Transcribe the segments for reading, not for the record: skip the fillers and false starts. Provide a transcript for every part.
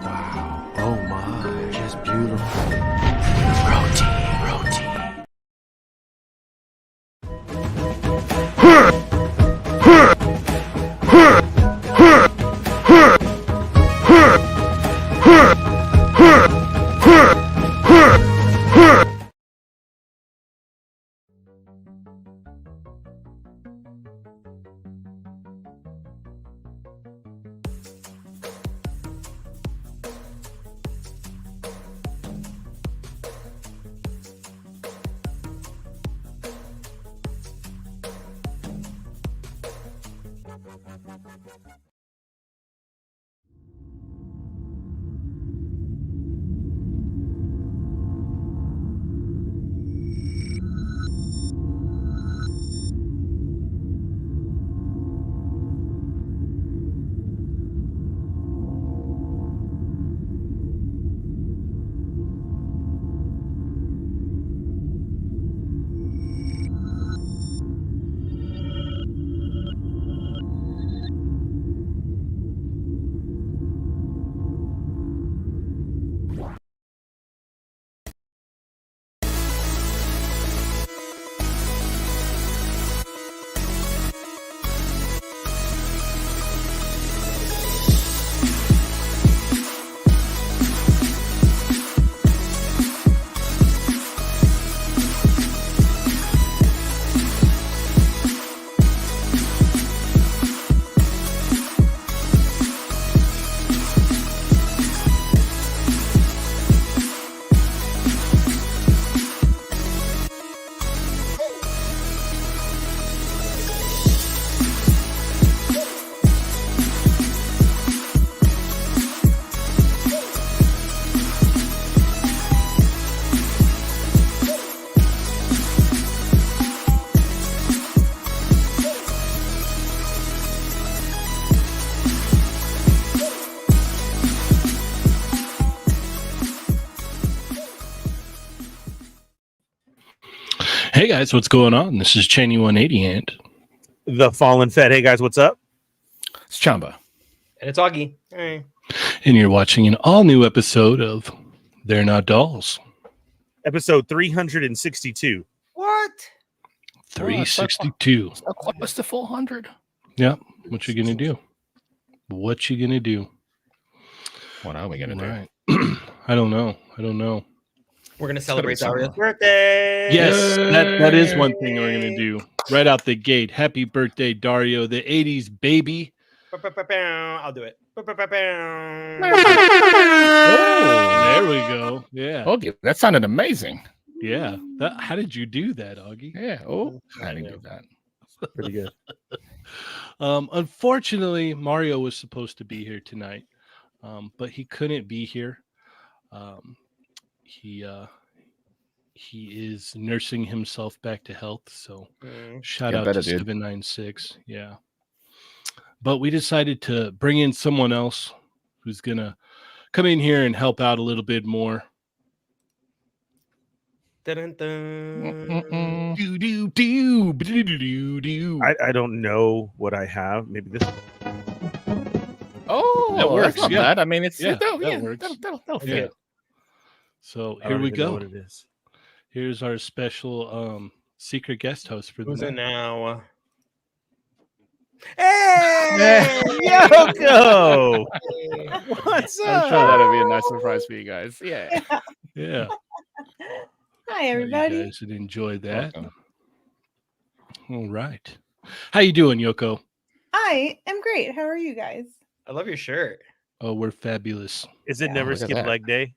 Wow. Oh my. Just beautiful. Hey guys, what's going on? This is Cheynee180 and the Fallen Fett. Hey guys, what's up? it's Chamba. And it's Augie. Hey. And you're watching an all-new episode of They're Not Dolls. Episode 362. What? 362. What's the full 100? Yeah. What you gonna do? What you gonna do? What are we gonna do? Right. I don't know. We're going to celebrate gonna be Daria's birthday. Yes, that is one thing we're gonna do. Right out the gate. Happy birthday, Dario, the 80s baby. I'll do it. Oh, there we go. Yeah. Okay, that sounded amazing. Yeah. How did you do that, Augie? Yeah. Oh, I didn't do that. Pretty good. Unfortunately, Mario was supposed to be here tonight, but he couldn't be here. He is nursing himself back to health. So shout out to 796. Yeah. But we decided to bring in someone else who's going to come in here and help out a little bit more. Dun, dun. I don't know what I have. Maybe this. Oh, That works, that's not yeah. bad. I mean, it's Yeah, that that works. That'll Yeah. fit. So I here don't we even know go. what it is. Here's our special secret guest host for the Who's it night. now? Hey, Yoko! What's I'm up? sure that'll be a nice surprise for you guys. Yeah. Yeah. Hi, You everybody. guys should enjoy that. Welcome. All right. How you doing, Yoko? I am great. How are you guys? I love your shirt. Oh, we're fabulous. Is it Yeah. never Look at skip that. leg day?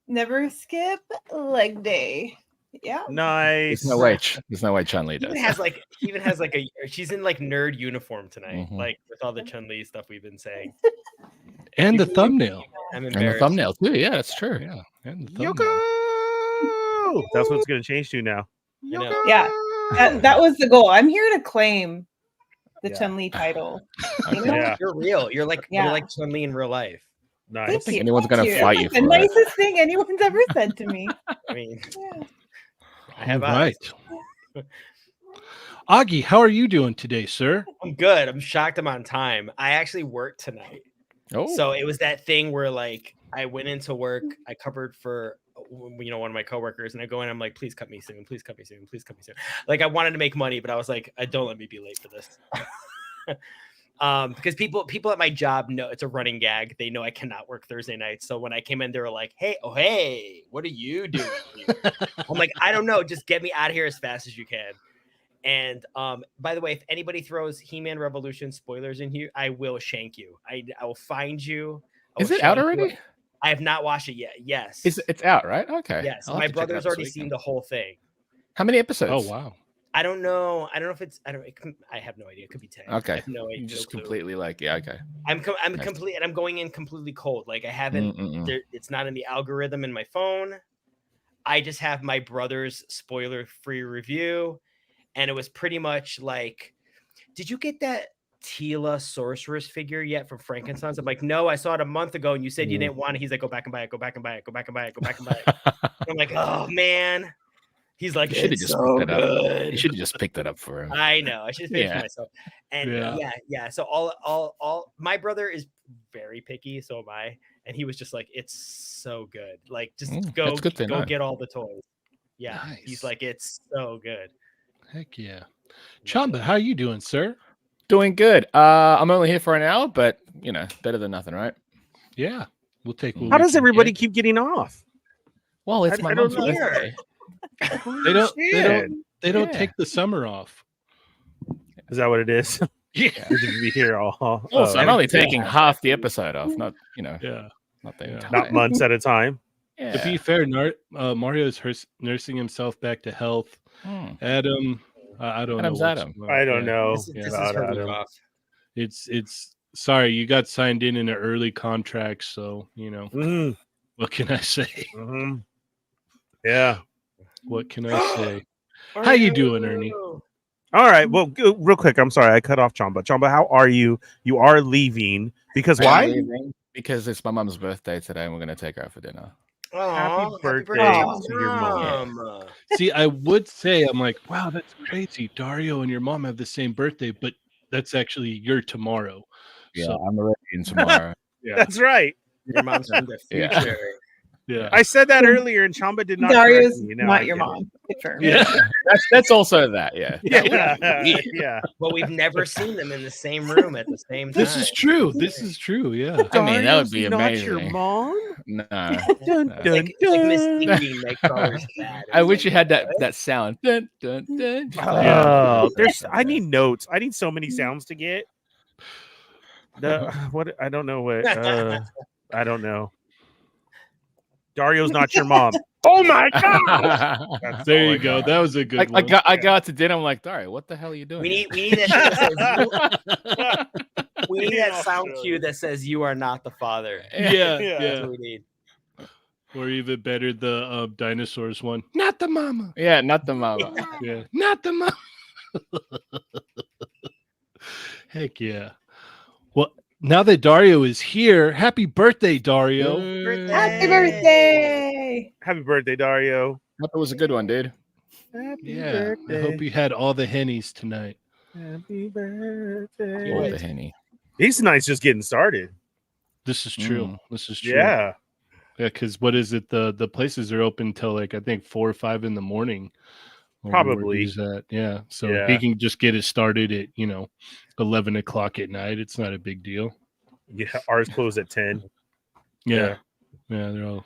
Never skip leg day. Yeah. Nice. There's no way Chun-Li does. He even has like a. She's in like nerd uniform tonight, Mhm. like with all the Chun-Li stuff we've been saying. And the thumbnail. I'm And the embarrassed. thumbnail too. Yeah, that's true. Yeah. And the thumbnail. Yoko! That's what it's going to change to now. I know. Yeah. That was the goal. I'm here to claim the Yeah. Chun-Li title. Okay. You know? Yeah. You're real. You're like Yeah. you're like Chun-Li in real life. Nice. Thank think you. anyone's Thank gonna you. fight That's you the for it. nicest thing anyone's ever said to me. I mean, Yeah. I have All eyes. right. Augie, how are you doing today, sir? I'm good. I'm shocked I'm on time. I actually worked tonight. Oh, So it was that thing where like I went into work, I covered for one of my coworkers, and I go in, I'm like, please cut me soon, please cut me soon, please cut me soon. Like I wanted to make money, but I was like, don't let me be late for this. Because people at my job know it's a running gag. They know I cannot work Thursday nights. So when I came in, they were like, hey, what are you doing here? I'm like, I don't know, just get me out of here as fast as you can. And by the way, if anybody throws He-Man Revolution spoilers in here, I will shank you. I will find you. I is will it out shank you. already? I have not watched it yet. Yes. It's out, right? Okay. Yes. I'll have My to check it brother's out this already weekend. seen the whole thing. How many episodes? Oh, wow. I don't know. I don't know if it's. I have no idea. It could be 10. I Okay. have no idea. You just no clue. completely like, yeah, okay. I'm Nice. complete, and I'm going in completely cold. Like I haven't. Mm-mm-mm. It's not in the algorithm in my phone. I just have my brother's spoiler-free review, and it was pretty much like, "Did you get that Tila sorceress figure yet from Frankenstein's?" I'm like, "No, I saw it a month ago, and you said you didn't want it." He's like, "Go back and buy it. Go back and buy it. Go back and buy it. Go back and buy it." And I'm like, "Oh man." He's like, You should have "It's just so picked it up. good." You should have just picked it up for him. I know. I should have paid for Yeah. myself. And Yeah. yeah. So all my brother is very picky, so am I. And he was just like, it's so good. Like, just go that's good to know. get all the toys. Yeah. Nice. He's like, it's so good. Heck yeah. Chamba, how you doing, sir? Doing good. I'm only here for an hour, but better than nothing, right? Yeah. We'll take what How we does can everybody get. keep getting off? Well, it's I my don't mom's know. birthday. They don't Yeah. take the summer off. Is that what it is? Yeah. You should be here all. Also, I'm only yeah. taking half the episode off, not Yeah. not the Yeah. entire. not months at a time. Yeah. To be fair, Mario is nursing himself back to health. Hmm. Adam, I don't Adam's know. what's Adam. going on. I don't Yeah. know. This is about her week Adam. off. It's sorry, you got signed in an early contract, so Mhm, what can I say? mhm. Yeah. What can I say? How you doing, Ernie? All right. Well, real quick. I'm sorry. I cut off Chamba. Chamba, how are you? You are leaving because I'm why? leaving because it's my mom's birthday today, and we're gonna take her out for dinner. Aw, birthday to your Mom. See, I would say I'm like, wow, that's crazy. Dario and your mom have the same birthday, but that's actually your tomorrow. Yeah, So, I'm already in tomorrow. yeah, That's right. Your mom's from the Yeah. future. yeah. I said that earlier, and Chamba did not. Dario's correct me. Now not I your get it. mom. Confirmed. Yeah. That's also that. Yeah. Yeah. Yeah. But we've never seen them in the same room at the same time. This is true. This is true. Yeah. I mean, that would be Dario's not amazing. your mom. No. Dun, No. dun, Like Miss dun. Dingy makes always bad. I wish you had that sound. Dun, dun, dun. Oh, I need notes. I need so many sounds to get. What I don't know what I don't know. Dario's not your mom. Oh my god! That's There all you I go. got. That was a good I one. got to dinner. I'm like, Dario, what the hell are you doing? We here?" need that shit that says we need Yeah, that sound sure. cue that says you are not the father. yeah, Yeah. yeah. That's what we need. Or even better, the dinosaurs one. Not the mama. Yeah, not the mama. Yeah, not the mama. Heck yeah. Well, now that Dario is here, happy birthday, Dario. Happy birthday! Happy birthday, Dario. Hope it was a good one, dude. Happy Yeah, I hope you had all the hennies tonight. Happy birthday. Or the henny. These nights just getting started. This is true. Mm. This is true. Yeah. Yeah, because what is it? The places are open till like I think 4 or 5 in the morning. Probably. He's at. Yeah, so Yeah. he can just get it started at 11 o'clock at night. It's not a big deal. Yeah, ours closed at 10. Yeah, they're all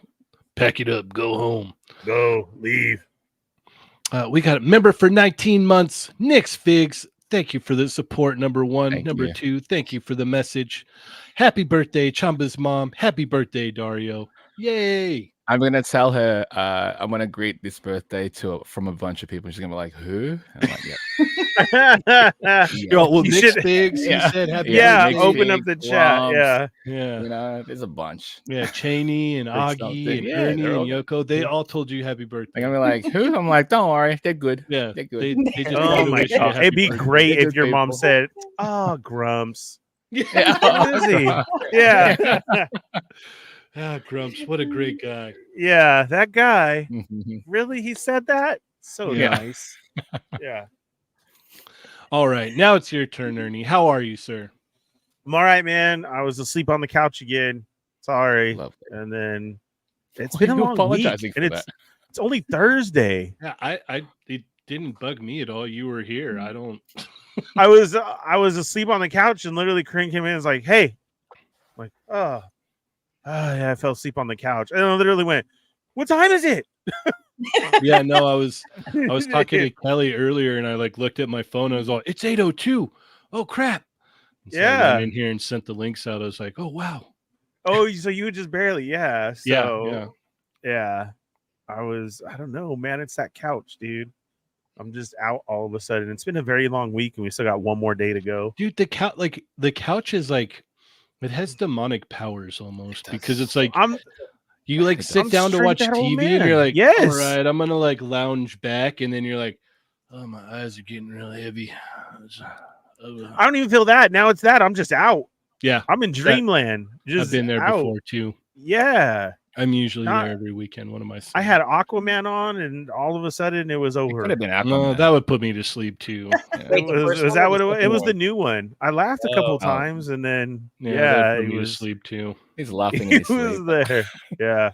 pack it up, go home, go leave. We got a member for 19 months, Nick's Figs. Thank you for the support. Number one. Thank Number you. 2, thank you for the message. Happy birthday, Chamba's mom. Happy birthday, Dario. Yay. I'm gonna tell her I'm gonna greet this birthday from a bunch of people. She's gonna be like, "Who?" And I'm like, "Yeah." Well, You Nick's should- Figs. Yeah. He said happy Yeah, birthday. open up the chat. Lumps. Yeah. Yeah. There's a bunch. Yeah, Cheynee and Big Augie something. and Yeah, Ernie they're and all- Yoko, they all told you happy birthday. They're gonna be like, "Who?" I'm like, "Don't worry, they're good." Yeah, They're good. they just Oh probably my wish you a god. happy It'd be birthday. great They're if your good mom people. said, "Oh, Grumps." Yeah. How is he? Yeah. Ah, Grumps, what a great guy. Yeah, that guy. Really? He said that? So Yeah. nice. Yeah. All right, now it's your turn, Ernie. How are you, sir? I'm all right, man. I was asleep on the couch again. Sorry. Lovely. And then it's Why been are a you long apologizing week, for and that? it's only Thursday. Yeah, it didn't bug me at all. You were here. I don't. I was asleep on the couch, and literally Corinne came in and was like, "Hey," I'm like, "Oh, yeah, I fell asleep on the couch," and I literally went, "What time is it?" Yeah, no, I was talking to Kelly earlier, and I looked at my phone. I was like, "It's 8:02. Oh crap!" And so I Yeah. went in here and sent the links out. I was like, "Oh wow." Oh, so you just barely, yeah. So, Yeah. yeah. I don't know, man. It's that couch, dude. I'm just out all of a sudden. It's been a very long week, and we still got one more day to go. Dude, the couch is like, it has demonic powers almost, It because does. it's like I'm you sit I'm down to straight watch that old TV and you're man. like, Yes. all right, I'm gonna lounge back, and then you're like, oh, my eyes are getting really heavy. I don't even feel that. Now it's that. I'm just out. Yeah, I'm in dreamland. Just I've been there out. before too. Yeah. I'm usually Not- there every weekend. What am I saying? I had Aquaman on, and all of a sudden it was It over. could have been Aquaman. no, that would put me to sleep too. Yeah. Wait, the first was one that or what the it was? second It was the one? new one. I laughed a couple Oh. times, and then Yeah, yeah, that put it me to was sleep too. He's laughing in he his was sleep. there. Yeah,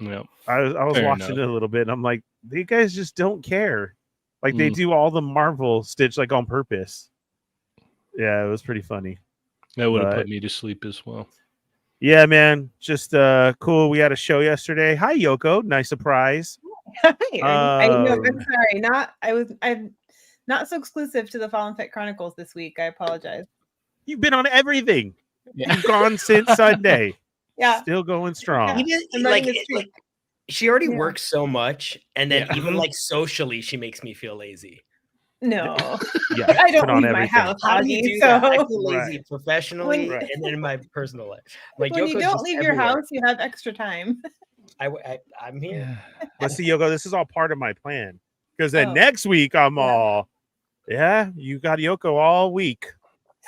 Yeah, I was Fair watching enough. it a little bit, and I'm like, these guys just don't care. Like they Mm. do all the Marvel Stitch on purpose. Yeah, it was pretty funny. that would have But- put me to sleep as well. Yeah, man, just cool. We had a show yesterday. Hi, Yoko. Nice surprise. Hi, I know. I'm Um, sorry. I'm not so exclusive to the Fallen Fett Chronicles this week. I apologize. You've been on everything. Yeah. You've gone since Sunday. Yeah. Still going strong. Even, I'm like, letting it streak. she already Yeah. works so much, and then Yeah. even socially, she makes me feel lazy. No. Yeah, I don't put on leave my everything. house, How do you Augie, do that? I so feel lazy Right. professionally Right. and then in my personal life. Like when you Yoko's don't just leave your everywhere. house, you have extra time. I'm here. But see, Yoko, this is all part of my plan. Because then Oh. next week I'm Yeah. all, yeah, you got Yoko all week.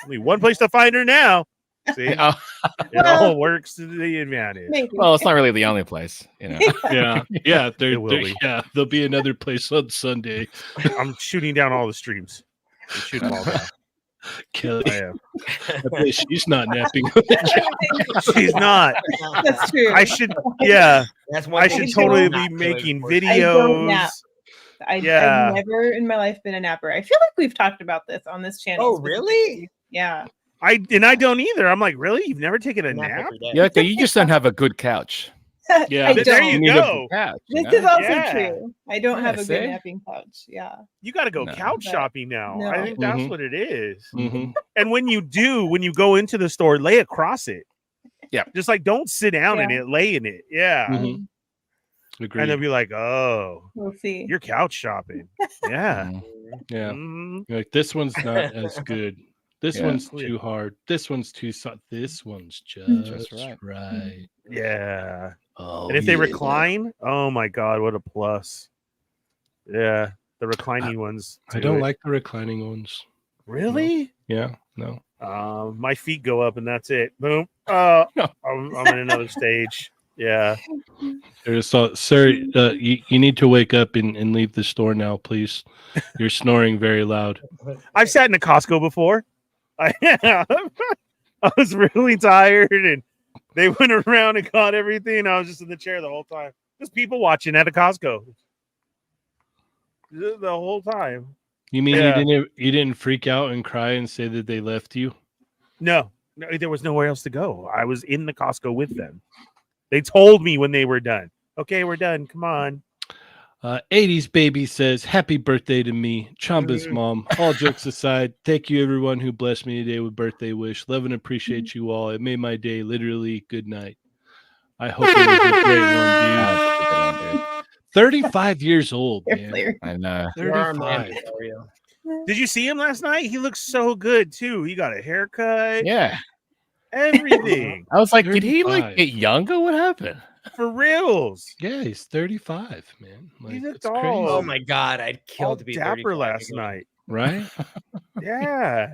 Only one place to find her now. See, Oh, it Well- all works to the advantage. Maybe. well, it's not really the only place, you know. Yeah, yeah, It will be. yeah, there'll be another place on Sunday. I'm shooting down all the streams. I'm shooting them all down. Kelly, I am. I bet she's not napping. She's not. That's true. I should, yeah, That's one I thing should she totally will be not do, making unfortunately. I don't videos. nap. Yeah. I've never in my life been a napper. I feel like we've talked about this on this channel. Oh, really? Yeah. I don't either. I'm like, really? You've never taken a Nap nap? every day. Yeah, you just don't have a good couch. Yeah. I There don't. you need go. a good couch. You This know? is also Yeah. true. I don't have Yeah, a good see? napping couch. Yeah. You got to go No. couch But- shopping now. I no. think that's Mhm. what it is. Mhm. And when you go into the store, lay across it. Yeah. Just don't sit down in Yeah. it, lay in it. Yeah. Mhm. Agreed. And they'll be like, oh, We'll see. you're couch shopping. Yeah. Mm. Yeah, Mhm. you're like, this one's not as good. This Yeah. one's too hard. This one's too soft. This one's just right. right. Yeah. Oh, And if they yeah. recline, oh my God, what a plus. Yeah. The reclining ones. I do don't it. like the reclining ones. Really? Yeah, no. My feet go up and that's it. Boom. I'm in another stage. Yeah. Sir, you need to wake up and leave the store now, please. You're snoring very loud. I've sat in a Costco before. I was really tired and They went around and got everything. I was just in the chair the whole time. Just people watching at a Costco. The whole time. You mean you didn't freak out and cry and say that they left you? No, there was nowhere else to go. I was in the Costco with them. They told me when they were done. Okay, we're done. Come on. 80s baby says, happy birthday to me, Chamba's mom. All jokes aside, thank you everyone who blessed me today with birthday wish. Love and appreciate you all. It made my day. Literally, good night. I hope it was a great one, dude. 35 years old, man. I know. 35. Did you see him last night? He looks so good too. He got a haircut. Yeah. Everything. I was like, 35. did he like get younger? What happened? For reals. Yeah, he's 35, man. Like, He looked it's all- crazy. Oh my god, I'd kill All to be dapper 35 last again. night. Right? Yeah.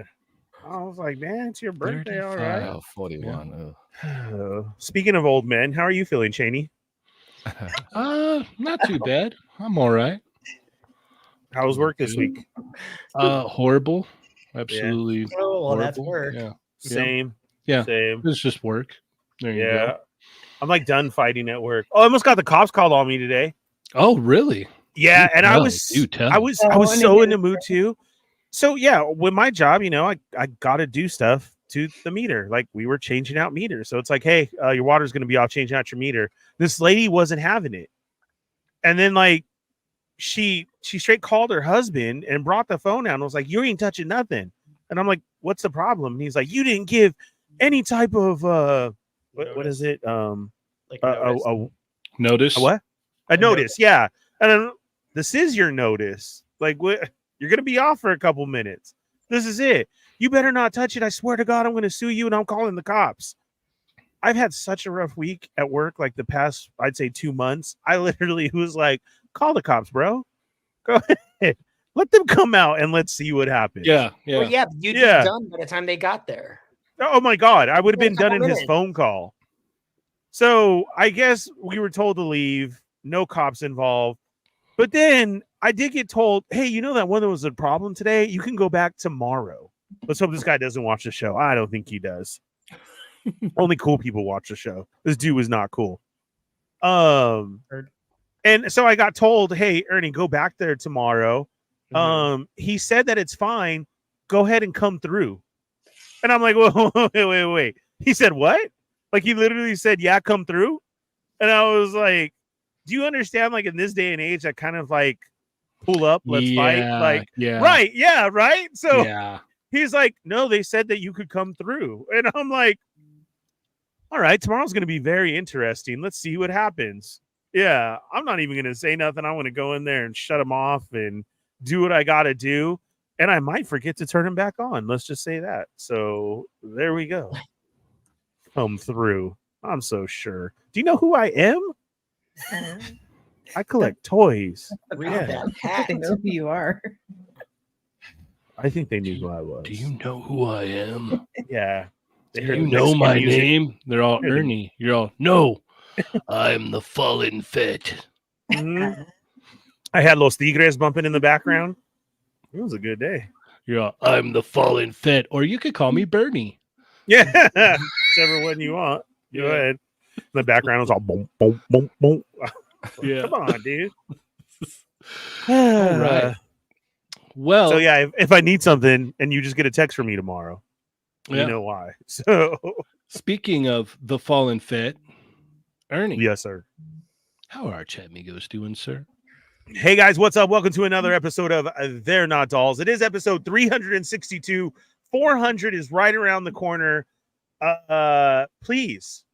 I was like, man, it's your birthday, all right. Oh, 41. Speaking of old men, how are you feeling, Cheynee? Not too bad. I'm all right. How was work this week? Horrible. Absolutely. Oh, well, that's horrible. work. Yeah. Same. Yeah. Same. It's just work. There you Yeah. go. I'm like done fighting at work. Oh, I almost got the cops called on me today. Oh, really? Yeah, and I tell, was do tell. I was Oh, so in the mood too. So yeah, with my job, I gotta do stuff to the meter. Like we were changing out meters. So it's like, hey, your water's gonna be off, changing out your meter. This lady wasn't having it. And then like she straight called her husband and brought the phone out and was like, you ain't touching nothing. And I'm like, what's the problem? And he's like, you didn't give any type of what is it? Like notice. Notice? A what? A notice, yeah. And then, this is your notice. Like, what? You're gonna be off for a couple minutes. This is it. You better not touch it. I swear to God, I'm gonna sue you and I'm calling the cops. I've had such a rough week at work, like the past, I'd say 2 months. I literally was like, call the cops, bro. Go ahead. Let them come out and let's see what happens. Yeah. Yeah. Well, yeah, you'd be done by the time they got there. Oh my God, I would have been done in his minutes. phone call. So I guess we were told to leave, no cops involved. But then I did get told, hey, you know that one that was a problem today? You can go back tomorrow. Let's hope this guy doesn't watch the show. I don't think he does. Only cool people watch the show. This dude was not cool. And so I got told, hey, Ernie, go back there tomorrow. He said that it's fine. Go ahead and come through. And I'm like, wait. He said what? Like he literally said, yeah, come through. And I was like, do you understand? Like in this day and age, I kind of like pull up, let's fight. Like, right. Yeah. Right. So he's like, no, they said that you could come through. And I'm like, all right, tomorrow's going to be very interesting. Let's see what happens. Yeah. I'm not even going to say nothing. I want to go in there and shut him off and do what I got to do. And I might forget to turn him back on. Let's just say that. So there we go. Come through. I'm so sure. Do you know who I am? I collect toys. Read Yeah. that hat. They know who you are. I think they knew who I was. Do you know who I am? Yeah. They Do heard you the know Mexican my music. name? They're all Ernie. You're all, no, I'm the Fallen Fett. Mhm. I had Los Tigres bumping in the background. It was a good day. You're all, I'm the Fallen Fett. Or you could call me Bernie. Yeah. Whichever one you want. Go ahead. The background was all boom, boom, boom, boom. Yeah. Come on, dude. All right. Well, So yeah, if I need something and you just get a text from me tomorrow, you know why. So speaking of the Fallen Fett, Ernie. yes, sir. How are our chat Migos doing, sir? Hey guys, what's up? Welcome to another episode of They're Not Dolls. It is episode 362. 400 is right around the corner. Please.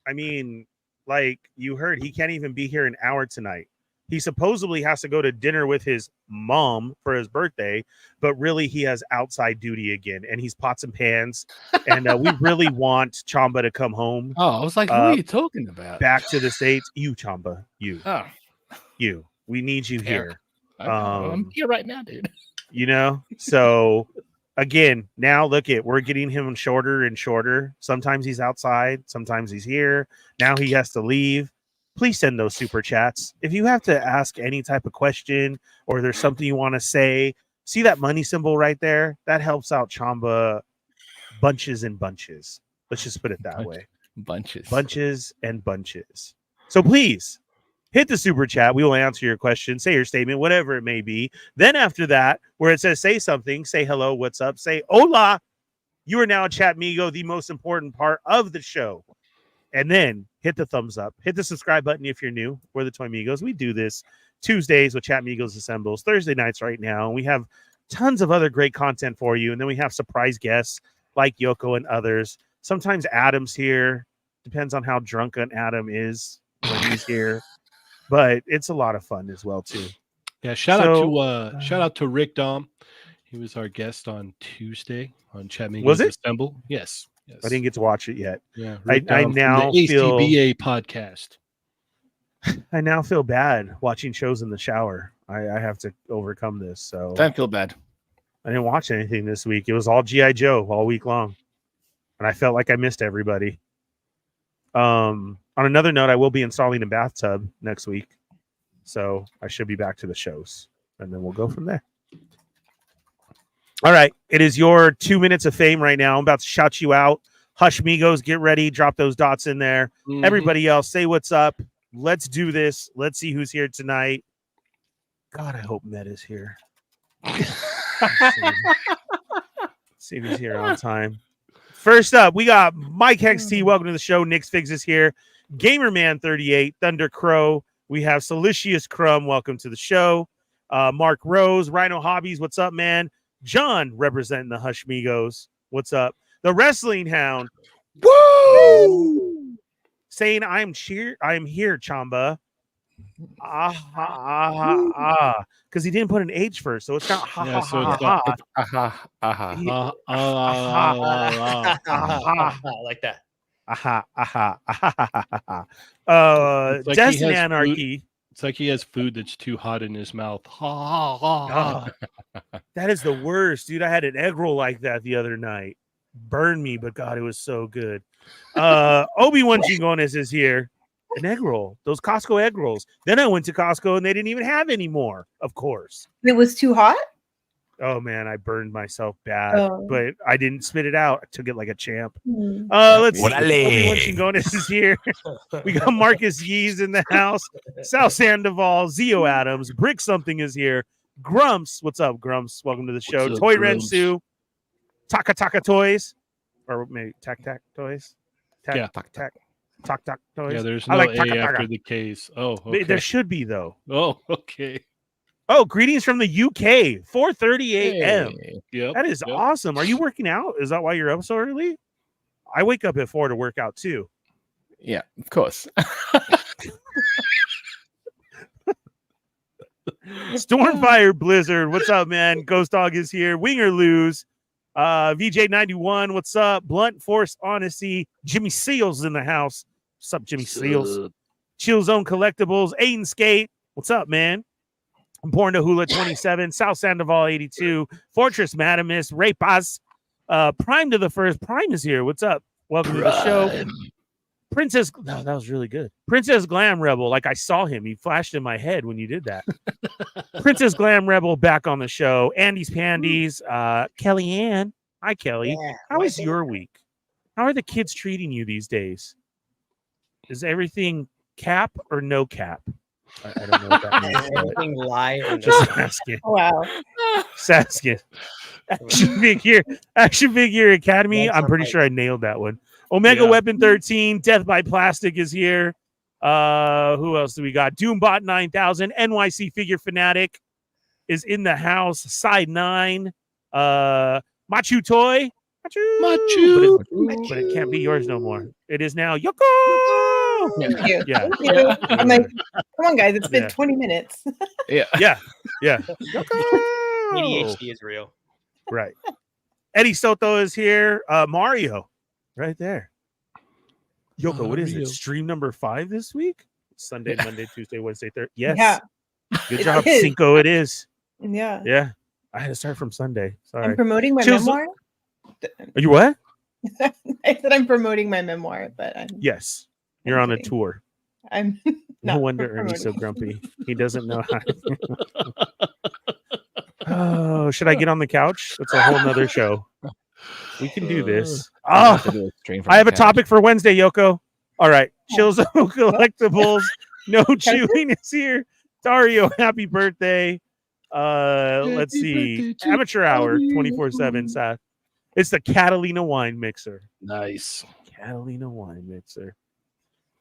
I mean, like you heard, he can't even be here an hour tonight. He supposedly has to go to dinner with his mom for his birthday, but really he has outside duty again, and he's pots and pans. And we really want Chamba to come home. Oh, I was like, who are you talking about? Back to the States. You, Chamba. You. Oh, You. We need you here. I'm here right now, dude. You know? So again, now look at, we're getting him shorter and shorter. Sometimes he's outside, sometimes he's here. Now he has to leave. Please send those super chats. If you have to ask any type of question or there's something you want to say, see that money symbol right there? That helps out Chamba bunches and bunches. Let's just put it that way. bunches and bunches. So please hit the super chat. We will answer your question, say your statement, whatever it may be. Then after that, where it says say something, say hello, what's up, say hola. You are now Chat Migo, the most important part of the show. And then hit the thumbs up, hit the subscribe button if you're new. We're the Toy Migos. We do this Tuesdays with Chat Migos Assembles, Thursday nights right now. And we have tons of other great content for you. And then we have surprise guests like Yoko and others. Sometimes Adam's here. Depends on how drunk an Adam is when he's here. But it's a lot of fun as well, too. Yeah, shout out to Rick Dom. He was our guest on Tuesday on Chat Migos Assemble. Yes. I didn't get to watch it yet. Yeah, I now feel ACBA podcast. I now feel bad watching shows in the shower. I have to overcome this. So don't feel bad. I didn't watch anything this week. It was all G.I. Joe all week long, and I felt like I missed everybody. On another note, I will be installing a bathtub next week, so I should be back to the shows, and then we'll go from there. All right, it is your 2 minutes of fame right now. I'm about to shout you out. Hush Migos, get ready. Drop those dots in there. Mm-hmm. Everybody else, say what's up. Let's do this. Let's see who's here tonight. God, I hope Meta's here. Let's see if he's here on time. First up, we got Mike XT. Welcome to the show. Nick's Figs is here. Gamerman38, Thunder Crow. We have Silicious Crumb. Welcome to the show. Mark Rose, Rhino Hobbies. What's up, man? John representing the Hush Migos. What's up? The Wrestling Hound. Woo! Saying I'm here, Chamba. Because he didn't put an H first, so it's not like that. Destiny Anarchy. It's like he has food that's too hot in his mouth. That is the worst, dude. I had an egg roll like that the other night. Burned me, but God, it was so good. Obi-Wan Chingones is here. An egg roll. Those Costco egg rolls. Then I went to Costco and they didn't even have any more, of course. It was too hot? Oh, man, I burned myself bad. But I didn't spit it out. I took it like a champ. Let's see. Obi-Wan Chingones is here. We got Marcus Yees in the house. Sal Sandoval. Zio Adams. Brick Something is here. Grumps. What's up, Grumps? Welcome to the show. Toy Rensu. Taka Taka Toys. Or maybe Tac Tac Toys. Tac Tac Toys. Yeah, there's no A after the case. Oh, okay. There should be, though. Oh, okay. Oh, greetings from the UK. 4:30 a.m. Yep, that is awesome. Are you working out? Is that why you're up so early? I wake up at 4 to work out, too. Yeah, of course. Stormfire Blizzard. What's up, man? Ghost Dog is here. Wing or Lose. VJ91. What's up? Blunt Force Honesty. Jimmy Seals in the house. What's up, Jimmy Seals? Chill Zone Collectibles. Aiden Skate. What's up, man? Born to Hula 27. South Sandoval 82. Fortress Madamus. Ray Paz. Prime to the First. Prime is here. What's up? Welcome to the show. Princess. Oh, that was really good. Princess Glam Rebel. Like I saw him. He flashed in my head when you did that. Princess Glam Rebel back on the show. Andy's Pandies. Kellyanne. Hi, Kelly. Yeah, how is your week? How are the kids treating you these days? Is everything cap or no cap? I don't know what that means. Everything lie or just asking. Wow. Just asking. Action Figure Academy. I'm pretty sure I nailed that one. Omega Weapon 13. Death by Plastic is here. Who else do we got? Doombot 9000. NYC Figure Fanatic is in the house. Side 9. Machu Toy. Machu. But it can't be yours no more. It is now Yoko. Thank you. Yeah. Thank you. I'm like, come on, guys. It's been 20 minutes. Yeah. ADHD is real. Right. Eddie Soto is here. Mario. Right there. Yoko, what is it? Stream number 5 this week? Sunday, Monday, Tuesday, Wednesday, Thursday. Yes. Yeah. Good job, Cinco. It is. Yeah. Yeah. I had to start from Sunday. Sorry. I'm promoting my memoir. Are you what? I said I'm promoting my memoir, but yes. You're on a tour. I'm no wonder Ernie's so grumpy. He doesn't know how. Oh, should I get on the couch? That's a whole nother show. We can do this. I'll have Oh, to do a stream from I the have a couch. topic for Wednesday, Yoko. All right. Shilzo Collectibles. No chewing is here. Dario, happy birthday. Let's see. Amateur Hour 24/7. Seth. It's the Catalina wine mixer. Nice. Catalina wine mixer.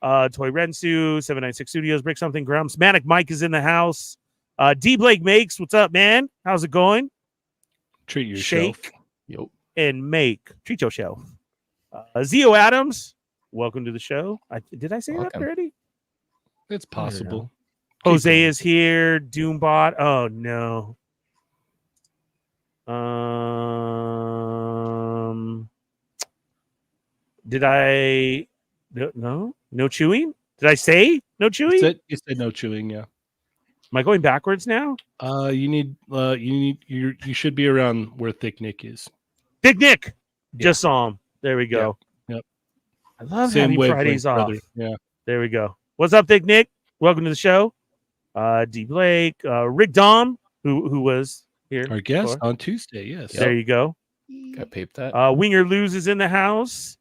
Toy Rensu, 796 Studios, Brick Something Grumps. Manic Mike is in the house. D Blake Makes, what's up, man? How's it going? Treat yourself. Shake Yep. and make. Treat yourself. Zio Adams, welcome to the show. Did I say that already? It's possible. Jose is here. Doombot. Oh no. Did I? No chewing. Did I say no chewing? You said no chewing. Yeah. Am I going backwards now? You should be around where Thick Nick is. Thick Nick. Yeah. Just saw him. There we go. Yep. I love Same having Fridays off. brother. Yeah. There we go. What's up, Thick Nick? Welcome to the show. D Blake, Rick Dom, who was here. Our guest on Tuesday. Yes. There you go. Got peeped that. Winger Lose is in the house.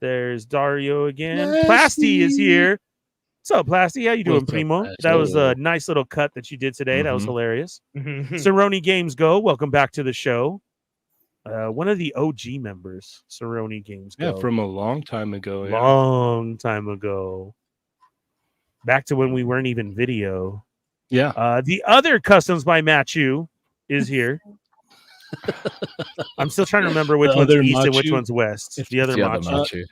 There's Dario again. Plasty is here. What's up, Plasty? How you doing, Primo? That was a nice little cut that you did today. That was hilarious. Cerrone Games Go. Welcome back to the show. One of the OG members, Cerrone Games Go. Yeah, from a long time ago. Yeah. Long time ago. Back to when we weren't even video. Yeah. The other Customs by Machu is here. I'm still trying to remember which one's east and which one's west. The other Machu.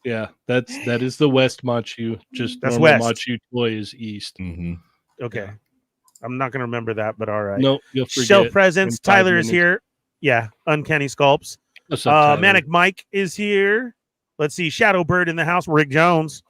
Yeah, that is the West Machu. Just that's normal west. Machu toy is east. Mm-hmm. Okay. I'm not going to remember that, but all right. No, you'll forget. Shelf Presents. Tyler is here. Yeah, Uncanny Sculpts. Manic Mike is here. Let's see. Shadow Bird in the house. Rick Jones.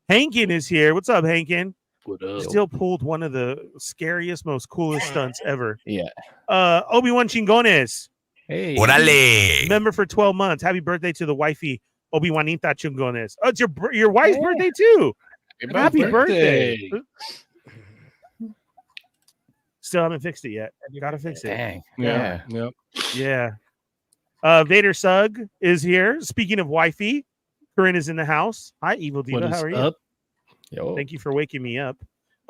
Hankin is here. What's up, Hankin? What up? Still pulled one of the scariest, most coolest stunts ever. Yeah. Obi-Wan Chingones. Hey. Orale. Member for 12 months. Happy birthday to the wifey, Obi-Wanita Chingones. Oh, it's your wife's birthday too. Happy birthday. Still haven't fixed it yet. Gotta fix it. Dang. Yeah. Vader Sugg is here. Speaking of wifey, Corinne is in the house. Hi, Evil Diva. How are you? Yo. Thank you for waking me up.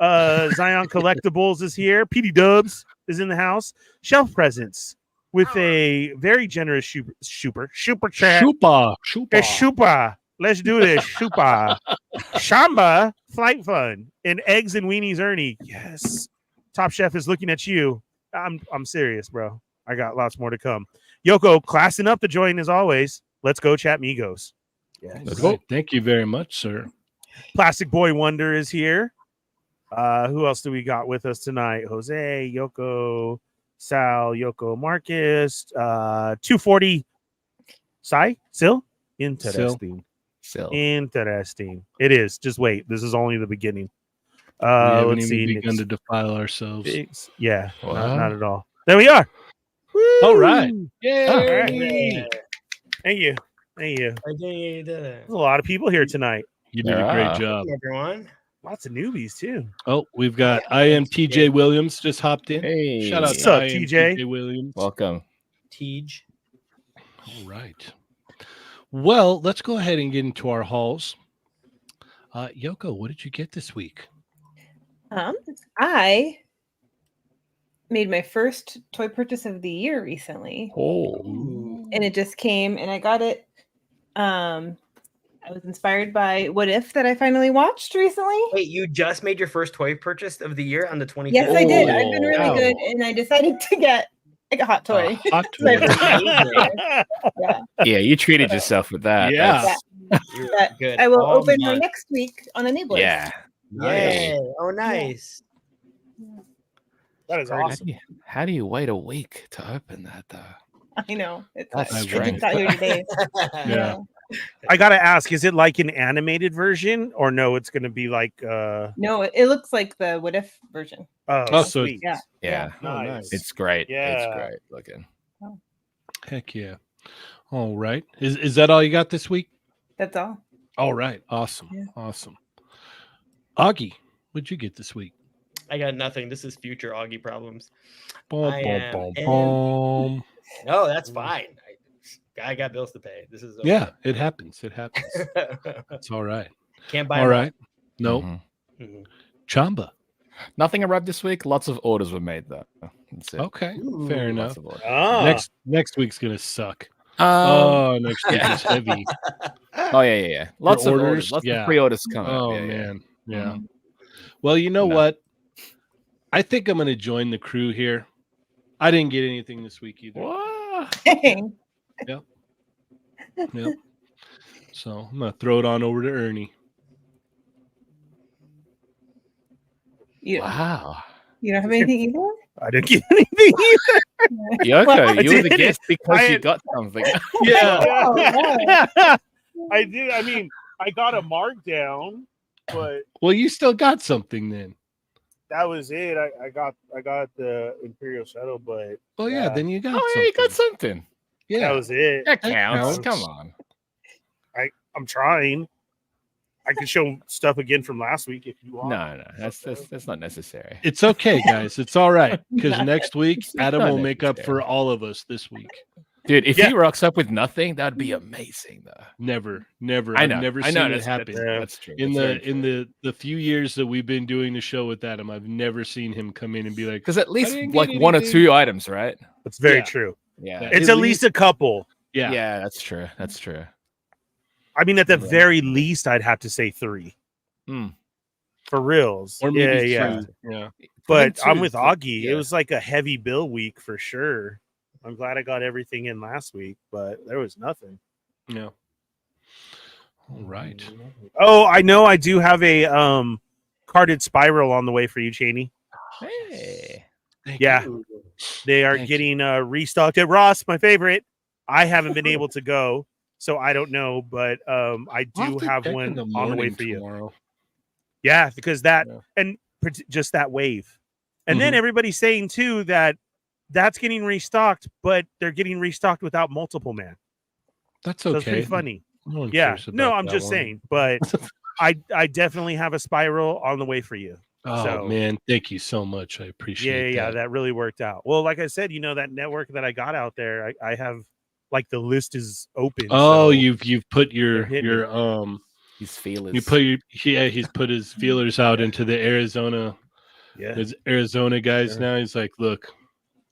Zion Collectibles is here. PD Dubs is in the house. Shelf Presents with a very generous super chat. Shupa. Let's do this. Shupa. Chamba, Flight Fun, and Eggs and Weenies Ernie. Yes. Top Chef is looking at you. I'm serious, bro. I got lots more to come. Yoko, classing up to join as always. Let's go chat Migos. Yes. Let's go. Thank you very much, sir. Plastic Boy Wonder is here. Who else do we got with us tonight? Jose, Yoko, Sal, Yoko, Marcus, 240. Sai, Sil? Interesting. Interesting. It is. Just wait. This is only the beginning. We haven't let's even see. begun to defile ourselves. Yeah, not at all. There we are. Woo! All right. Yay! All right. Thank you. There's a lot of people here tonight. You did a great job. Hey, everyone. Lots of newbies too. Oh, we've got I am TJ Williams just hopped in. Hey. Shout out What's to up, I am TJ? Williams. Welcome. Tej. All right. Well, let's go ahead and get into our hauls. Yoko, what did you get this week? I made my first toy purchase of the year recently. And it just came and I got it. I was inspired by What If that I finally watched recently. Wait, you just made your first toy purchase of the year on the 25th? Yes, I did. I've been really good, and I decided to get like a hot toy. Hot toy. Yeah, you treated yourself with that. Yeah. Good. I will open her next week on Enablers. Yeah. Yay. Oh, nice. That is awesome. How do you wait a week to open that, though? I know. That's I strange. just got here today. Yeah. I gotta ask, is it like an animated version or no? It's gonna be like No, it looks like the What If version. Oh, so sweet. Yeah. Nice. It's great. Yeah. It's great looking. Heck yeah. All right. Is that all you got this week? That's all. All right. Awesome. Yeah. Awesome. Augie, what'd you get this week? I got nothing. This is future Augie problems. Boom, I boom, am boom, in- boom. No, that's fine. I got bills to pay. This is okay. Yeah, it happens. It happens. It's all right. Can't buy all right. No. Chamba. Nothing arrived this week. Lots of orders were made though. That's it. Okay, fair enough. Next week's gonna suck. Next week is heavy. Oh yeah. Lots of orders. Lots of pre-orders coming. Oh man, yeah. Well, you know what? I think I'm gonna join the crew here. I didn't get anything this week either. What? Yep. So I'm gonna throw it on over to Ernie. Wow. You don't have anything either? I didn't get anything either. Yoko, you were the guest because you got something. I did. I mean, I got a markdown, but well, you still got something then. That was it. I got the Imperial Shuttle, but then you got something. Yeah, you got something. Yeah, that was it. That counts. Come on. I'm trying. I can show stuff again from last week if you want. No, that's not necessary. It's okay, guys. It's all right because next week Adam will make up for all of us this week. Dude, if he rocks up with nothing, that'd be amazing, though. Never. I know. I've never seen it happen. That's true. In the few years that we've been doing the show with Adam, I've never seen him come in and be like, because at least like one or two items, right? That's very true. Yeah, it's at least a couple. Yeah, that's true. That's true. I mean, at the very least, I'd have to say 3. For reals. Or maybe 3. Yeah. But I'm with Augie. Yeah. It was like a heavy bill week for sure. I'm glad I got everything in last week, but there was nothing. Yeah. All right. Oh, I know I do have a carded spiral on the way for you, Cheynee. Hey. Thank you. They are getting restocked at Ross, my favorite. I haven't been able to go, so I don't know, but I do have one on the way for you. Yeah, because and just that wave. And then everybody's saying too that's getting restocked, but they're getting restocked without multiple man. That's okay. So it's pretty funny. No, I'm just saying, but I definitely have a spiral on the way for you. Oh man, thank you so much. I appreciate that. Yeah, that really worked out. Well, like I said, that network that I got out there, I have like the list is open. Oh, so you've put your his feelers. You put he's put his feelers out into the Arizona. Yeah. His Arizona guys now. He's like, look,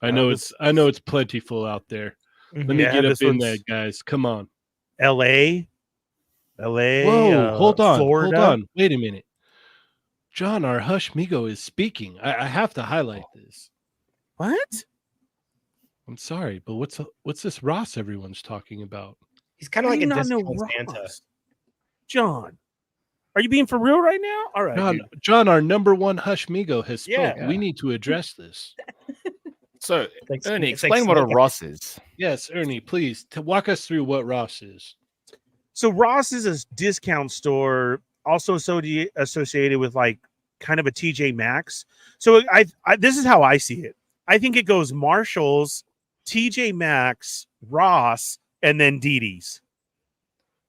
I know it's plentiful out there. Let me get up in that, guys. Come on. LA. Whoa, hold on. Florida. Hold on. Wait a minute. John, our Hush Migo is speaking. I have to highlight this. What? I'm sorry, but what's this Ross everyone's talking about? He's kind of like a discount Santa. John, are you being for real right now? All right, John, our number one Hush Migo has spoke. Yeah. We need to address this. So, Ernie, explain what a Ross is. Yes, Ernie, please walk us through what Ross is. So Ross is a discount store, also associated with like kind of a TJ Maxx. So I this is how I see it. I think it goes Marshall's, TJ Maxx, Ross, and then DD's.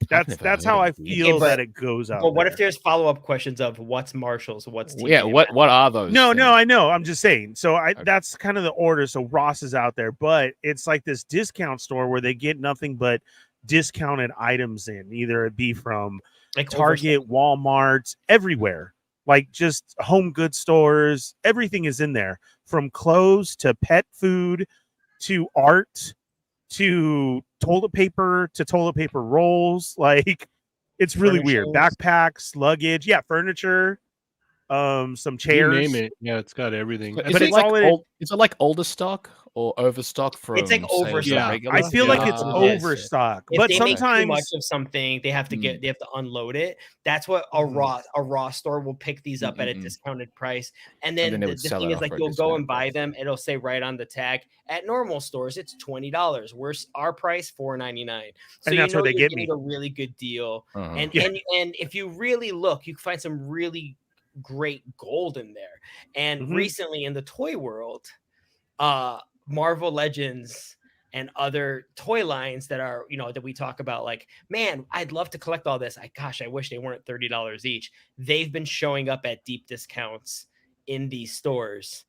That's how I feel that it goes out. Well, what if there's follow-up questions of what's Marshall's, what's TJ? Yeah, what are those? No, I know. I'm just saying. So that's kind of the order. So Ross is out there, but it's like this discount store where they get nothing but discounted items in. Either it be from like Target, Walmart, everywhere. Like just home goods stores, everything is in there. From clothes to pet food to art to toilet paper rolls. Like it's really weird. Backpacks, luggage, furniture, some chairs. You name it. Yeah, it's got everything. But is it like older stock or overstock from? It's like overstock. I feel like it's overstock. If but they sometimes make too much of something, they have to unload it. That's what a raw store will pick these up at a discounted price. And then the thing is, like, you'll go and buy them. It'll say right on the tag. At normal stores, it's $20. Our price $4.99. So and that's where they get me a really good deal. And if you really look, you can find some really great gold in there. And recently in the toy world, Marvel Legends and other toy lines that are, that we talk about, like, man, I'd love to collect all this. I wish they weren't $30 each. They've been showing up at deep discounts in these stores.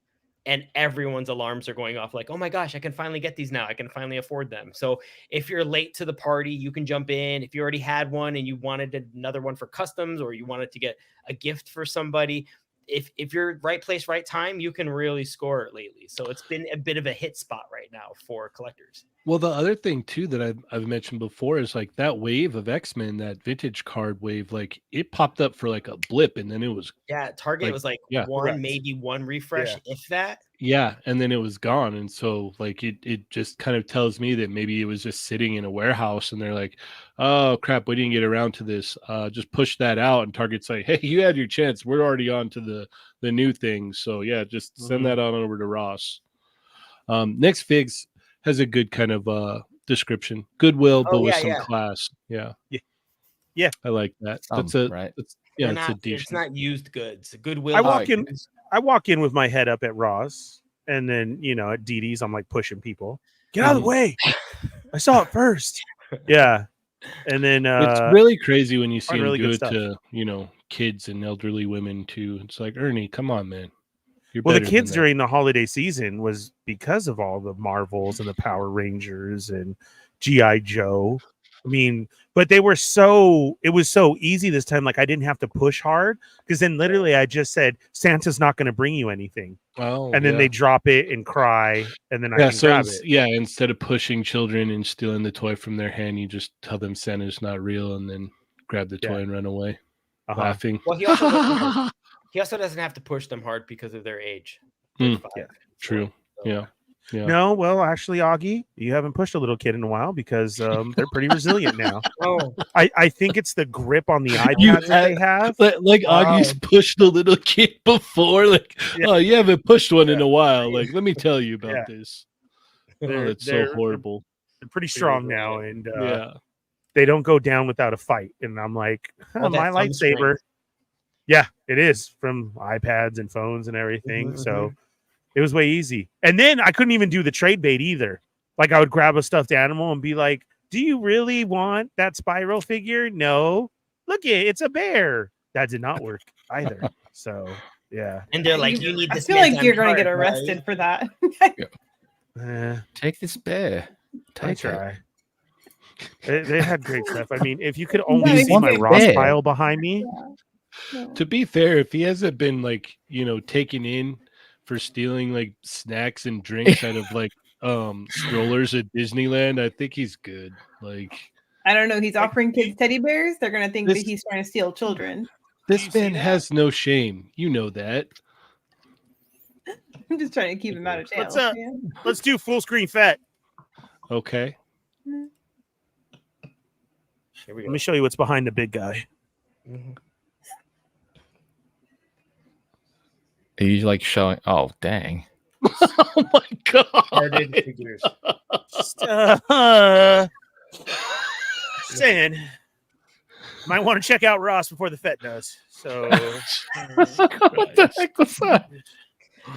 and everyone's alarms are going off like, oh my gosh, I can finally get these now. I can finally afford them. So if you're late to the party, you can jump in. If you already had one and you wanted another one for customs, or you wanted to get a gift for somebody, if you're right place, right time, you can really score it lately. So it's been a bit of a hit spot right now for collectors. Well, the other thing too that I've mentioned before is like that wave of X-Men, that vintage card wave, like it popped up for like a blip and then it was Target was like maybe one refresh, if that. Yeah, and then it was gone. And so like it just kind of tells me that maybe it was just sitting in a warehouse and they're like, oh crap, we didn't get around to this. Just push that out, and Target's like, hey, you had your chance. We're already on to the new thing. So yeah, just send that on over to Ross. Next Figs has a good kind of description. Goodwill, but with some class. Yeah. I like that. That's right. It's a decent. It's not used goods. Goodwill. I walk in with my head up at Ross, and then at DD's I'm like pushing people. Get out of the way. I saw it first. Yeah. And then it's really crazy when you see him really do it to kids and elderly women too. It's like, Ernie, come on, man. Well, the kids during the holiday season was because of all the Marvels and the Power Rangers and G.I. Joe. I mean, but it was so easy this time. Like I didn't have to push hard, because then literally I just said, Santa's not going to bring you anything. Oh, and then they drop it and cry, and then I can grab it. Yeah, instead of pushing children and stealing the toy from their hand, you just tell them Santa's not real and then grab the toy and run away, laughing. Well, he also doesn't have to push them hard because of their age. True. Yeah. No, well, actually, Augie, you haven't pushed a little kid in a while, because they're pretty resilient now. I think it's the grip on the iPads that they have. Like Augie's pushed a little kid before. Like, oh, you haven't pushed one in a while. Like, let me tell you about this. It's so horrible. They're pretty strong now, and they don't go down without a fight. And I'm like, my lightsaber. Yeah, it is, from iPads and phones and everything. So it was way easy. And then I couldn't even do the trade bait either. Like I would grab a stuffed animal and be like, do you really want that Spyro figure? No. Look, it's a bear. That did not work either. So, yeah. And they're like, you need this. I feel like you're going to get arrested for that. Take this bear. Try. They had great stuff. I mean, if you could only see my Ross pile behind me. To be fair, if he hasn't been like, taken in for stealing like snacks and drinks out of like strollers at Disneyland, I think he's good. Like, I don't know, he's offering kids teddy bears. They're gonna think that he's trying to steal children. This man has no shame. You know that. I'm just trying to keep him out of jail. Let's do full screen Fett. Okay. Here we go. Let me show you what's behind the big guy. Are you like showing? Oh, dang. Oh my god. Figures. Saying, might want to check out Ross before the Fett does. So, what the heck was that?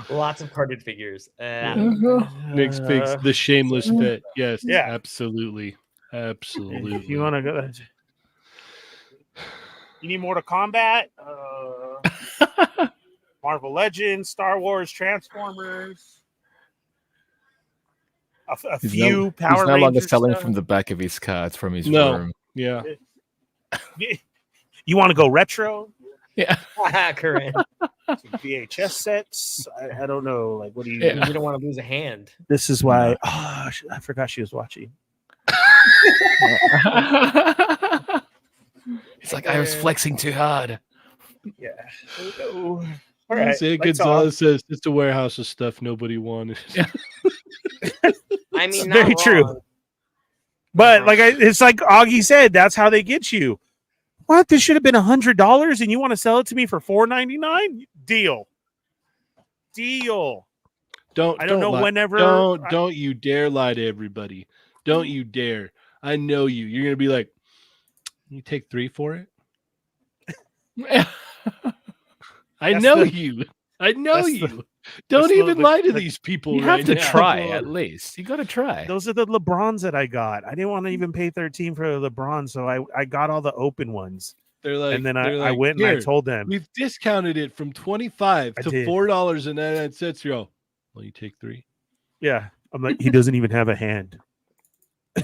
Lots of carded figures. Next Figs, the shameless Fett. Yes, absolutely. Absolutely. If you want to go, you need Mortal Kombat. Marvel Legends, Star Wars, Transformers, a few Power Rangers. He's no longer selling from the back of his car; it's from his room. Yeah. You want to go retro? Yeah, correct. Some VHS sets. I don't know. Like, what do you? You don't want to lose a hand. This is why. Oh, I forgot she was watching. It's like I was flexing too hard. Yeah. All right. Say Gonzalez says it's a warehouse of stuff nobody wanted. I mean, very true. But it's like Augie said, that's how they get you. What? This should have been $100, and you want to sell it to me for $4.99? Deal. Don't you dare lie to everybody. Don't you dare. I know you. You're gonna be like, you take 3 for it. I know you. Don't even lie to these people. You have to try at least. You got to try. Those are the LeBrons that I got. I didn't want to even pay $13 for the LeBron, so I got all the open ones. They're like, and then I went and I told them we've discounted it from $25 to $4.99. Yo, Will you take 3? Yeah. I'm like, he doesn't even have a hand.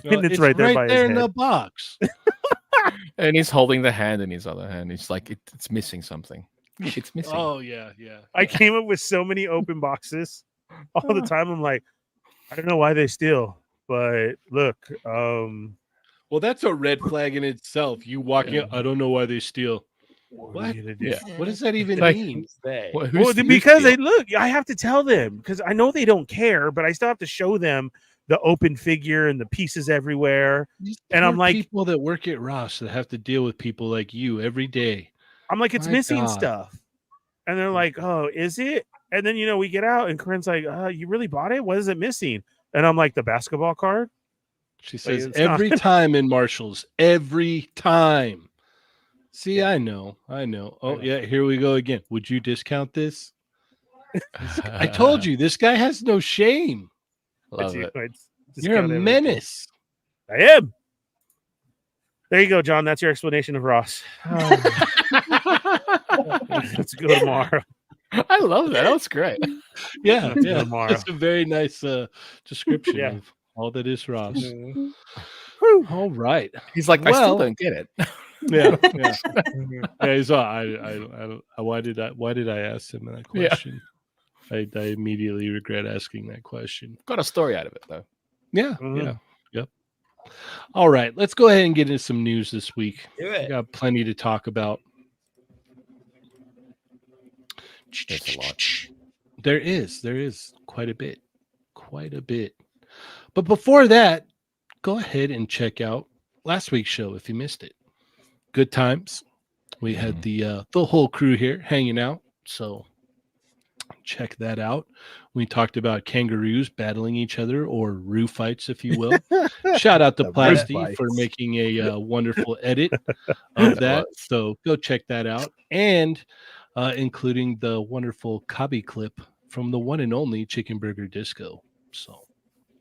And it's right there by his in head. the box. And he's holding the hand in his other hand. It's like it's missing something. It's missing. Oh yeah. I came up with so many open boxes all the time. I'm like, I don't know why they steal, but look, well, that's a red flag in itself. You walk in, I don't know why they steal. What? Yeah. What does that even Like, mean? Because they look, I have to tell them because I know they don't care, but I still have to show them the open figure and the pieces everywhere. And I'm like, people that work at Ross that have to deal with people like you every day. I'm like, it's missing stuff. And they're like, oh, is it? And then, we get out and Corinne's like, you really bought it? What is it missing? And I'm like, the basketball card? She says every time in Marshall's, every time. See, yeah. I know. Oh, yeah, here we go again. Would you discount this? I told you, this guy has no shame. Love it. You're a menace. I am. There you go, John. That's your explanation of Ross. Let's go tomorrow. I love that. That was great. Yeah. That's a very nice description of all that is Ross. Mm-hmm. All right. He's like, I still don't get it. Yeah. He's why did I ask him that question? I immediately regret asking that question. Got a story out of it though. Yeah. Yep. All right, let's go ahead and get into some news this week. Do it. We got plenty to talk about. There's a lot. There is quite a bit. But before that, go ahead and check out last week's show if you missed it. Good times. We had the whole crew here hanging out, so check that out. We talked about kangaroos battling each other, or roo fights, if you will. Shout out to Plasty for making a wonderful edit of that. So go check that out, and including the wonderful Kabi clip from the one and only Chicken Burger Disco. So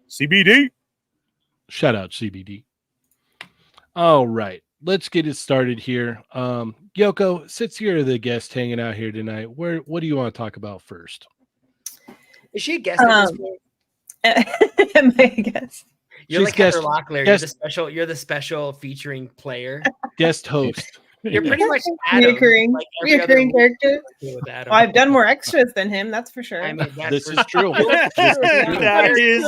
CBD. Shout out CBD. All right. Let's get it started here. Yoko, since you're the guest hanging out here tonight, what do you want to talk about first? Is she a guest at this point? Am I a guest? You're like Heather Locklear. You're the special featuring player. Guest host. You're pretty much Adam, reoccurring character. I've done more extras than him, that's for sure. I mean, this is true. That is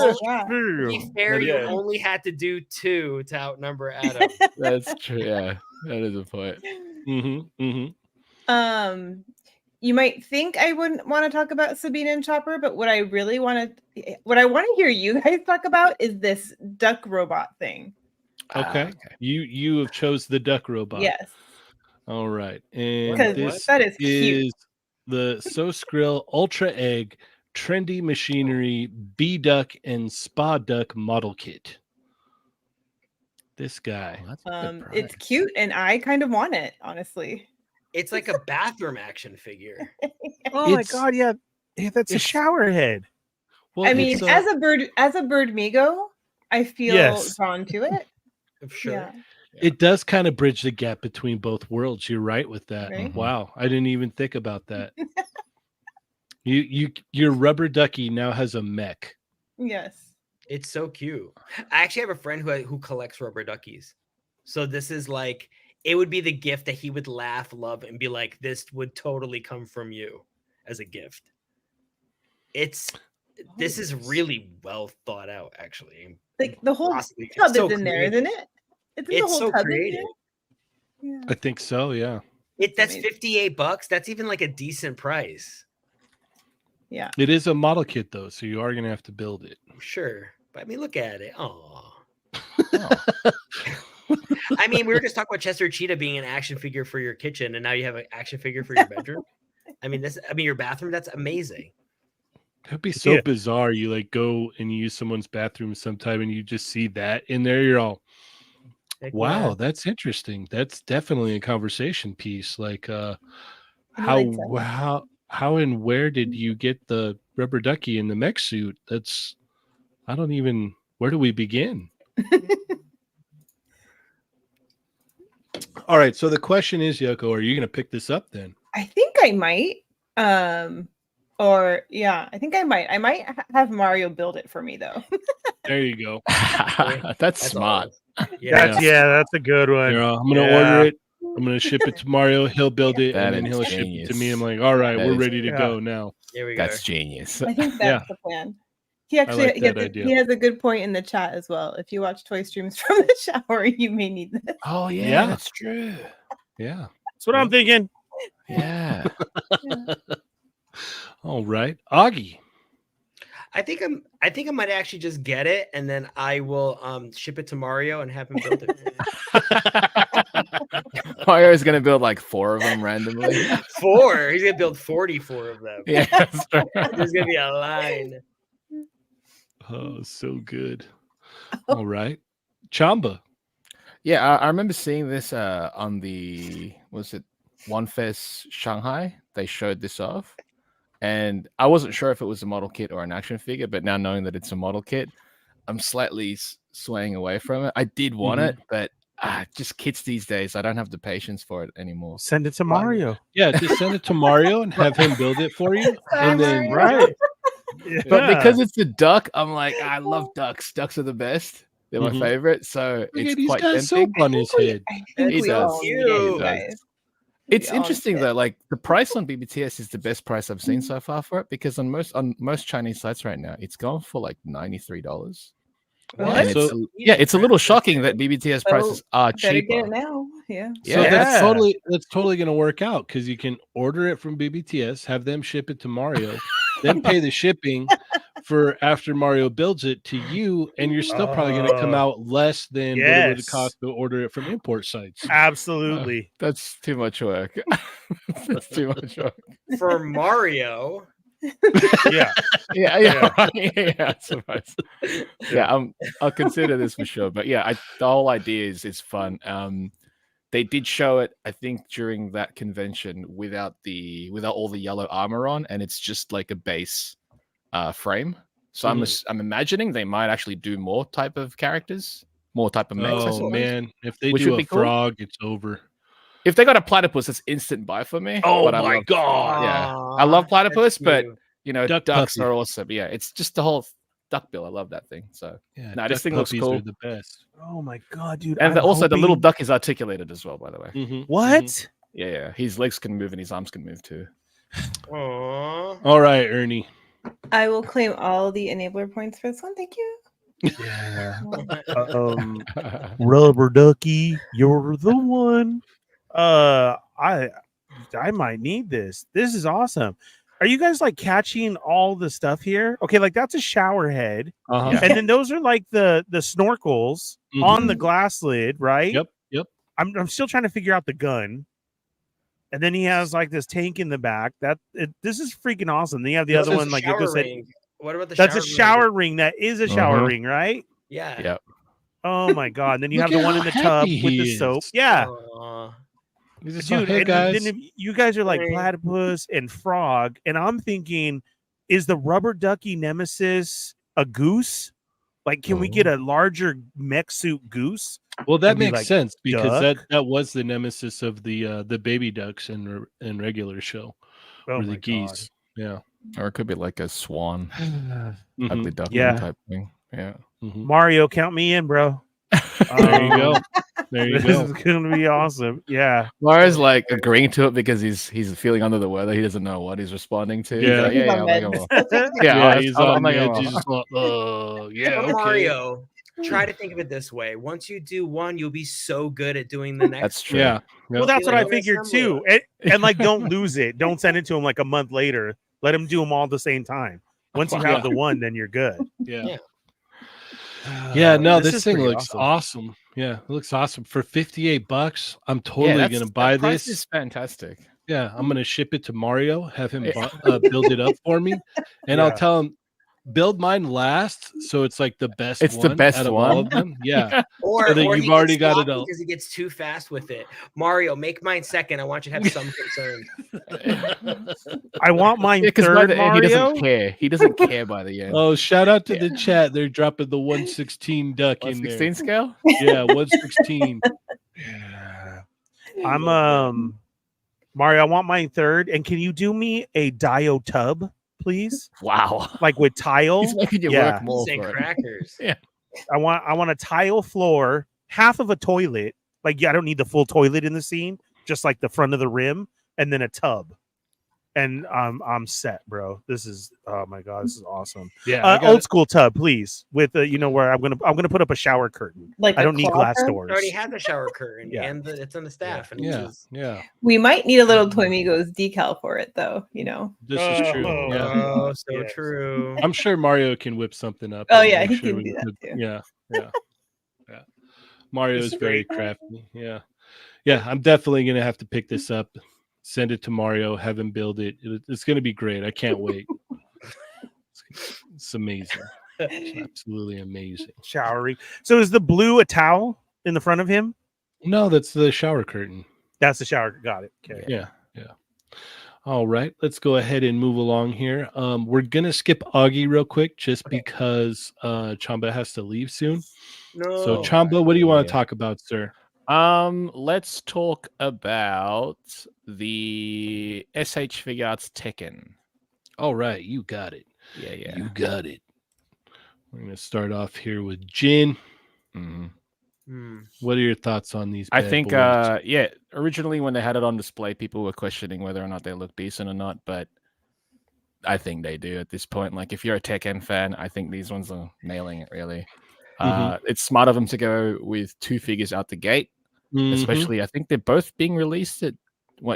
true. To be fair, you only had to do 2 to outnumber Adam. That's true. Yeah, that is a point. You might think I wouldn't want to talk about Sabine and Chopper, but what I want to hear you guys talk about is this duck robot thing. Okay. You have chose the duck robot. Yes. All right. And this that is cute. The So Skrill Ultra Egg Trendy Machinery B Duck and Spa Duck model kit. This guy. It's cute and I kind of want it, honestly. It's like a bathroom action figure. Oh my god, yeah. That's a shower head. Well, I mean, as a bird Migo, I feel drawn to it. Sure. Yeah. It does kind of bridge the gap between both worlds. You're right with that. Right? Wow. I didn't even think about that. Your rubber ducky now has a mech. Yes. It's so cute. I actually have a friend who collects rubber duckies. So this is like, it would be the gift that he would laugh, love, and be like, this would totally come from you as a gift. This is really well thought out, actually. Like the whole tub is in there, isn't it? It's so creative. Yeah. I think so, yeah. That's $58. That's even like a decent price. Yeah. It is a model kit though, so you are gonna have to build it. Sure. But I mean, look at it. Oh. I mean, we were just talking about Chester Cheetah being an action figure for your kitchen, and now you have an action figure for your bedroom. Your bathroom, that's amazing. That'd be so bizarre. You like go and use someone's bathroom sometime and you just see that in there. You're all, wow, that's interesting. That's definitely a conversation piece. Like how and where did you get the rubber ducky in the mech suit? Where do we begin? All right. So the question is, Yoko, are you going to pick this up then? I think I might. Or I think I might have Mario build it for me though. There you go. That's smart. That's a good one. Here, I'm gonna order it. I'm gonna ship it to Mario. He'll build it, and then he'll ship it to me. I'm like, all right, we're ready to go now. Here we go. That's genius. I think that's the plan. He actually he has a good point in the chat as well. If you watch toy streams from the shower, you may need this. Oh yeah, that's true. Yeah, that's what I'm thinking. Yeah. All right, Augie. I think I might actually just get it, and then I will ship it to Mario and have him build it. Mario is gonna build like 4 of them randomly. 4? He's gonna build 44 of them. Yeah, that's right. There's gonna be a line. Oh, so good. All right, Chamba. Yeah, I remember seeing this on the One Fest Shanghai. They showed this off. And I wasn't sure if it was a model kit or an action figure, but now knowing that it's a model kit, I'm slightly swaying away from it. I did want it, but just kits these days, I don't have the patience for it anymore. Send it to Mario. Yeah, just send it to Mario and have him build it for you. And then But because it's the duck, I'm like, I love ducks. Ducks are the best. They're my favorite. So it's quite tempting. Soap on his head. He does. It's interesting though, like the price on BBTS is the best price I've seen so far for it, because on most Chinese sites right now, it's going for like $93. It's a little shocking that BBTS prices are cheaper. Get it now. Yeah. So that's totally gonna work out, because you can order it from BBTS, have them ship it to Mario, then pay the shipping for after Mario builds it to you, and you're still probably going to come out less than what it would cost to order it from import sites. Absolutely. That's too much work. That's too much work. For Mario. Yeah. I'll consider this for sure. But yeah, the whole idea is fun. They did show it, I think, during that convention without all the yellow armor on, and it's just like a base frame. So I'm imagining they might actually do more type of characters, more type of mechs. Oh man, if they do a frog, it's over. If they got a platypus, it's instant buy for me. Oh my god! Yeah, I love platypus, but ducks puppy are awesome. Yeah, it's just the whole duck bill. I love that thing. So this thing looks cool. The best. Oh my god, dude! And also the little duck is articulated as well. By the way, what? Yeah, his legs can move and his arms can move too. Aww. All right, Ernie. I will claim all the enabler points for this one. Thank you. Yeah. Rubber ducky, you're the one. I might need this. This is awesome. Are you guys like catching all the stuff here? Okay, like that's a shower head, and then those are like the snorkels on the glass lid, right? Yep. I'm still trying to figure out the gun. And then he has like this tank in the back. This is freaking awesome. Then you have the other one, like you just said. What about the that's a shower ring? That is a shower ring, right? Yeah. Yep. Oh my god! And then you have the one in the tub with the soap. Yeah. Dude, hey, guys. Then you guys are like platypus and frog, and I'm thinking, is the rubber ducky nemesis a goose? Like, can we get a larger mech suit goose? Well, that makes sense, because that was the nemesis of the baby ducks in regular show, or the geese. Yeah, or it could be like a swan, ugly duckling type thing. Yeah, Mario, count me in, bro. There you go. There you this go. is gonna be awesome. Yeah, Mario's like agreeing to it because he's feeling under the weather. He doesn't know what he's responding to. Yeah, he's on the edge. He's just like, okay. Mario. Try to think of it this way: once you do one, you'll be so good at doing the next. That's true. Yeah. Well, that's what I figured too. And like, don't lose it. Don't send it to him like a month later. Let him do them all at the same time. Once you have the one, then you're good. Yeah. Yeah. No, this thing looks awesome. Yeah, it looks awesome for $58. I'm totally gonna buy this. This is fantastic. Yeah, I'm gonna ship it to Mario. Have him build it up for me, and I'll tell him. Build mine last, so it's like the best. It's the best out of one. all of them. Yeah, or you've already got it all because he gets too fast with it. Mario, make mine second. I want you to have some concern. I want mine third. Mario, he doesn't care. He doesn't care by the end. Oh, shout out to the chat. They're dropping the 1/16 duck in there. 1/16 scale. Yeah, 1/16. I'm Mario. I want mine third. And can you do me a Dio tub? please. Wow. Like with tile. He's making you Yeah. work more Say for it. crackers. Yeah. I want a tile floor, half of a toilet. Like, I don't need the full toilet in the scene, just like the front of the rim, and then a tub. And I'm set, bro. This is, oh my god, this is awesome. Yeah, Old school tub, please. With where I'm gonna put up a shower curtain. Like I don't need glass curtain? doors. It already had the shower curtain, Yeah. and it's on the staff, and Yeah, it's yeah. We might need a little Toy Migos decal for it, though. This is true. Oh, Yeah. oh, so Yes. true. I'm sure Mario can whip something up. Oh and yeah, make he sure can we do that put- too. Yeah, yeah. Mario is It's very great. crafty. Yeah. Yeah, I'm definitely going to have to pick this up, send it to Mario, have him build it. It's going to be great. I can't wait. It's amazing. It's absolutely amazing. Showering. So is the blue a towel in the front of him? No, that's the shower curtain. That's the shower. Got it. Okay. Yeah, yeah. All right, let's go ahead and move along here. We're gonna skip Augie real quick, just because Chamba has to leave soon. No. So Chamba, what do you want to Yeah. talk about, sir? Let's talk about the SH Figuarts Tekken. All right, you got it. Yeah, yeah. You got it. We're gonna start off here with Jin. Mhm. What are your thoughts on these? I bad think, boys? yeah, originally when they had it on display, people were questioning whether or not they look decent or not, but I think they do at this point. Like, if you're a Tekken fan, I think these ones are nailing it, really. It's smart of them to go with 2 figures out the gate, especially, I think they're both being released at,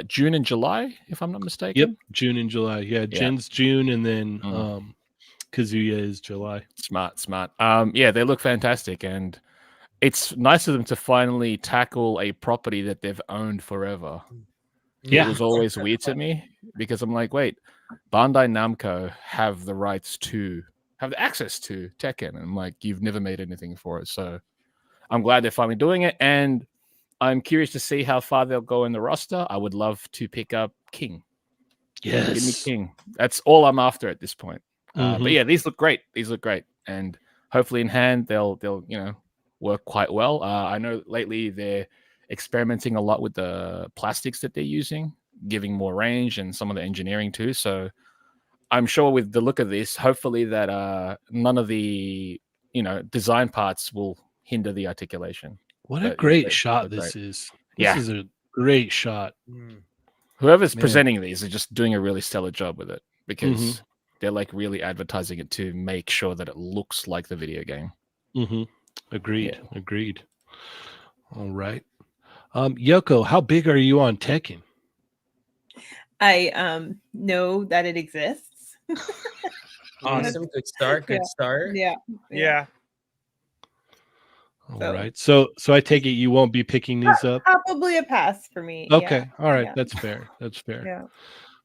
June and July, if I'm not mistaken? Yep, June and July. Yeah, Jin's June, and then Kazuya is July. Smart. Yeah, they look fantastic, and it's nice of them to finally tackle a property that they've owned forever. Yeah. It was always weird to me because I'm like, wait, Bandai Namco have the rights to, have the access to Tekken, and I'm like, you've never made anything for it. So I'm glad they're finally doing it, and I'm curious to see how far they'll go in the roster. I would love to pick up King. Yes. Give me King. That's all I'm after at this point. But yeah, these look great. And hopefully in hand, they'll work quite well. I know lately they're experimenting a lot with the plastics that they're using, giving more range and some of the engineering too. So I'm sure with the look of this, hopefully that none of the design parts will hinder the articulation. What a great shot this is. This is a great shot. Whoever's presenting these are just doing a really stellar job with it, because they're like really advertising it to make sure that it looks like the video game. Agreed. All right. Yoko, how big are you on Tekken? I know that it exists. Awesome. Good start. Yeah. All right. So I take it you won't be picking these up? Probably a pass for me. Okay. Yeah. All right. Yeah. That's fair. Yeah.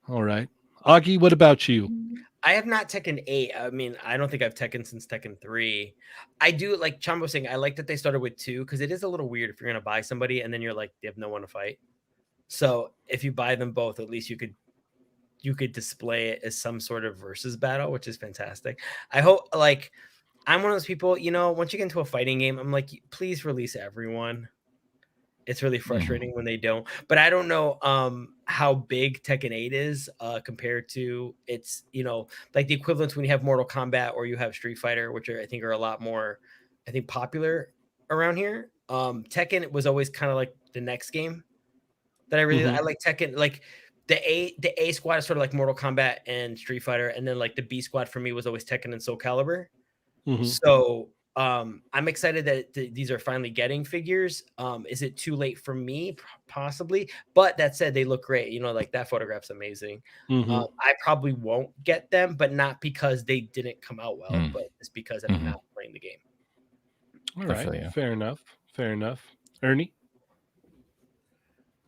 All right. Augie, what about you? I have not Tekken 8. I mean, I don't think I've Tekken since Tekken 3. I do, like Chamba was saying, I like that they started with 2, because it is a little weird if you're going to buy somebody and then you're like, they have no one to fight. So if you buy them both, at least you could display it as some sort of versus battle, which is fantastic. I hope, like, I'm one of those people, once you get into a fighting game, I'm like, please release everyone. It's really frustrating when they don't. But I don't know how big Tekken 8 is compared to its, like the equivalent when you have Mortal Kombat or you have Street Fighter, which I think are a lot more, popular around here. Tekken was always kind of like the next game that I really I like Tekken. Like the A squad is sort of like Mortal Kombat and Street Fighter, and then like the B squad for me was always Tekken and Soul Calibur. So I'm excited that these are finally getting figures. Is it too late for me? Possibly. But that said, they look great. Like that photograph's amazing. I probably won't get them, but not because they didn't come out well, but it's because I'm not playing the game. All right. Fair enough. Ernie?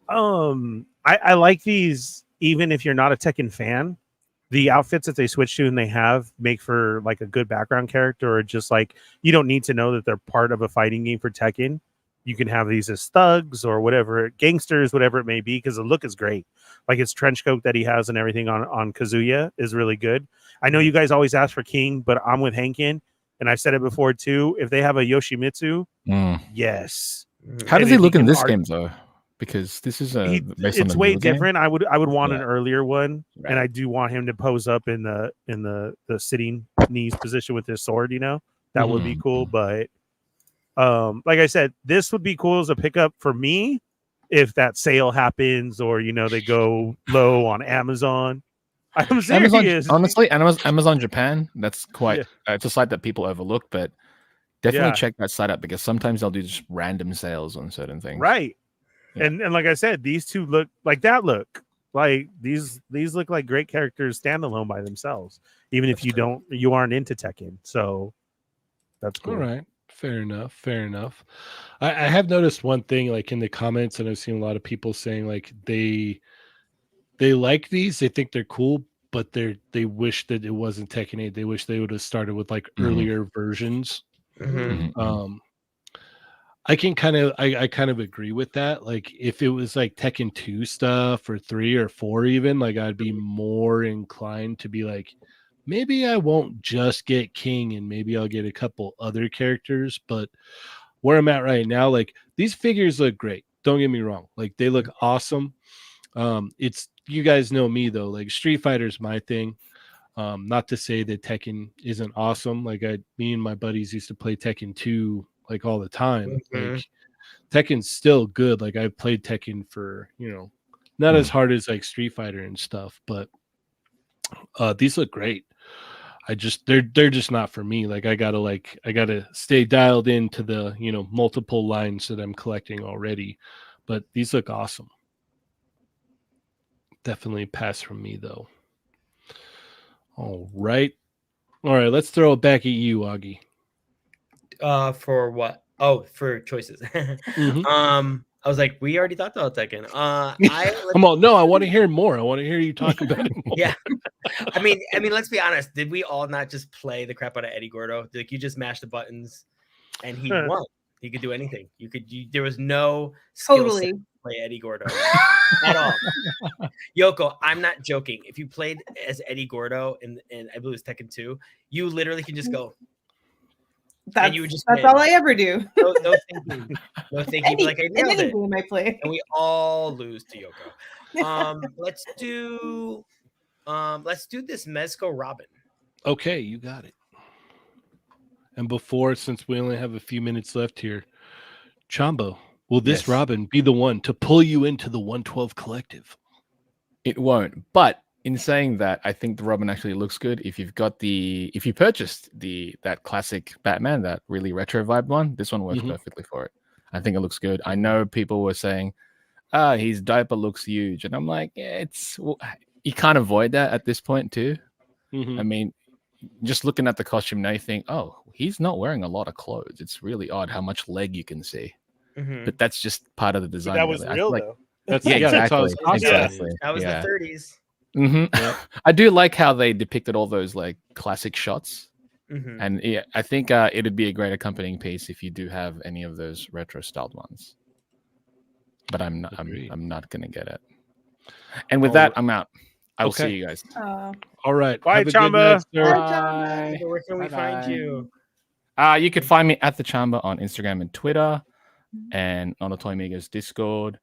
I like these, even if you're not a Tekken fan. The outfits that they switch to and they have make for like a good background character, or just like you don't need to know that they're part of a fighting game for Tekken. You can have these as thugs or whatever, gangsters, whatever it may be, because the look is great. Like his trench coat that he has and everything on Kazuya is really good. I know you guys always ask for King, but I'm with Hankin, and I've said it before too. If they have a Yoshimitsu, yes. How does he look in this game though? because this is it's way different. I would want an earlier one, right. and I do want him to pose up in the sitting knees position with his sword. That would be cool. But like I said, this would be cool as a pickup for me if that sale happens or they go low on Amazon. I'm serious. Amazon, honestly, Amazon Japan. That's quite. It's a site that people overlook, but definitely check that site out because sometimes they'll do just random sales on certain things. Right. Yeah. And like I said, these two look like that. Look like these look like great characters standalone by themselves, even if you aren't into Tekken. So that's cool. All right. Fair enough. I have noticed one thing, like in the comments, and I've seen a lot of people saying like they like these, they think they're cool, but they wish that it wasn't Tekken 8. They wish they would have started with like earlier versions. I can kind of agree with that. Like if it was like Tekken 2 stuff or 3 or 4 even, like I'd be more inclined to be like, maybe I won't just get King and maybe I'll get a couple other characters. But where I'm at right now, like these figures look great. Don't get me wrong. Like they look awesome. It's, you guys know me though, like Street Fighter's my thing. Not to say that Tekken isn't awesome. Like me and my buddies used to play Tekken 2 like all the time. Like Tekken's still good. Like I've played Tekken for, not as hard as like Street Fighter and stuff, but these look great. They're just not for me. Like I gotta stay dialed into the multiple lines that I'm collecting already. But these look awesome. Definitely pass from me though. All right, let's throw it back at you, Augie. For what? Oh, for choices. I was like, we already talked about Tekken. Come on, no, I want to hear more. I want to hear you talk about it more. Yeah. I mean, let's be honest. Did we all not just play the crap out of Eddie Gordo? Like you just mashed the buttons and he won. He could do anything. There was no skill set to play Eddie Gordo at all. Yoko, I'm not joking. If you played as Eddie Gordo in I believe it was Tekken 2, you literally can just go. That's all I ever do. No thinking. No thinking. Like I nailed it. Game I play. And we all lose to Yoko. Let's do this Meso Robin. Okay, you got it. And before, since we only have a few minutes left here, Chamba, will this Robin be the one to pull you into the 112 collective? It won't. But in saying that, I think the Robin actually looks good. If you purchased that classic Batman, that really retro vibe one, this one works perfectly for it. I think it looks good. I know people were saying, his diaper looks huge, and I'm like, you can't avoid that at this point too. I mean, just looking at the costume now, you think, oh, he's not wearing a lot of clothes. It's really odd how much leg you can see. But that's just part of the design. But that was real though. Exactly. That was the 30s. I do like how they depicted all those like classic shots, and I think it'd be a great accompanying piece if you do have any of those retro styled ones. But I'm not gonna get it. And with that, I'm out. I will see you guys. All right. Bye, Chamba. Bye. Where can we find you? You can find me at the Chamba on Instagram and Twitter, and on the Toy Migos Discord.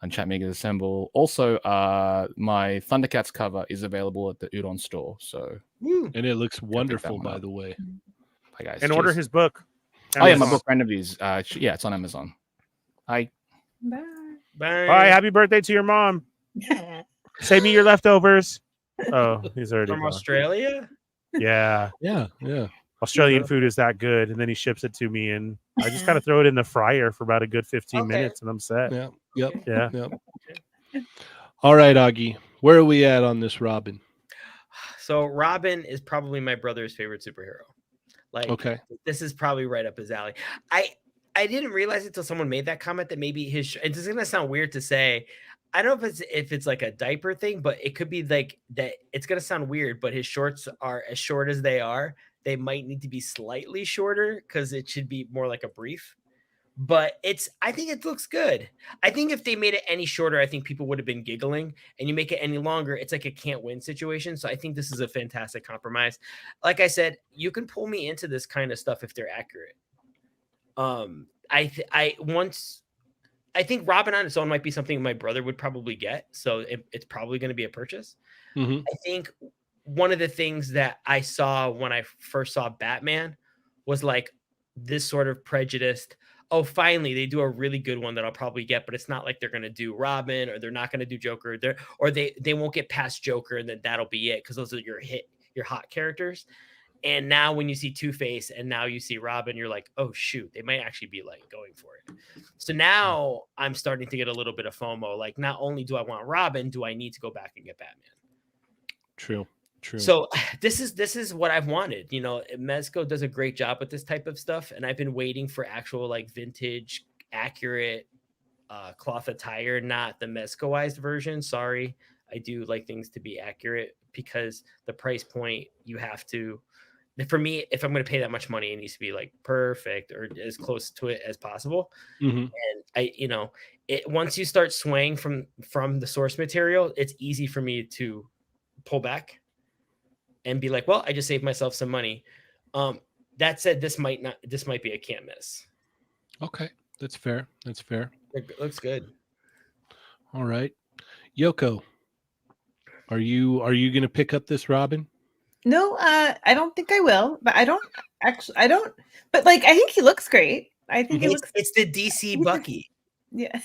And Chat Migos Assemble. Also, my Thundercats cover is available at the Udon store. So, and it looks wonderful, by the way. Bye, guys. And order his book. Oh yeah, my book Brand Reviews. It's on Amazon. Bye. Bye. Bye. Happy birthday to your mom. Save me your leftovers. Oh, he's already from gone. Australia. Yeah. Australian food is that good, and then he ships it to me, and I just gotta throw it in the fryer for about a good 15 minutes, and I'm set. Yep. All right, Augie, where are we at on this Robin? So Robin is probably my brother's favorite superhero. Like, this is probably right up his alley. I didn't realize it until someone made that comment that maybe it's gonna sound weird to say. I don't know if it's like a diaper thing, but it could be like that. It's gonna sound weird, but his shorts are as short as they are. They might need to be slightly shorter because it should be more like a brief. But I think it looks good. I think if they made it any shorter, I think people would have been giggling. And you make it any longer, it's like a can't win situation. So I think this is a fantastic compromise. Like I said, you can pull me into this kind of stuff if they're accurate. I think Robin on its own might be something my brother would probably get. So it's probably going to be a purchase. Mm-hmm. I think one of the things that I saw when I first saw Batman was like this sort of prejudiced, oh, finally they do a really good one that I'll probably get, but it's not like they're going to do Robin or they're not going to do Joker or they won't get past Joker and then that'll be it because those are your hot characters. And now when you see Two-Face and now you see Robin, you're like, oh, shoot, they might actually be like going for it. So now I'm starting to get a little bit of FOMO. Like, not only do I want Robin, do I need to go back and get Batman? True. So this is what I've wanted. You know, Mezco does a great job with this type of stuff. And I've been waiting for actual like vintage, accurate cloth attire, not the Mezcoized version. Sorry. I do like things to be accurate because the price point you have to. For me, if I'm going to pay that much money, it needs to be like perfect or as close to it as possible. Mm-hmm. And once you start swaying from the source material, it's easy for me to pull back and be like, well, I just saved myself some money. That said, this might be a can't miss. Okay, that's fair. It looks good. All right, Yoko, are you going to pick up this Robin? No, I don't think I will, but I don't, but like, I think he looks great. I think it's the DC Bucky. Yeah.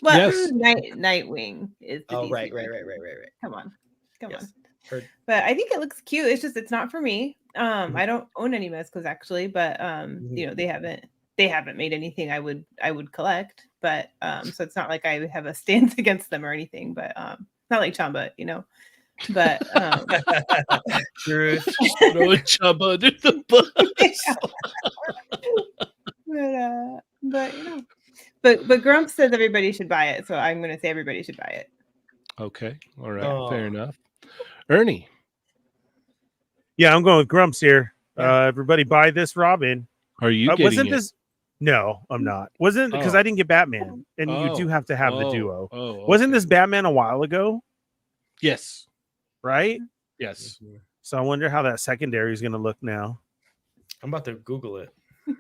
Well, yes. Nightwing is the DC right. Come on. Yes. But I think it looks cute. It's just, it's not for me. I don't own any Mezcos actually, but you know, they haven't made anything I would collect, but so it's not like I have a stance against them or anything, but not like Chamba, you know. But Truth. Chamba under the bus. But you know, but Grump says everybody should buy it, so I'm going to say everybody should buy it. Okay, all right, fair enough. Ernie, yeah, I'm going with Grumps here. Everybody buy this Robin. Are you getting wasn't it? this? No, I'm not. Wasn't because I didn't get Batman, and you do have to have the duo. Okay. Wasn't this Batman a while ago? Yes. Right. Yes. So I wonder how that secondary is going to look now. I'm about to Google it.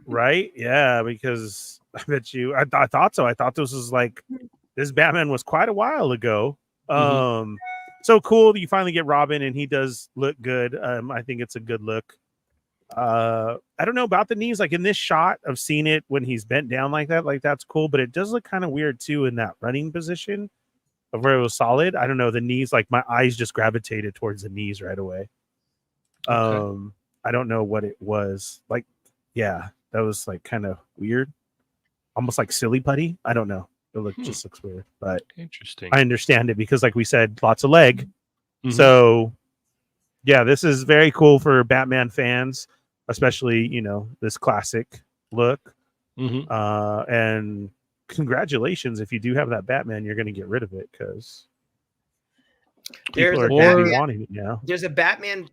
Right? Yeah, because I bet you. I thought so. I thought this was like this Batman was quite a while ago. So cool that you finally get Robin, and he does look good. I think it's a good look. I don't know about the knees. Like in this shot, I've seen it when he's bent down like that. Like that's cool, but it does look kind of weird too in that running position of where it was solid. I don't know, the knees. Like my eyes just gravitated towards the knees right away. Okay. I don't know what it was. Like, yeah, that was like kind of weird, almost like silly putty. I don't know. It just looks weird, but interesting. I understand it because, like we said, lots of leg. So, yeah, this is very cool for Batman fans, especially this classic look. And congratulations if you do have that Batman, you're going to get rid of it because people are wanting it now. There's a Batman.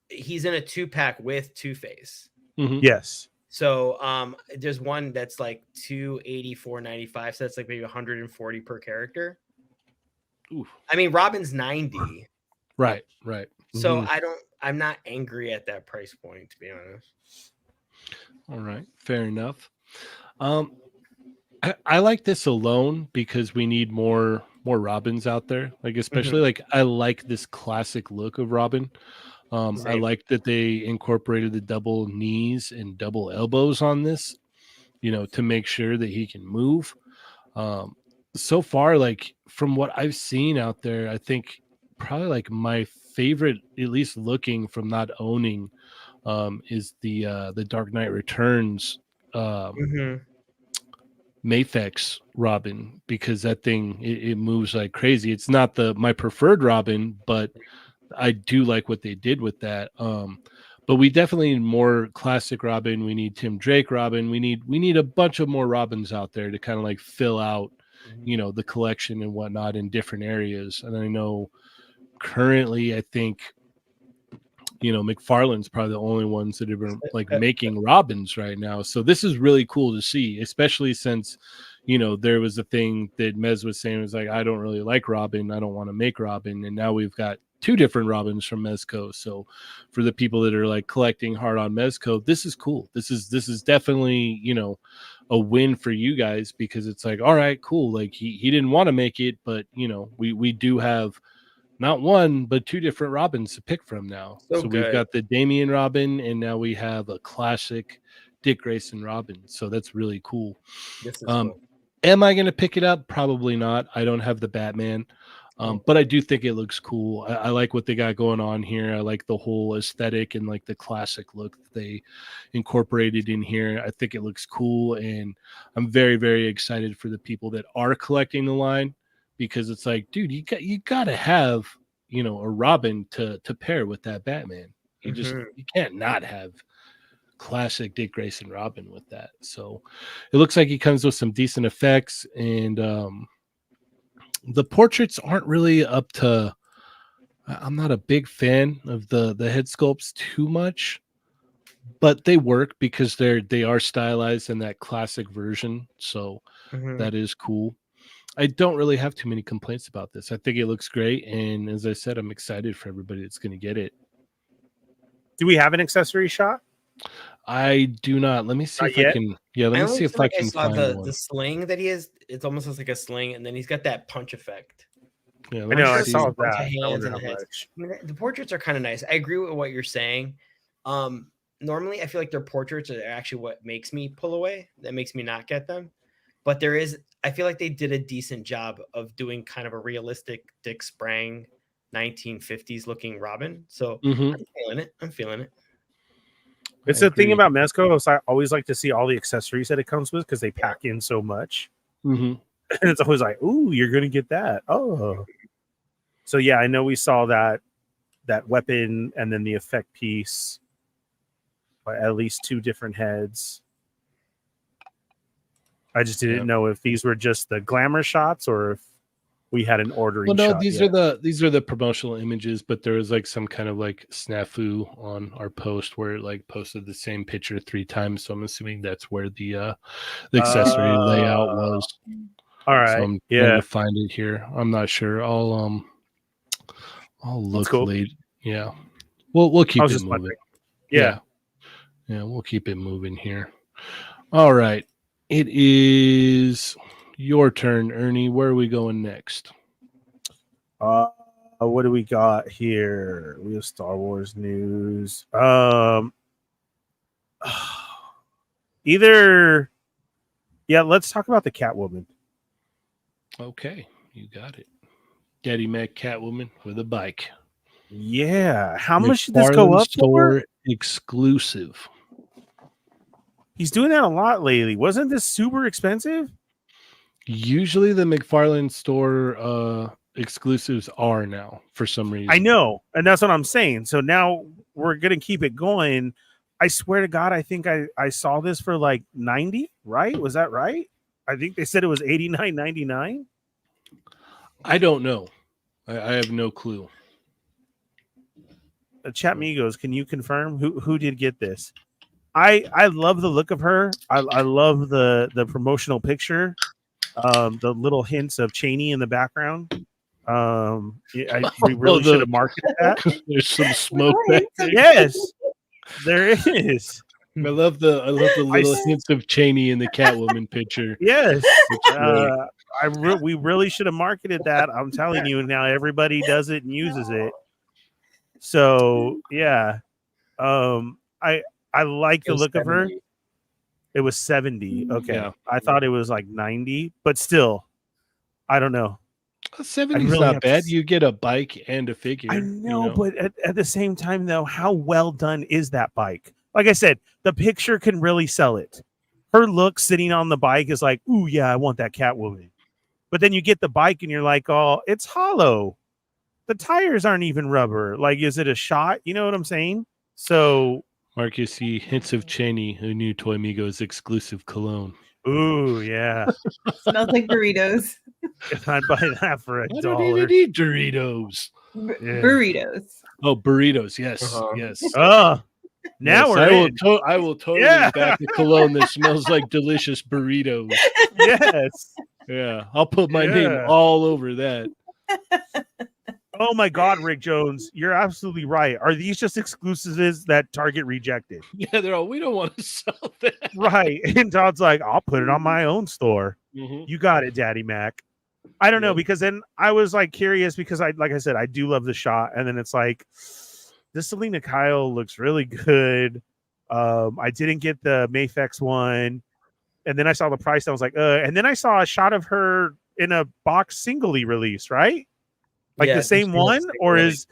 He's in a 2-pack with Two-Face. Yes. So there's one that's like $284.95, so that's like maybe $140 per character. Oof. I mean, Robin's $90. Right. So I'm not angry at that price point, to be honest. All right, fair enough. I like this alone because we need more Robins out there. Like especially like I like this classic look of Robin. I like that they incorporated the double knees and double elbows on this, to make sure that he can move. So far, like from what I've seen out there, I think probably like my favorite, at least looking from not owning, is the Dark Knight Returns Mafex Robin, because that thing it moves like crazy. It's not my preferred Robin, but I do like what they did with that. But we definitely need more classic Robin. We need Tim Drake Robin. We need a bunch of more Robins out there to kind of like fill out, the collection and whatnot in different areas. And I know currently, I think, McFarlane's probably the only ones that have been like making Robins right now. So this is really cool to see, especially since, there was a thing that Mez was saying was like, I don't really like Robin. I don't want to make Robin. And now we've got 2 different Robins from Mezco. So for the people that are like collecting hard on Mezco, this is cool. This is definitely, a win for you guys, because it's like, all right, cool. Like he didn't want to make it, but we do have not one, but two different Robins to pick from now. So we've got the Damian Robin, and now we have a classic Dick Grayson Robin. So that's really cool. This is cool. Am I going to pick it up? Probably not. I don't have the Batman. But I do think it looks cool. I like what they got going on here. I like the whole aesthetic and like the classic look that they incorporated in here. I think it looks cool, and I'm very, very excited for the people that are collecting the line, because it's like, dude, you got to have, a Robin to pair with that Batman. You can't not have classic Dick Grayson Robin with that. So it looks like he comes with some decent effects, and the portraits aren't really up to. I'm not a big fan of the head sculpts too much, but they work because they are stylized in that classic version. So that is cool. I don't really have too many complaints about this. I think it looks great, and as I said, I'm excited for everybody that's going to get it. Do we have an accessory shot? I do not. Let me see if I can. Yeah, let me see if I can find one. The sling that he has. It almost looks like a sling, and then he's got that punch effect. Yeah, I know. I saw that. The portraits are kind of nice. I agree with what you're saying. Normally, I feel like their portraits are actually what makes me pull away. That makes me not get them. But I feel like they did a decent job of doing kind of a realistic Dick Sprang 1950s looking Robin. So I'm feeling it. It's the thing about Mezco. I always like to see all the accessories that it comes with, because they pack in so much. And it's always like, ooh, you're going to get that. Oh. So, yeah, I know we saw that weapon and then the effect piece. At least two different heads. I just didn't know if these were just the glamour shots or if we had an ordering. Well, no, these are the promotional images, but there was like some kind of like snafu on our post where it like posted the same picture 3 times. So I'm assuming that's where the accessory layout was. All right. So I'm trying to find it here. I'm not sure. I'll look late. Yeah. We'll keep it moving. Yeah, we'll keep it moving here. All right. It is your turn, Ernie. Where are we going next? What do we got here? We have Star Wars news. Let's talk about the Catwoman. Okay, you got it. Daddy Mac Catwoman with a bike. Yeah. How much did this go up for? Exclusive. He's doing that a lot lately. Wasn't this super expensive? Usually the McFarlane store exclusives are now for some reason. I know. And that's what I'm saying. So now we're going to keep it going. I swear to God, I think I saw this for like 90, right? Was that right? I think they said it was $89.99. I don't know. I have no clue. Chat Migos, can you confirm who did get this? I love the look of her. I love the promotional picture. The little hints of Cheynee in the background. We really should have marketed that. There's some smoke back there. Yes, there is. I love the little hints of Cheynee in the Catwoman picture. Yes, we really should have marketed that. I'm telling you now, everybody does it and uses it. So yeah, I like the look 70. Of her. It was 70. Okay. Yeah. I thought it was like 90, but still, I don't know. 70 is not bad. You get a bike and a figure. I know, but at the same time, though, how well done is that bike? Like I said, the picture can really sell it. Her look sitting on the bike is like, ooh, yeah, I want that Catwoman. But then you get the bike and you're like, oh, it's hollow. The tires aren't even rubber. Like, is it a shot? You know what I'm saying? So... Marcus, see hints of Cheynee, a new Toy Migos exclusive cologne. Ooh, yeah. Smells like burritos. I'd buy that for $1. I don't even eat Doritos. Burritos. Oh, burritos. Yes. Yes. Oh, now yes, I will totally back the cologne that smells like delicious burritos. Yes. Yeah. I'll put my name all over that. Oh my God, Rick Jones, you're absolutely right. Are these just exclusives that Target rejected? Yeah, they're all, we don't want to sell that. Right. And Todd's like, I'll put it on my own store. You got it, Daddy Mac. I don't know, because then I was like curious because like I said, I do love the shot. And then it's like, this Selena Kyle looks really good. I didn't get the Mayfex one. And then I saw the price. And I was like, and then I saw a shot of her in a box singly release, right? Like the same one? Or is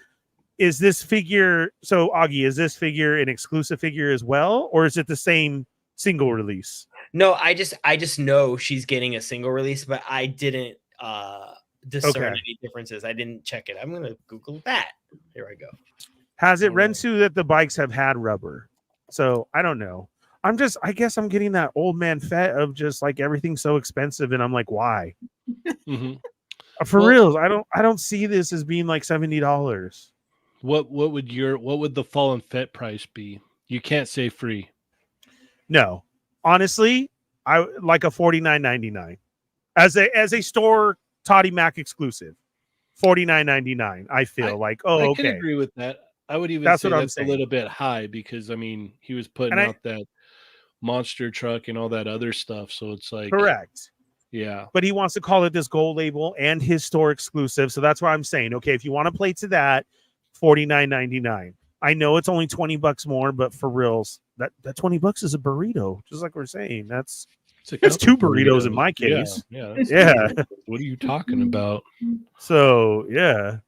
this figure, so Augie, is this figure an exclusive figure as well? Or is it the same single release? No, I just know she's getting a single release, but I didn't discern any differences. I didn't check it. I'm gonna Google that. Here I go. Has it Rensu that the bikes have had rubber? So I don't know. I guess I'm getting that old man Fett of just like everything's so expensive, and I'm like, why? For reals, I don't see this as being like $70. What would the Fallen Fett price be? You can't say free. No, honestly, I like a $49.99 as a store Toddy Mac exclusive. $49.99. I feel I can agree with that. I would even say that's a little bit high because I mean he was putting out that monster truck and all that other stuff, so it's like correct. Yeah, but he wants to call it this gold label and his store exclusive, so that's why I'm saying, okay, if you want to play to that, $49.99. I know it's only $20 more, but for reals, that $20 is a burrito, just like we're saying. It's two burritos in my case. Yeah. What are you talking about? So yeah,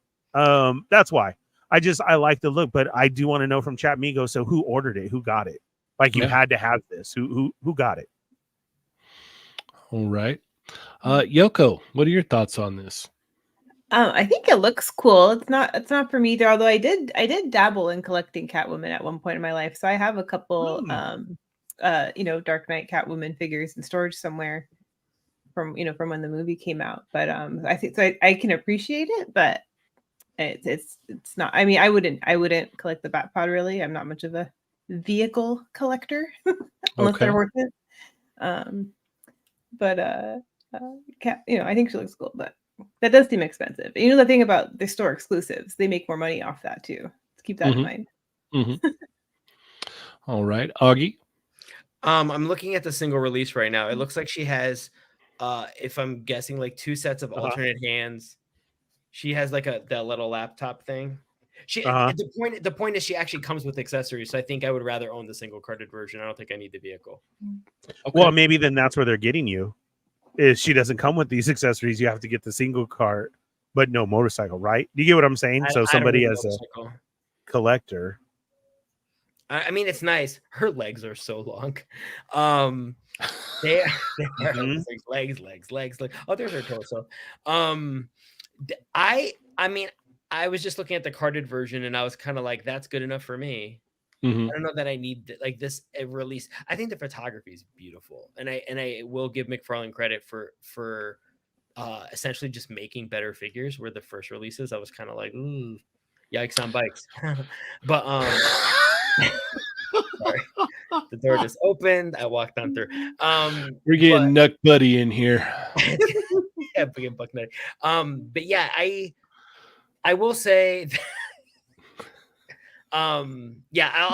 that's why I like the look, but I do want to know from Chat Migos. So who ordered it? Who got it? Like you had to have this. Who got it? All right. Yoko, what are your thoughts on this? I think it looks cool. It's not for me either, although I did dabble in collecting Catwoman at one point in my life. So I have a couple Dark Knight Catwoman figures in storage somewhere from when the movie came out. But I think so I can appreciate it, but it's not, I mean, I wouldn't collect the Batpod really. I'm not much of a vehicle collector unless they're worth it. I think she looks cool, but that does seem expensive. The thing about the store exclusives, they make more money off that too. Let's keep that in mind. All right, Augie. I'm looking at the single release right now. It looks like she has, if I'm guessing, like 2 sets of alternate hands. She has like that little laptop thing. The point is she actually comes with accessories. So I think I would rather own the single carded version. I don't think I need the vehicle. Okay. Well, maybe then that's where they're getting you. Is she doesn't come with these accessories, you have to get the single cart, but no motorcycle, right? Do you get what I'm saying? So somebody as a collector. I mean, it's nice. Her legs are so long. They are legs. Oh, there's her torso. I mean, I was just looking at the carded version, and I was kind of like, that's good enough for me. I don't know that I need like this release. I think the photography is beautiful, and I will give McFarlane credit for essentially just making better figures. Where the first releases, I was kind of like, ooh, yikes on bikes. But sorry, the door just opened. I walked on through. We're getting Nuck Buddy in here. Yeah, big buck nutty. But yeah, I will say. I'll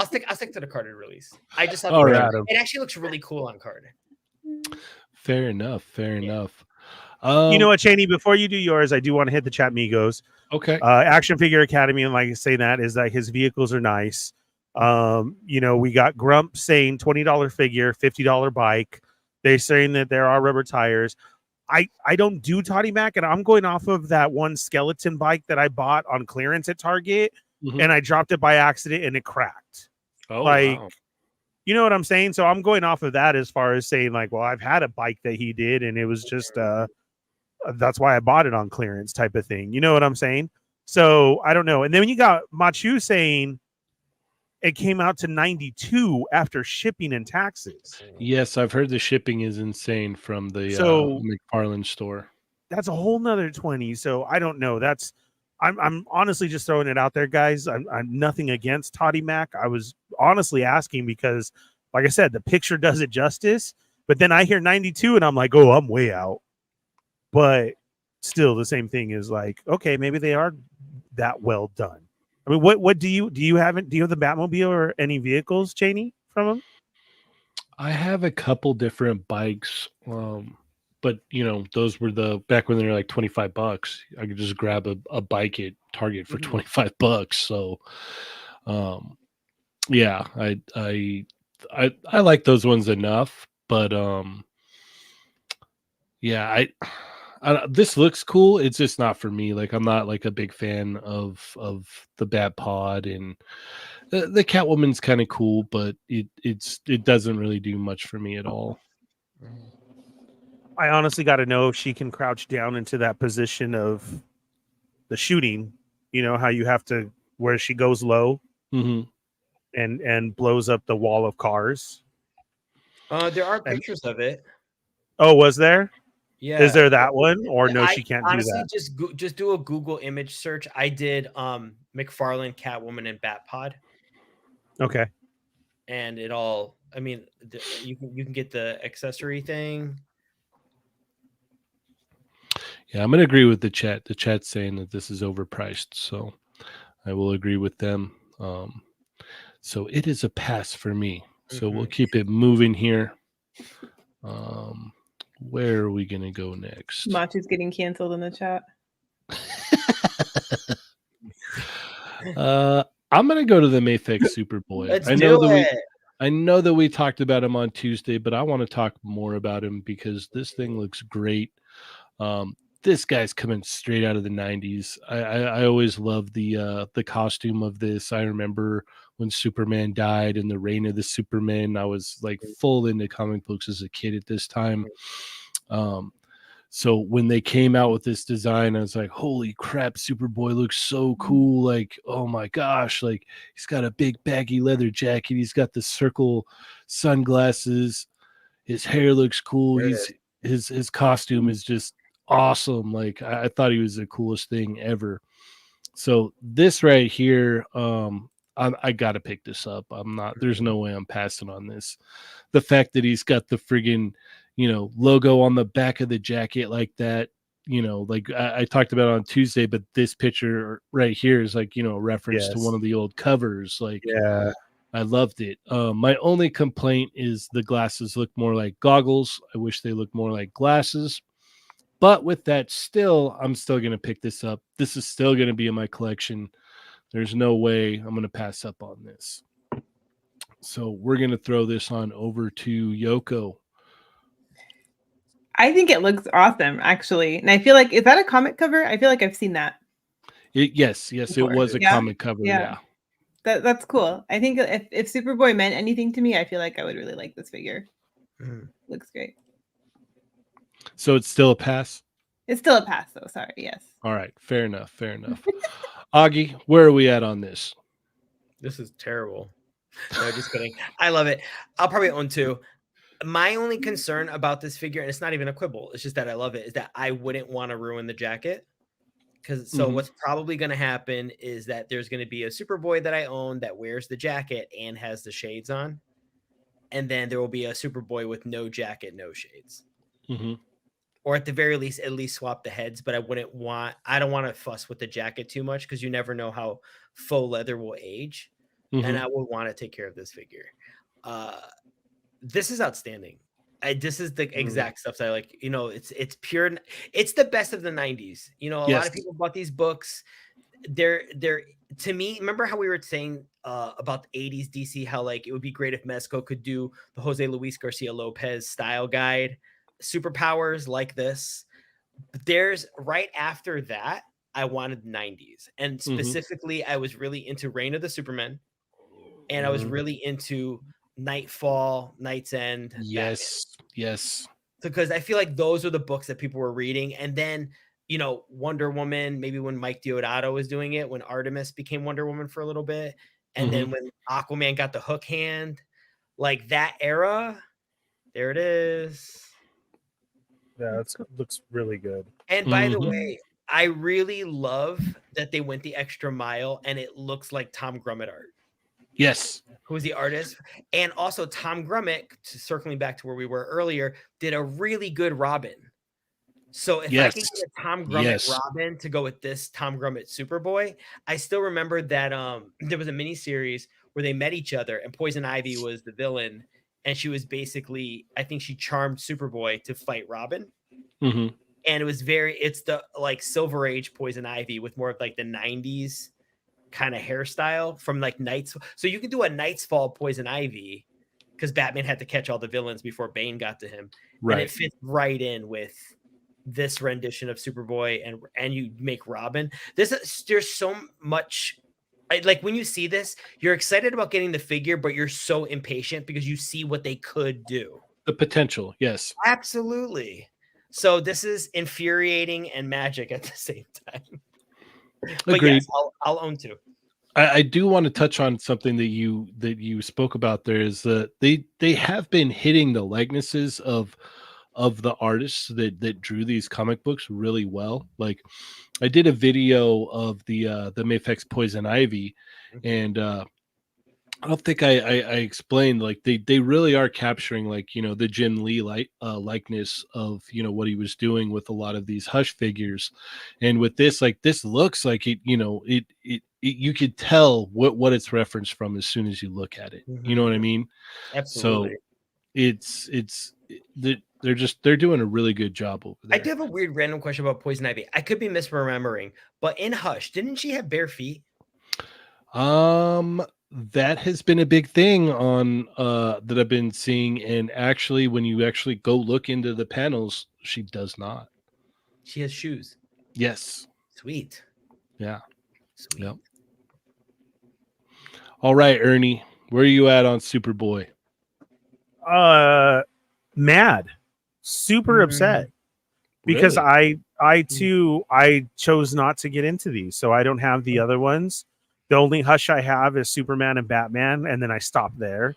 stick to the carded release. I just have it actually looks really cool on card. Fair enough. You know what, Cheynee, before you do yours, I do want to hit the Chat Migos. Okay. Action Figure Academy, and like I say that is that his vehicles are nice. We got Grump saying $20 figure, $50 bike. They're saying that there are rubber tires. I don't do Toddy Mac, and I'm going off of that one skeleton bike that I bought on clearance at Target. And I dropped it by accident and it cracked. Oh, wow. You know what I'm saying? So I'm going off of that as far as saying like, well, I've had a bike that he did and it was just that's why I bought it on clearance type of thing. You know what I'm saying? So I don't know. And then you got Machu saying it came out to $92 after shipping and taxes. Yes, I've heard the shipping is insane from the McFarlane store. That's a whole nother $20. So I don't know. I'm honestly just throwing it out there, guys. I'm nothing against Toddy Mac. I was honestly asking because, like I said, the picture does it justice. But then I hear 92 and I'm like, oh, I'm way out. But still, the same thing is like, okay, maybe they are that well done. I mean, what do you have the Batmobile or any vehicles, Cheynee, from him? I have a couple different bikes, but those were back when they were like $25. I could just grab a bike at Target for $25. So, yeah, I like those ones enough, but yeah, this looks cool. It's just not for me. Like, I'm not like a big fan of the Bat Pod, and the Catwoman's kind of cool, but it doesn't really do much for me at all. I honestly got to know if she can crouch down into that position of the shooting. You know how you have to, where she goes low and blows up the wall of cars. There are pictures of it. Oh, was there? Yeah. Is there that one, or no? She can't honestly do that. just do a Google image search. I did McFarlane, Catwoman, and Batpod. Okay. And it all. I mean, you can get the accessory thing. Yeah, I'm gonna agree with the chat. The chat's saying that this is overpriced, so I will agree with them. So it is a pass for me. So we'll keep it moving here. Where are we gonna go next? Machi's getting canceled in the chat. I'm gonna go to the Mayfix Superboy. I know that we talked about him on Tuesday, but I want to talk more about him because this thing looks great. This guy's coming straight out of the 90s. I always loved the costume of this. I remember when Superman died and the reign of the Superman. I was like full into comic books as a kid at this time. So when they came out with this design, I was like, holy crap, Superboy looks so cool. Like, oh my gosh, like he's got a big baggy leather jacket. He's got the circle sunglasses. His hair looks cool. His costume is just awesome. Like I thought he was the coolest thing ever. So this right here, I gotta pick this up. There's no way I'm passing on this. The fact that he's got the friggin' logo on the back of the jacket like that, like I talked about on Tuesday, but this picture right here is like, a reference to one of the old covers. Like, yeah, I loved it. My only complaint is the glasses look more like goggles. I wish they looked more like glasses. But with that, I'm still going to pick this up. This is still going to be in my collection. There's no way I'm going to pass up on this. So we're going to throw this on over to Yoko. I think it looks awesome, actually. And I feel like, is that a comic cover? I feel like I've seen that. Yes, before. It was a comic cover. Yeah. That's cool. I think if Superboy meant anything to me, I feel like I would really like this figure. Looks great. So it's still a pass? It's still a pass, though. Sorry. Yes. All right. Fair enough. Augie, where are we at on this? This is terrible. No, just kidding. I love it. I'll probably own two. My only concern about this figure, and it's not even a quibble, it's just that I love it, is that I wouldn't want to ruin the jacket. What's probably going to happen is that there's going to be a Superboy that I own that wears the jacket and has the shades on. And then there will be a Superboy with no jacket, no shades. Or at the very least, at least swap the heads. But I don't want to fuss with the jacket too much because you never know how faux leather will age. And I would want to take care of this figure. This is outstanding. This is the exact stuff that I like. It's pure. It's the best of the 90s. A lot of people bought these books. They're to me. Remember how we were saying about the 80s DC, how like it would be great if Mezco could do the Jose Luis Garcia Lopez style guide, superpowers like this. But there's right after that, I wanted 90s, and specifically, I was really into Reign of the Superman, and I was really into Nightfall, Night's End. Yes. Because I feel like those are the books that people were reading. And then, Wonder Woman, maybe when Mike Deodato was doing it, when Artemis became Wonder Woman for a little bit. And then when Aquaman got the hook hand, like that era, there it is. Yeah, it looks really good. And by the way, I really love that they went the extra mile and it looks like Tom Grummett art. Yes. Who's the artist. And also Tom Grummett, circling back to where we were earlier, did a really good Robin. So if I can get a Tom Grummett Robin to go with this Tom Grummett Superboy, I still remember that there was a miniseries where they met each other and Poison Ivy was the villain, and she was basically, I think she charmed Superboy to fight Robin. Mm-hmm. And it was it's the like Silver Age Poison Ivy with more of like the 90s kind of hairstyle from like Nights. So you can do a Night's Fall Poison Ivy because Batman had to catch all the villains before Bane got to him. Right. And it fits right in with this rendition of Superboy, and you make Robin. There's so much. Like when you see this, you're excited about getting the figure, but you're so impatient because you see what they could do. The potential, yes. Absolutely. So this is infuriating and magic at the same time. But Agreed. yes, I'll own 2. I do want to touch on something that you spoke about there is that they have been hitting the likenesses of the artists that drew these comic books really well. Like I did a video of the Mafex Poison Ivy, and I don't think I explained, like they really are capturing, like, the Jim Lee likeness of, what he was doing with a lot of these Hush figures. And with this, like, this looks like it, you could tell what it's referenced from as soon as you look at it. Mm-hmm. You know what I mean? Absolutely. So they're doing a really good job over there. I do have a weird random question about Poison Ivy. I could be misremembering, but in Hush, didn't she have bare feet? That has been a big thing on that I've been seeing, and actually when you actually go look into the panels, she does not. She has shoes. Yes. Sweet. Yeah. Sweet. Yep. All right, Ernie, where are you at on Superboy? Mad. Super upset. Because really? I chose not to get into these, so I don't have the other ones. The only Hush I have is Superman and Batman, and then I stopped there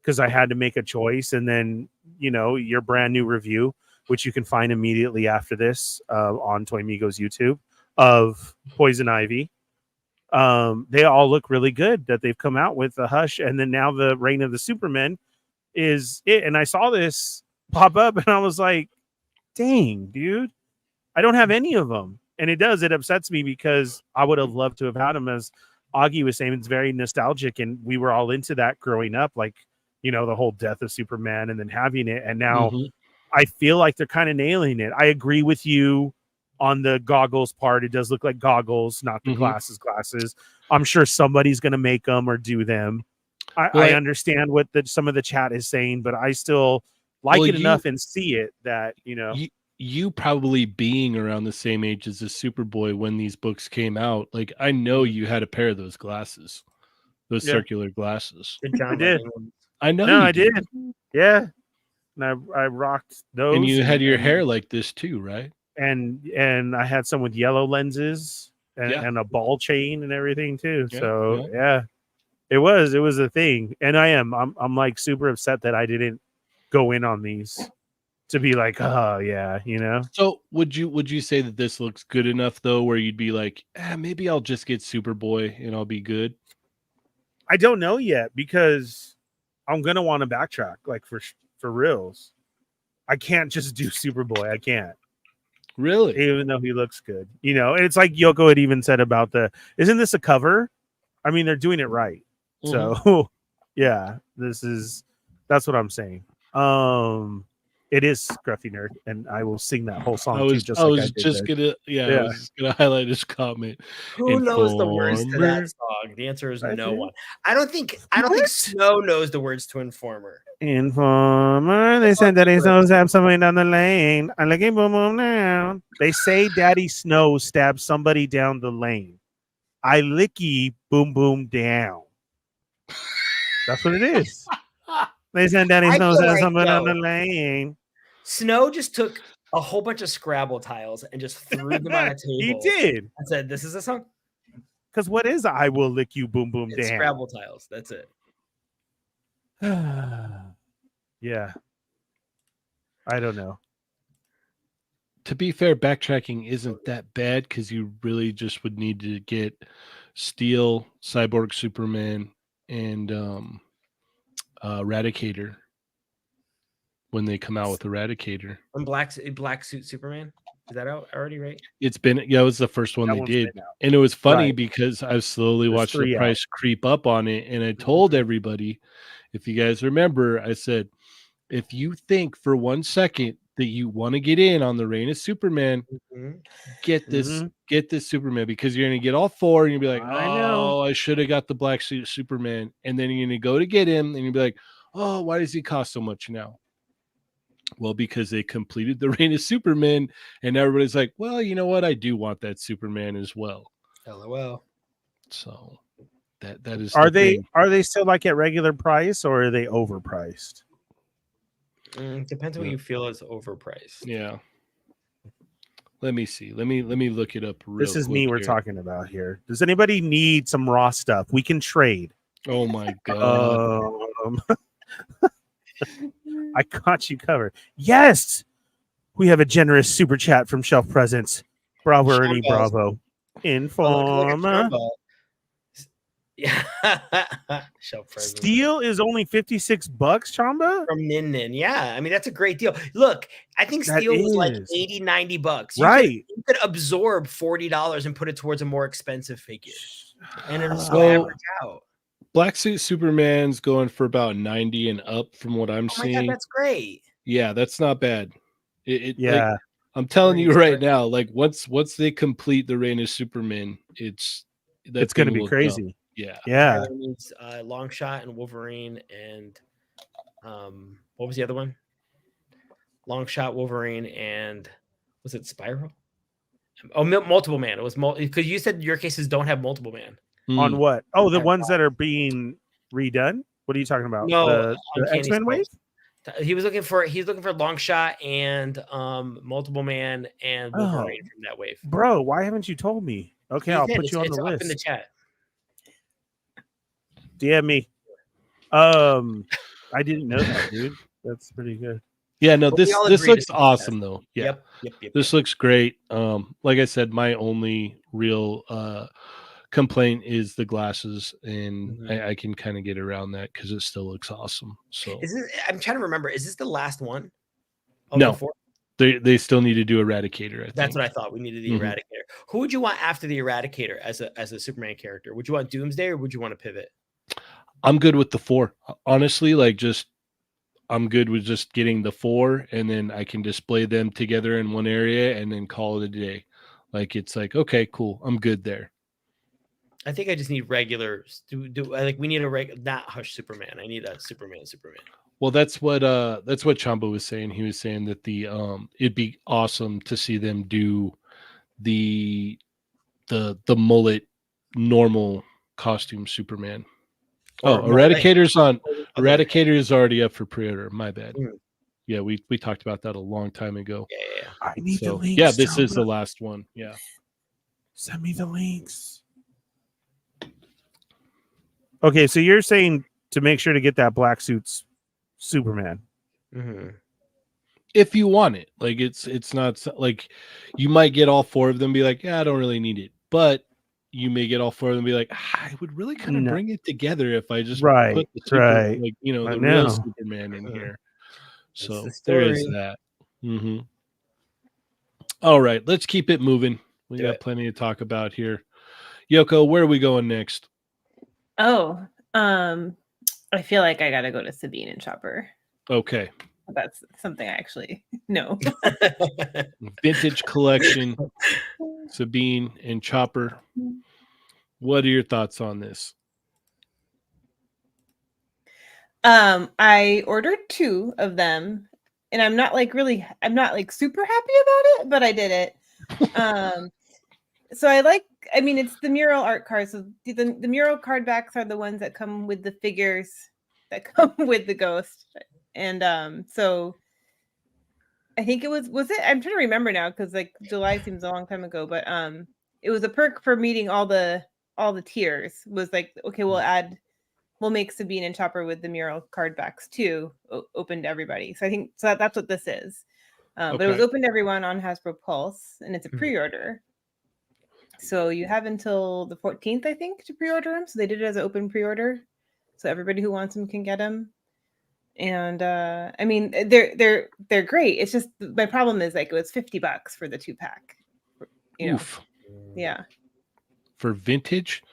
because I had to make a choice. And then, your brand new review, which you can find immediately after this on Toy Migos YouTube, of Poison Ivy. They all look really good that they've come out with the Hush, and then now the Reign of the Supermen is it. And I saw this pop up, and I was like, dang, dude, I don't have any of them. And it upsets me because I would have loved to have had them. As Augie was saying, it's very nostalgic, and we were all into that growing up, like, the whole death of Superman and then having it. And now I feel like they're kind of nailing it. I agree with you on the goggles part. It does look like goggles, not the glasses. I'm sure somebody's going to make them or do them. I understand what some of the chat is saying, but I still like it enough and see it that, You probably being around the same age as the Superboy when these books came out, like, I know you had a pair of those glasses, those circular glasses. I did. I know. No, I did. Yeah. And I rocked those. And you had your hair like this too, right? And I had some with yellow lenses and a ball chain and everything too. Yeah, so yeah, it was a thing. And I'm like super upset that I didn't go in on these. To be like, oh yeah, So would you say that this looks good enough though, where you'd be like, maybe I'll just get Superboy and I'll be good? I don't know yet because I'm gonna want to backtrack, like for reals. I can't just do Superboy. I can't. Really? Even though he looks good, and it's like Yoko had even said about isn't this a cover? I mean, they're doing it right. So yeah, that's what I'm saying. It is Scruffy Nerd, and I will sing that whole song. I was just gonna highlight his comment. Who knows the words to that song? The answer is no one. I don't think Snow knows the words to Informer. Informer, they said Daddy Snow stabbed somebody down the lane. I like it, boom boom down. They say Daddy Snow stabbed somebody down the lane. I licky boom boom down. That's what it is. They said Daddy Snow said something on the lane. Snow just took a whole bunch of Scrabble tiles and just threw them on a table. He did. I said, "This is a song." Because what is I will lick you, boom boom down? Scrabble tiles. That's it. Yeah. I don't know. To be fair, backtracking isn't that bad because you really just would need to get Steel, Cyborg Superman, and Eradicator when they come out with Eradicator. And black suit Superman. Is that out already, right? It's been, it was the first one That they one's did. been out. And it was funny Right. because I've slowly There's watched the 3 out. price creep up on it. And I told everybody, if you guys remember, I said, if you think for 1 second that you want to get in on the Reign of Superman, get this Superman, because you're gonna get all 4 and you'll be like, I know. I should have got the black suit Superman. And then you're gonna go to get him and you'll be like, oh, why does he cost so much now? Well, because they completed the Reign of Superman, and everybody's like, well, you know what? I do want that Superman as well. LOL. So that is. Are they still like at regular price, or are they overpriced? Depends on what you feel is overpriced. Yeah. Let me see. Let me look it up real quick. This is me we're talking about here. Does anybody need some raw stuff? We can trade. Oh my god. I got you covered. Yes, we have a generous super chat from Shelf Presence. Bravo, Ernie, bravo. Informa. Yeah. Shelf Presence. Steel is only $56, Chamba? From Nin. Yeah, I mean, that's a great deal. Look, I think steel was like $80, $90. You could absorb $40 and put it towards a more expensive figure. And it'll still average out. Black Suit Superman's going for about 90 and up from what I'm seeing. God, that's great. Yeah, that's not bad. Yeah. Like, I'm telling you right now, like once they complete the Reign of Superman, it's going to be crazy. Yeah. Yeah. Needs Longshot and Wolverine and what was the other one? Longshot, Wolverine, and was it Spiral? Oh, Multiple Man. It was because you said your cases don't have Multiple Man. On what? Oh, the ones that are being redone? What are you talking about? No, the X-Men wave? He's looking for Longshot and Multiple Man and Wolverine from that wave. Bro, why haven't you told me? Okay, I'll put you on the list. Up in the chat. DM me. I didn't know that, dude. That's pretty good. Yeah, no, this looks awesome though. Yeah. Yep. This looks great. Like I said, my only real complaint is the glasses, and I can kind of get around that because it still looks awesome. So I'm trying to remember, is this the last one? No, they still need to do Eradicator. That's what I thought. We needed the Eradicator. Who would you want after the Eradicator as a Superman character? Would you want Doomsday or would you want to pivot? I'm good with the 4. Honestly, I'm good with just getting the 4, and then I can display them together in one area and then call it a day. Like, it's like, okay, cool. I'm good there. I think I just need regular. We need not Hush Superman. I need a Superman. Well, that's what Chamba was saying. He was saying that it'd be awesome to see them do the mullet normal costume Superman. Eradicator is already up for pre-order. My bad. Yeah, we talked about that a long time ago. Yeah. I need the links. Yeah, this is the last one. Yeah. Send me the links. Okay, so you're saying to make sure to get that black suit's Superman. If you want it. Like it's not like you might get all 4 of them and be like, yeah, I don't really need it. But you may get all 4 of them and be like, I would really kind of bring it together if I just put the the real Superman in here. So there is that. All right, let's keep it moving. We got plenty to talk about here. Yoko, where are we going next? Oh, I feel like I gotta go to Sabine and Chopper. Okay. That's something I actually know. Vintage collection, Sabine and Chopper. What are your thoughts on this? I ordered 2 of them, and I'm not super happy about it, but I did it. So it's the mural art cards. So the mural card backs are the ones that come with the figures that come with the ghost. And so I think it was it? I'm trying to remember now because July seems a long time ago, but it was a perk for meeting all the tiers. Was like, okay, we'll make Sabine and Chopper with the mural card backs too, open to everybody. So I think that's what this is. But it was open to everyone on Hasbro Pulse, and it's a pre-order. So you have until the 14th, I think, to pre-order them. So they did it as an open pre-order. So everybody who wants them can get them. And I mean, they're great. It's just my problem is like it was $50 for the 2-pack. You know? Oof. Yeah. For vintage?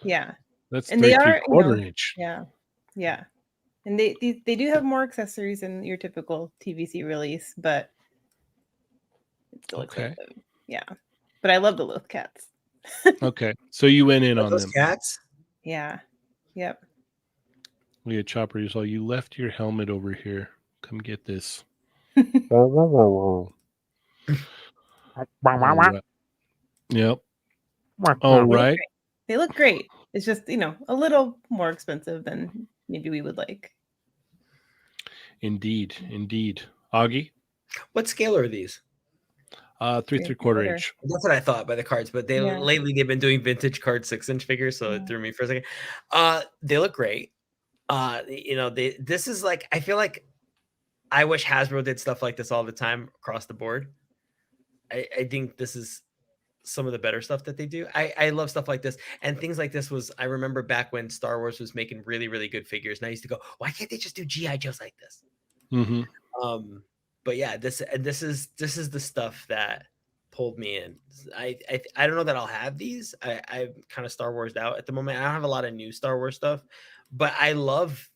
Yeah. That's and 3 they are 3/4 inch. Yeah. Yeah. And they do have more accessories than your typical TVC release, but it's still expensive. Yeah. But I love the Loth cats. Okay. So you went in on those them. cats? Yeah. Yep. We had Chopper. So you left your helmet over here. Come get this. Right. Yep. All right. They look great. It's just, a little more expensive than maybe we would like. Indeed. Augie? What scale are these? 3 3/4 inch. That's what I thought by the cards, but lately they've been doing vintage card 6-inch figures, so it threw me for a second. They look great. This is like, I feel like I wish Hasbro did stuff like this all the time across the board. I think this is some of the better stuff that they do. I love stuff like this, and things like this was, I remember back when Star Wars was making really, really good figures, and I used to go, why can't they just do GI Joes like this? But yeah, this is the stuff that pulled me in. I don't know that I'll have these. I'm kind of Star Warsed out at the moment. I don't have a lot of new Star Wars stuff, but I love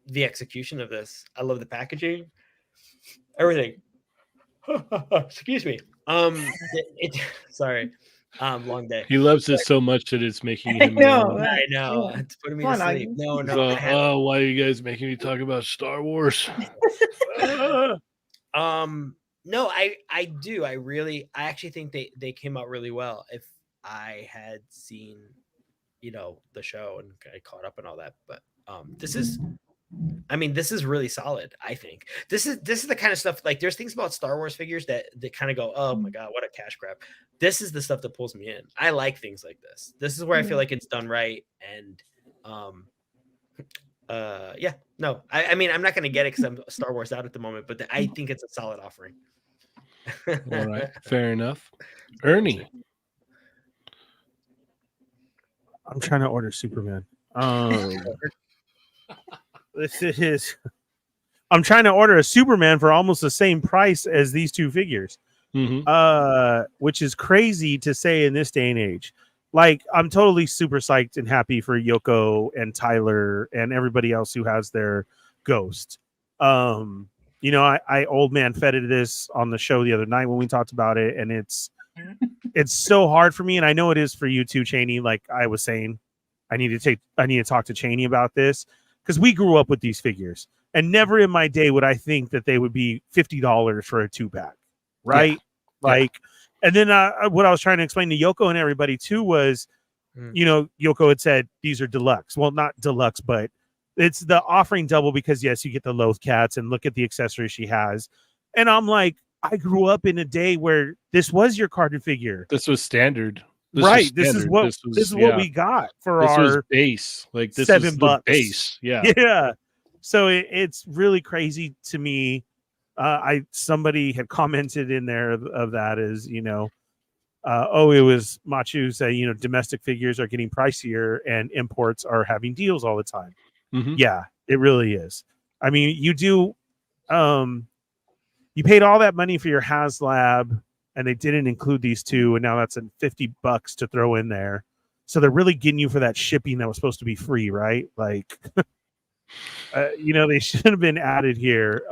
the execution of this. I love the packaging, everything. Excuse me. Sorry. Long day. He loves it so much that it's making him. I know. It's putting me to sleep. No. Why are you guys making me talk about Star Wars? No, I do. I actually think they came out really well. If I had seen, the show and I caught up and all that, but this is really solid. I think this is the kind of stuff, like, there's things about Star Wars figures that kind of go, oh my God, what a cash grab. This is the stuff that pulls me in. I like things like this. This is where I feel like it's done right. And I mean, I'm not going to get it because I'm Star Wars out at the moment, but I think it's a solid offering. All right. Fair enough. Ernie. I'm trying to order Superman. I'm trying to order a Superman for almost the same price as these two figures, which is crazy to say in this day and age. Like, I'm totally super psyched and happy for Yoko and Tyler and everybody else who has their Ghost. I old man feted this on the show the other night when we talked about it, and it's so hard for me, and I know it is for you too, Cheynee. Like I was saying, I need to talk to Cheynee about this, because we grew up with these figures, and never in my day would I think that they would be $50 for a 2-pack, right? Yeah. And then what I was trying to explain to Yoko and everybody too was, Yoko had said these are deluxe. Well, not deluxe, but it's the offering double because, yes, you get the Loth cats and look at the accessories she has. And I'm like, I grew up in a day where this was your carded figure. This was standard. This is what we got for our base. Like, this $7 is the base. Yeah. Yeah. So it's really crazy to me. Somebody had commented in there of that is, it was Machu say, domestic figures are getting pricier and imports are having deals all the time. Yeah, it really is. I mean, you do, you paid all that money for your HasLab and they didn't include these two. And now that's $50 to throw in there. So they're really getting you for that shipping that was supposed to be free, right? Like, they should have been added here.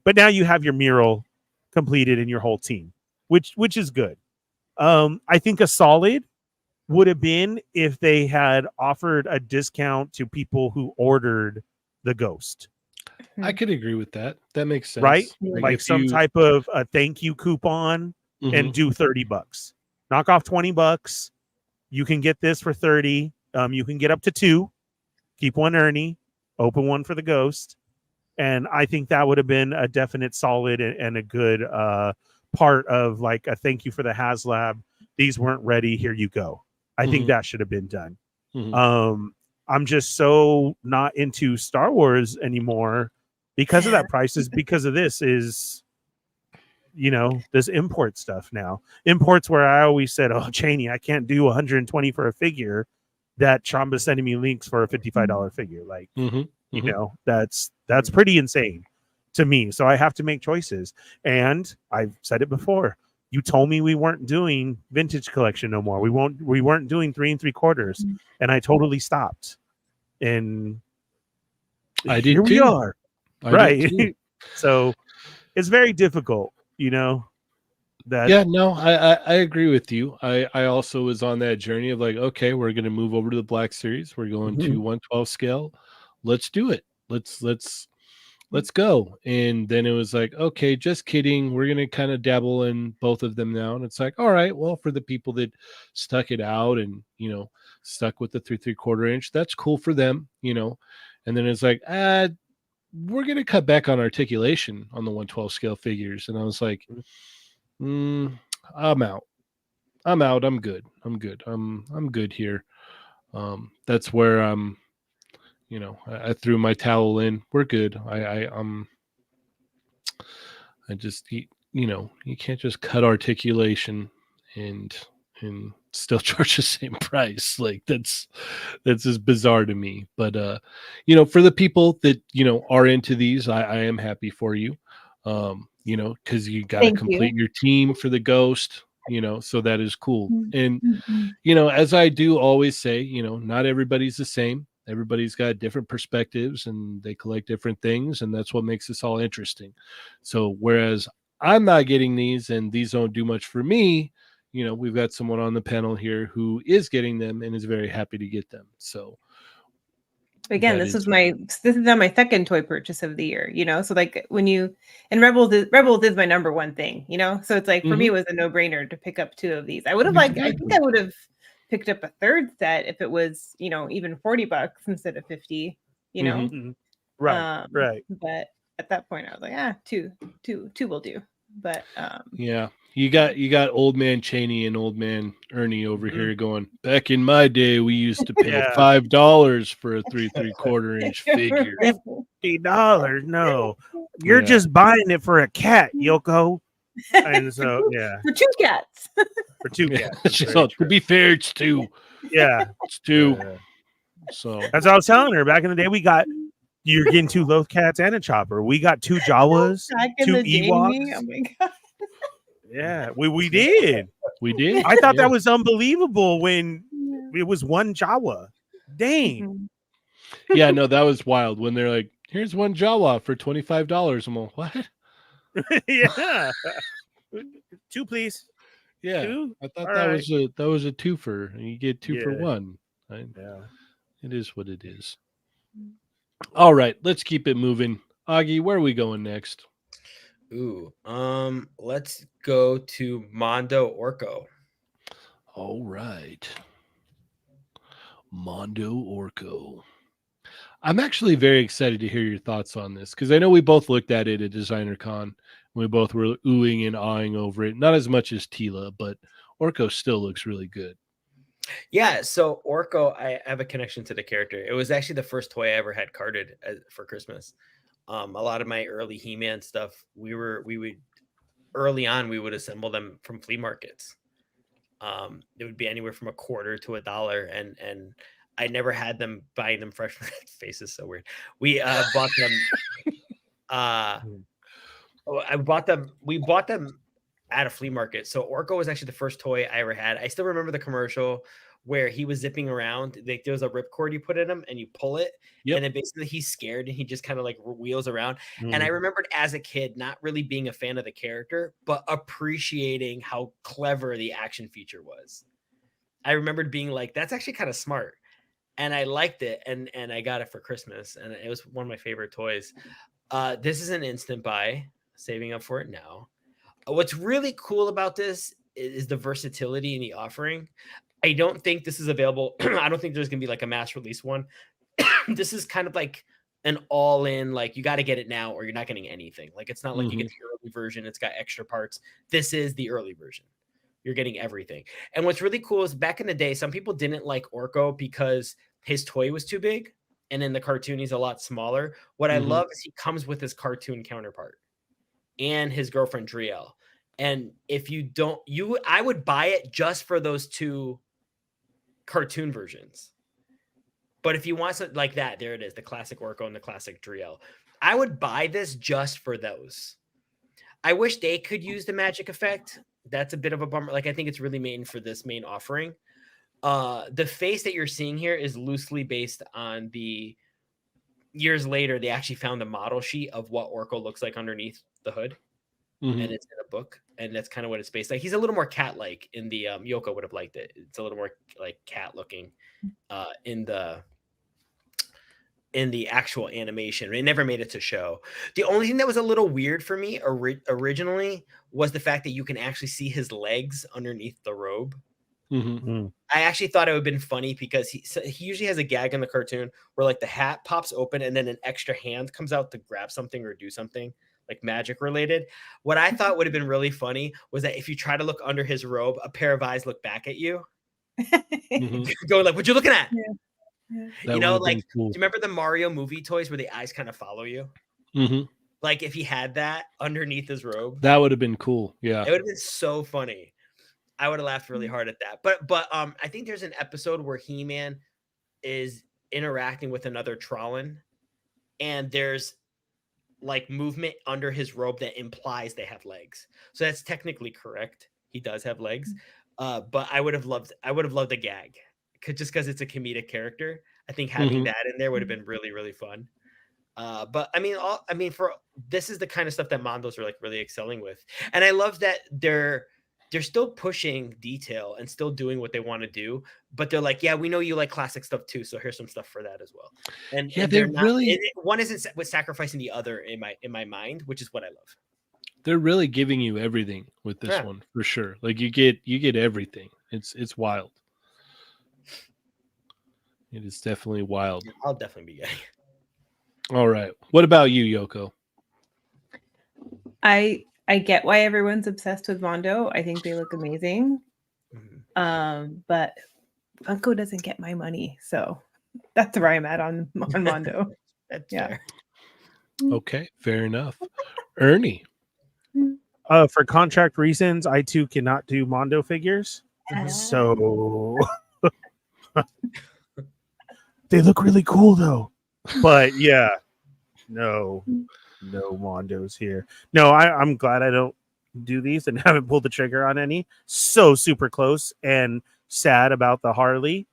But now you have your mural completed and your whole team, which is good. I think a solid would have been if they had offered a discount to people who ordered the Ghost. I could agree with that. That makes sense. Right? Like some type of a thank you coupon and do $30. Knock off $20. You can get this for $30. You can get up to 2. Keep one Ernie. Open one for the Ghost. And I think that would have been a definite solid and a good part of, like, a thank you for the HasLab. These weren't ready. Here you go. I think that should have been done. I'm just so not into Star Wars anymore because of that prices, because of this this import stuff now. Imports where I always said, oh, Cheynee, I can't do 120 for a figure. That Chamba's sending me links for a $55 figure. Like, You know, that's pretty insane to me. So I have to make choices. And I've said it before. You told me we weren't doing vintage collection no more. We weren't doing 3 3/4, and I totally stopped. And I here did we too. are. I Right. did too. So it's very difficult, you know. That Yeah, no, I agree with you. I also was on that journey of like, okay, we're gonna move over to the Black Series. We're going to 1/12 scale. Let's do it. Let's go. And then it was like, okay, just kidding. We're gonna kind of dabble in both of them now. And it's like, all right, well, for the people that stuck it out and stuck with the 3 3/4 inch, that's cool for them, And then it's like, we're gonna cut back on articulation on the 1/12 scale figures. And I was like, I'm out. I'm good. I'm good here. That's where I threw my towel in. We're good. I just you can't just cut articulation and still charge the same price. Like that's just bizarre to me. But for the people that are into these, I am happy for you. Because you got to complete your team for the Ghost. So that is cool. And as I do always say, not everybody's the same. Everybody's got different perspectives and they collect different things, and that's what makes this all interesting. So whereas I'm not getting these and these don't do much for me, we've got someone on the panel here who is getting them and is very happy to get them. So again, this is on my second toy purchase of the year, so like Rebels is my number one thing, so it's like for me it was a no-brainer to pick up 2 of these. I think I would have picked up a third set if it was even $40 instead of 50, right. But at that point I was like, two will do. But yeah, you got old man Cheynee and old man Ernie over here going, back in my day we used to pay $5 for a 3 3/4 inch figure. $50? No, you're just buying it for a cat, Yoko. And so for 2 cats. For 2 cats. So, to be fair, it's 2. Yeah, it's 2. So that's what I was telling her. Back in the day, you're getting 2 loaf cats and a chopper. We got 2 Jawas, 2 Ewoks. Oh my god. Yeah, we did. We did. I thought that was unbelievable when it was 1 Jawa. Dang. Yeah, no, that was wild when they're like, here's 1 Jawa for $25. I'm like, what? Yeah. 2, please. Yeah. 2? I thought that was a twofer. And you get 2 for 1. Yeah. It is what it is. All right, let's keep it moving. Augie, where are we going next? Ooh, let's go to Mondo Orco. All right. Mondo Orco. I'm actually very excited to hear your thoughts on this because I know we both looked at it at Designer Con. We both were oohing and awing over it. Not as much as Tila, but Orco still looks really good. Yeah, so Orco, I have a connection to the character. It was actually the first toy I ever had carded for Christmas. A lot of my early He-Man stuff, we would early on we would assemble them from flea markets. It would be anywhere from $0.25 to $1, and I never had them buying them fresh. Face is so weird. We bought them. We bought them at a flea market. So Orco was actually the first toy I ever had. I still remember the commercial where he was zipping around. Like there was a ripcord you put in him and you pull it. Yep. And then basically he's scared and he just kind of like wheels around. And I remembered as a kid not really being a fan of the character, but appreciating how clever the action feature was. I remembered being like, that's actually kind of smart. And I liked it. And I got it for Christmas. And it was one of my favorite toys. This is an instant buy, saving up for it now. What's really cool about this is the versatility in the offering. I don't think this is available. I don't think there's going to be like a mass release one. This is kind of like an all-in, like you got to get it now or you're not getting anything. Like it's not like you get the early version. It's got extra parts. This is the early version. You're getting everything. And what's really cool is back in the day, some people didn't like Orco because his toy was too big. And in the cartoon, he's a lot smaller. What I love is he comes with his cartoon counterpart and his girlfriend Driel. And if you don't, I would buy it just for those 2 cartoon versions. But if you want something like that, there it is, the classic Orco and the classic Driel. I would buy this just for those. I wish they could use the magic effect. That's a bit of a bummer. Like, I think it's really made for this main offering. The face that you're seeing here is loosely based on the years later, they actually found a model sheet of what Orco looks like underneath the hood. And it's in a book, and that's kind of what it's based like. He's a little more cat-like in the Yoko would have liked it. It's a little more like cat-looking in the actual animation. It never made it to show. The only thing that was a little weird for me originally was the fact that you can actually see his legs underneath the robe. I actually thought it would have been funny because he usually has a gag in the cartoon where like the hat pops open and then an extra hand comes out to grab something or do something like magic related. What I thought would have been really funny was that if you try to look under his robe, a pair of eyes look back at you. Going like, what you looking at? Yeah. You know, like, cool. Do you remember the Mario movie toys where the eyes kind of follow you? Like if he had that underneath his robe. That would have been cool. Yeah. It would have been so funny. I would have laughed really hard at that. But I think there's an episode where He-Man is interacting with another Trollan, and there's like movement under his robe that implies they have legs. So that's technically correct. He does have legs. But I would have loved a gag. Just because it's a comedic character. I think having that in there would have been really, really fun. But I mean, for this is the kind of stuff that Mondos are like really excelling with. And I love that they're still pushing detail and still doing what they want to do, but they're like, yeah, we know you like classic stuff too, so here's some stuff for that as well. And yeah, they're not, really one isn't with sacrificing the other in my mind, which is what I love. They're really giving you everything with this one for sure. Like you get everything. It's wild. It is definitely wild. I'll definitely be getting. All right. What about you, Yoko? I get why everyone's obsessed with Mondo. I think they look amazing. But Funko doesn't get my money, so that's where I'm at on Mondo. That's fair. Okay, fair enough. Ernie. For contract reasons, I too cannot do Mondo figures. So they look really cool though. But yeah, no Mondos here. No, I'm glad I don't do these and haven't pulled the trigger on any. So super close and sad about the Harley.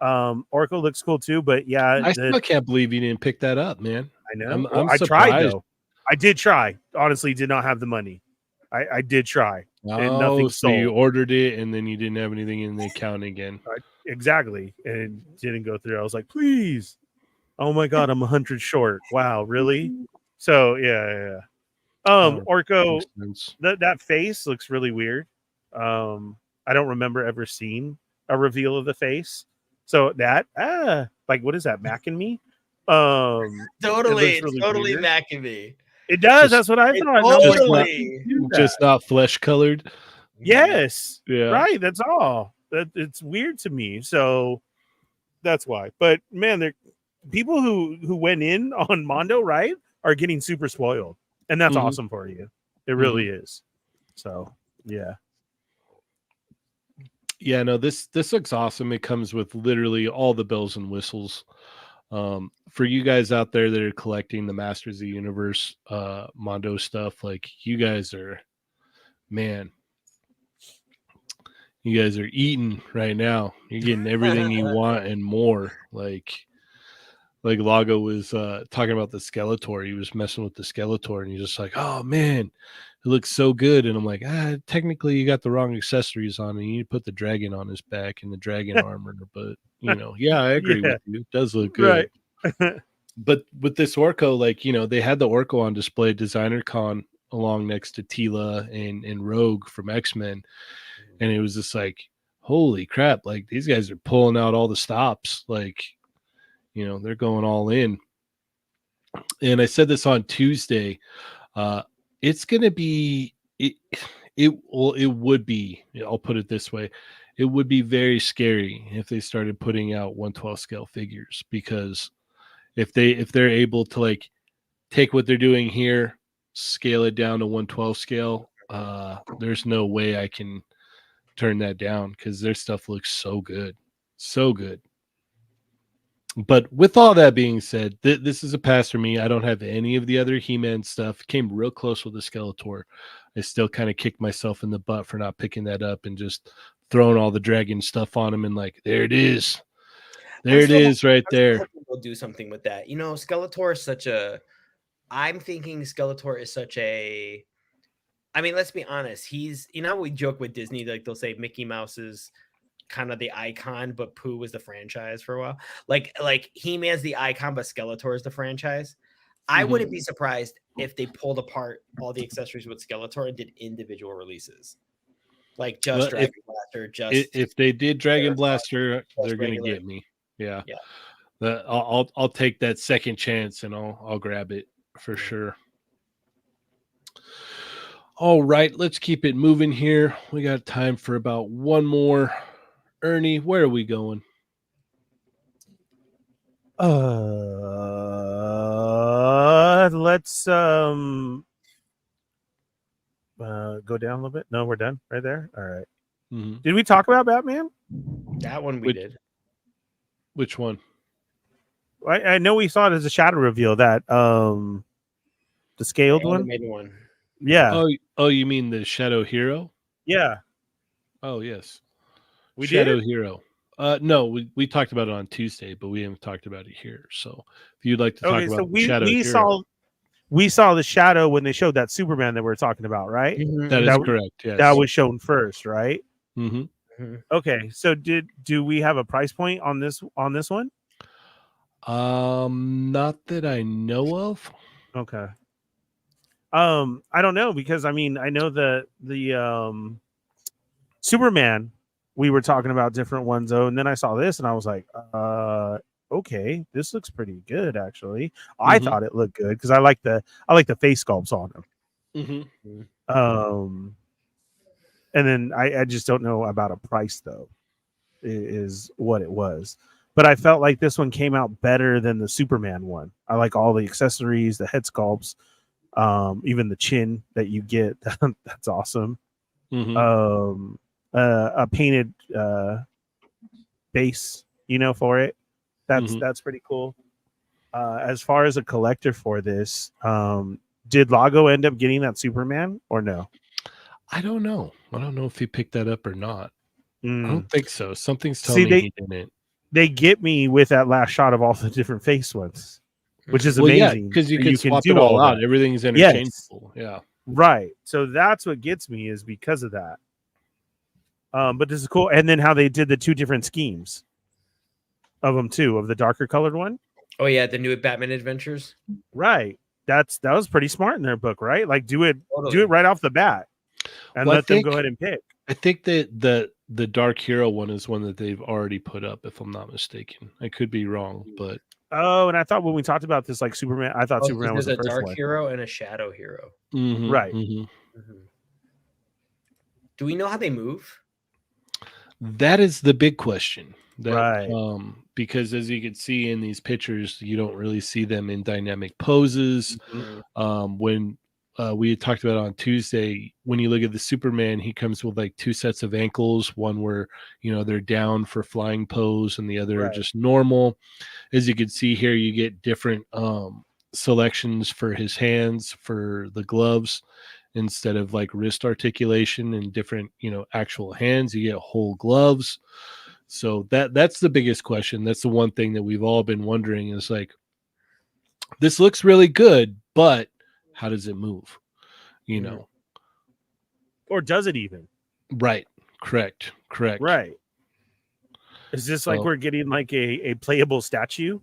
Orco looks cool too, but yeah, I still can't believe you didn't pick that up, man. I know. I tried though. I did try. Honestly, did not have the money. I did try. And nothing so you ordered it and then you didn't have anything in the account again. Exactly. And it didn't go through. I was like, please. Oh my God, I'm 100 short. Wow, really? So yeah. Orco, that face looks really weird. I don't remember ever seeing a reveal of the face. So that like what is that, Mac and Me? Totally weird. Mac and Me. It does. That's what I thought. Totally. Just not flesh colored. Yes. Yeah. Right. That's all. It's weird to me. So that's why. But man, there people who went in on Mondo, right, are getting super spoiled, and that's awesome for you. It really is. So yeah. Yeah. No, this looks awesome. It comes with literally all the bells and whistles. For you guys out there that are collecting the Masters of the Universe Mondo stuff, like you guys are, man, you guys are eating right now. You're getting everything you want and more. Like Lago was talking about the Skeletor. He was messing with the Skeletor and he's just like, oh man, it looks so good. And I'm like, technically you got the wrong accessories on and you need to put the dragon on his back and the dragon armor. But yeah, I agree with you. It does look good. Right. But with this Orco, like, they had the Orco on display at Designer Con along next to Tila and Rogue from X-Men. And it was just like, holy crap, like these guys are pulling out all the stops. Like, they're going all in. And I said this on Tuesday. It's going to be, it would be, I'll put it this way. It would be very scary if they started putting out 1/12 scale figures, because if they're able to like take what they're doing here, scale it down to 1/12 scale, there's no way I can turn that down because their stuff looks so good. So good. But with all that being said, this is a pass for me. I don't have any of the other He-Man stuff. Came real close with the Skeletor. I still kind of kicked myself in the butt for not picking that up and just throwing all the dragon stuff on him and like, there it is. There it is right there. We'll do something with that. You know, Skeletor is such a... I'm thinking Skeletor is such a... I mean, let's be honest. He's... You know how we joke with Disney? Like, they'll say Mickey Mouse is kind of the icon, but Pooh was the franchise for a while. Like He-Man's the icon, but Skeletor is the franchise. I wouldn't be surprised if they pulled apart all the accessories with Skeletor and did individual releases. Like just Dragon Blaster, just... If they did Dragon Blaster, they're going to get me. Yeah. I'll take that second chance and I'll grab it for sure. All right, let's keep it moving here. We got time for about one more. Ernie, where are we going? Let's go down a little bit. No, we're done right there. All right. Mm-hmm. Did we talk about Batman? That one we did. Which one? I know we saw it as a shadow reveal, that the scaled one. Yeah. Oh, you mean the Shadow Hero? Yeah. Oh, yes. We Shadow did? Hero. No, we talked about it on Tuesday, but we haven't talked about it here. So if you'd like to talk about Shadow Hero. We saw the shadow when they showed that Superman that we're talking about, right? Mm-hmm. That is correct. Yes. That was shown first, right? Mm-hmm. Okay. So do we have a price point on this one? Not that I know of. Okay. I don't know, because I mean, I know the Superman, we were talking about different ones though, and then I saw this and I was like, okay, this looks pretty good actually. I thought it looked good because I like the face sculpts on him. And then I just don't know about a price though, is what it was. But I felt like this one came out better than the Superman one. I like all the accessories, the head sculpts, even the chin that you get. That's awesome. A painted base, for it. That's pretty cool. As far as a collector for this, did Lago end up getting that Superman or no? I don't know. I don't know if he picked that up or not. I don't think so. Something's telling me he didn't. They get me with that last shot of all the different face ones, which is amazing. Because you can swap it all out. Everything's interchangeable. Yes. Yeah. Right. So that's what gets me, is because of that. But this is cool. And then how they did the two different schemes of them too, of the darker colored one. Oh yeah, the new Batman Adventures. Right. That was pretty smart in their book, right? Like do it right off the bat and let them go ahead and pick. I think that the Dark Hero one is one that they've already put up, if I'm not mistaken. I could be wrong, but and I thought when we talked about this, like Superman, I thought Superman was the first Dark one. Hero and a Shadow Hero. Right. Do we know how they move? That is the big question. Right. Because as you can see in these pictures, you don't really see them in dynamic poses. When we had talked about on Tuesday, when you look at the Superman, he comes with like two sets of ankles, one where they're down for flying pose and the other are just normal. As you can see here, you get different selections for his hands, for the gloves, instead of like wrist articulation and different actual hands, you get whole gloves. So that's the biggest question. That's the one thing that we've all been wondering, is like, this looks really good, but how does it move? Or does it even? Right. Correct. Right. Is this like we're getting like a playable statue?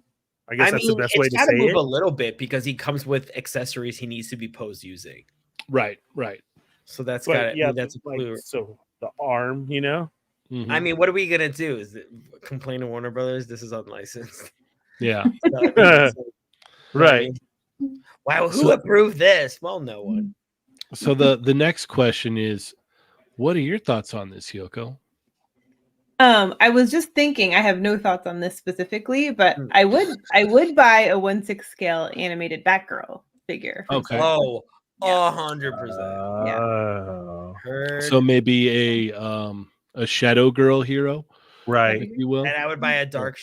I guess that's the best way to say it. It's got to move a little bit because he comes with accessories he needs to be posed using. Right. So that's that's a clue. So the arm, I mean, what are we gonna do? Is it complain to Warner Brothers? This is unlicensed. Yeah. Right. Wow, who approved this? Well, no one. So the next question is, what are your thoughts on this, Yoko? I was just thinking, I have no thoughts on this specifically, but I would buy a 1/6 scale animated Batgirl figure. Okay. Oh, 100%. Yeah. So maybe a Shadow Girl hero. Right. if you will. And I would buy a dark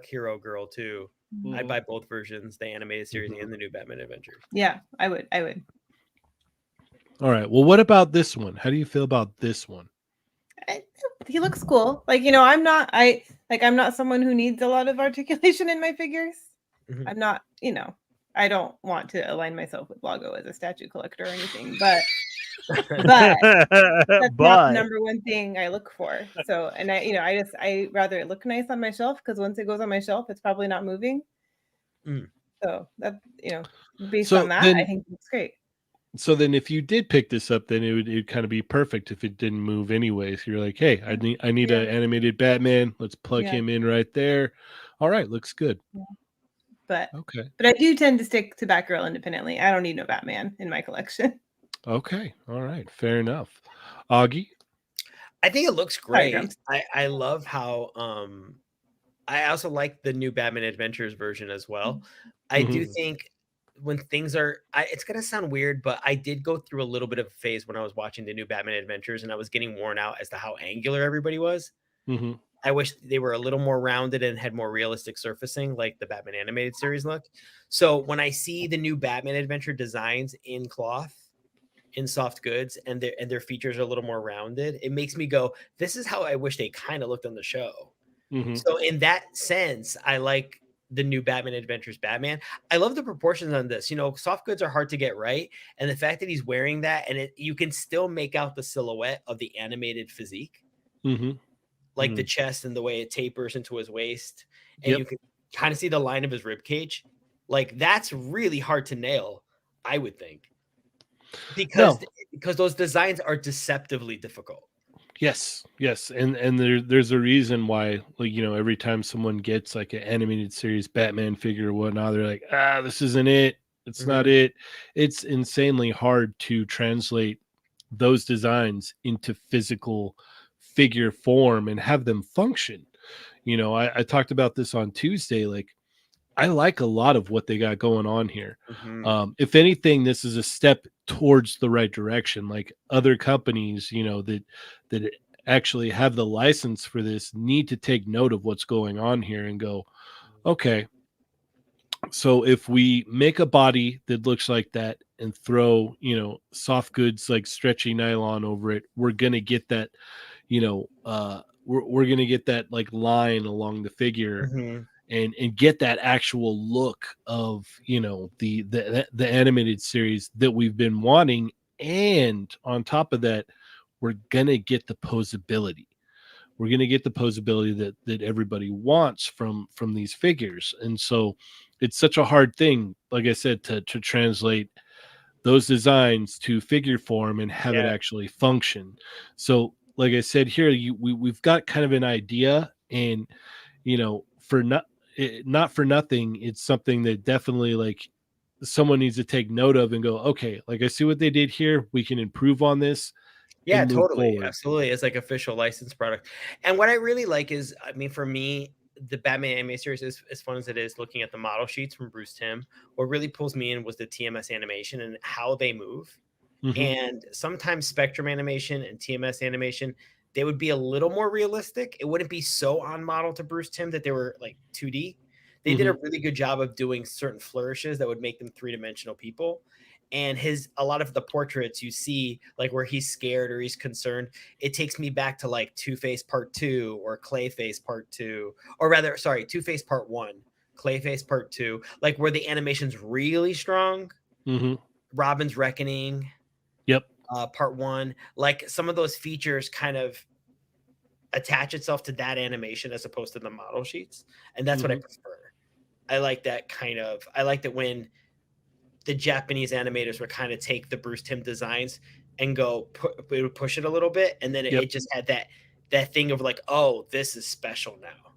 hero girl too. Mm-hmm. I'd buy both versions, the animated series and the new Batman Adventures. Yeah, I would. All right. Well, what about this one? How do you feel about this one? He looks cool. Like, I'm not someone who needs a lot of articulation in my figures. Mhm. I'm not, I don't want to align myself with Lago as a statue collector or anything, but that's not the number one thing I look for. So, and I rather it look nice on my shelf, because once it goes on my shelf, it's probably not moving. So that, based on that, I think it's great. So then if you did pick this up, then it would kind of be perfect if it didn't move anyway. So you're like, hey, I need an animated Batman. Let's plug him in right there. All right, looks good. Yeah. But okay. But I do tend to stick to Batgirl independently. I don't need no Batman in my collection. Okay. All right. Fair enough. Augie? I think it looks great. I love how I also like the new Batman Adventures version as well. I do think when things are, it's going to sound weird, but I did go through a little bit of a phase when I was watching the new Batman Adventures, and I was getting worn out as to how angular everybody was. I wish they were a little more rounded and had more realistic surfacing like the Batman animated series look. So when I see the new Batman Adventure designs in cloth, in soft goods, and their features are a little more rounded, it makes me go, this is how I wish they kind of looked on the show. So in that sense, I like the new Batman Adventures Batman. I love the proportions on this. Soft goods are hard to get right, and the fact that he's wearing that, and you can still make out the silhouette of the animated physique, like the chest and the way it tapers into his waist, and you can kind of see the line of his rib cage. Like, that's really hard to nail, I would think, because those designs are deceptively difficult. Yes, and there's a reason why, like, every time someone gets like an animated series Batman figure or whatnot, they're like, this isn't it. It's not it. It's insanely hard to translate those designs into physical figure form and have them function. I talked about this on Tuesday. Like, I like a lot of what they got going on here. If anything, this is a step towards the right direction. Like, other companies, that actually have the license for this need to take note of what's going on here and go, okay, so if we make a body that looks like that and throw, soft goods like stretchy nylon over it, we're going to get that, we're going to get that like line along the figure. And get that actual look of, the animated series that we've been wanting. And on top of that, we're going to get the posability. We're going to get the posability that everybody wants from these figures. And so it's such a hard thing, like I said, to translate those designs to figure form and have it actually function. So like I said here, we've got kind of an idea, and, not for nothing, it's something that definitely, like, someone needs to take note of and go, okay, like, I see what they did here. We can improve on this. Yeah, totally. Absolutely. It's like official licensed product. And what I really like is, for me, the Batman anime series is as fun as it is. Looking at the model sheets from Bruce Timm, what really pulls me in was the TMS animation and how they move. And sometimes Spectrum animation and TMS animation, they would be a little more realistic. It wouldn't be so on model to Bruce Timm that they were like 2D. They did a really good job of doing certain flourishes that would make them three-dimensional people. And a lot of the portraits you see, like where he's scared or he's concerned, it takes me back to like Two-Face Part 2 or Clayface Part 2, or rather, sorry, Two-Face Part 1, Clayface Part 2, like where the animation's really strong. Robin's Reckoning. Part 1, like some of those features kind of attach itself to that animation as opposed to the model sheets, and that's what I prefer. I like that when the Japanese animators would kind of take the Bruce Timm designs and go push it a little bit, and then it just had that thing of like, oh, this is special now.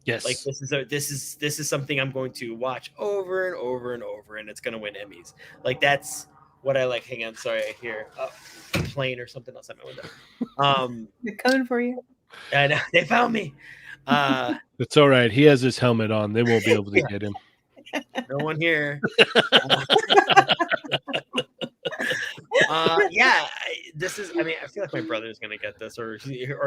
Yes, like this is something I'm going to watch over and over and over, and it's going to win Emmys. Like, that's what I like. Hang on, sorry, I hear a plane or something outside my window. They're coming for you. I know, they found me. It's all right. He has his helmet on. They won't be able to get him. No one here. Yeah, this is. I mean, I feel like my brother's gonna get this, or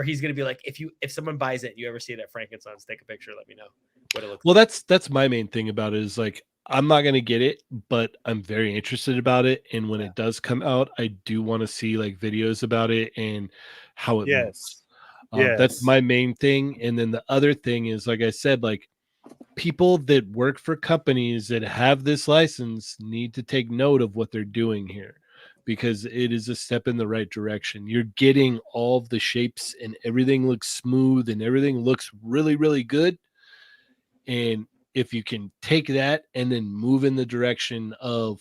he's gonna be like, if someone buys it, and you ever see it at Frankenstein's, take a picture, let me know what it looks. Well, that's my main thing about it is like I'm not gonna get it, but I'm very interested about it, and when it does come out, I do want to see like videos about it and how it looks. That's my main thing, and then the other thing is, like I said, like people that work for companies that have this license need to take note of what they're doing here, because it is a step in the right direction. You're getting all of the shapes and everything looks smooth and everything looks really, really good. And if you can take that and then move in the direction of,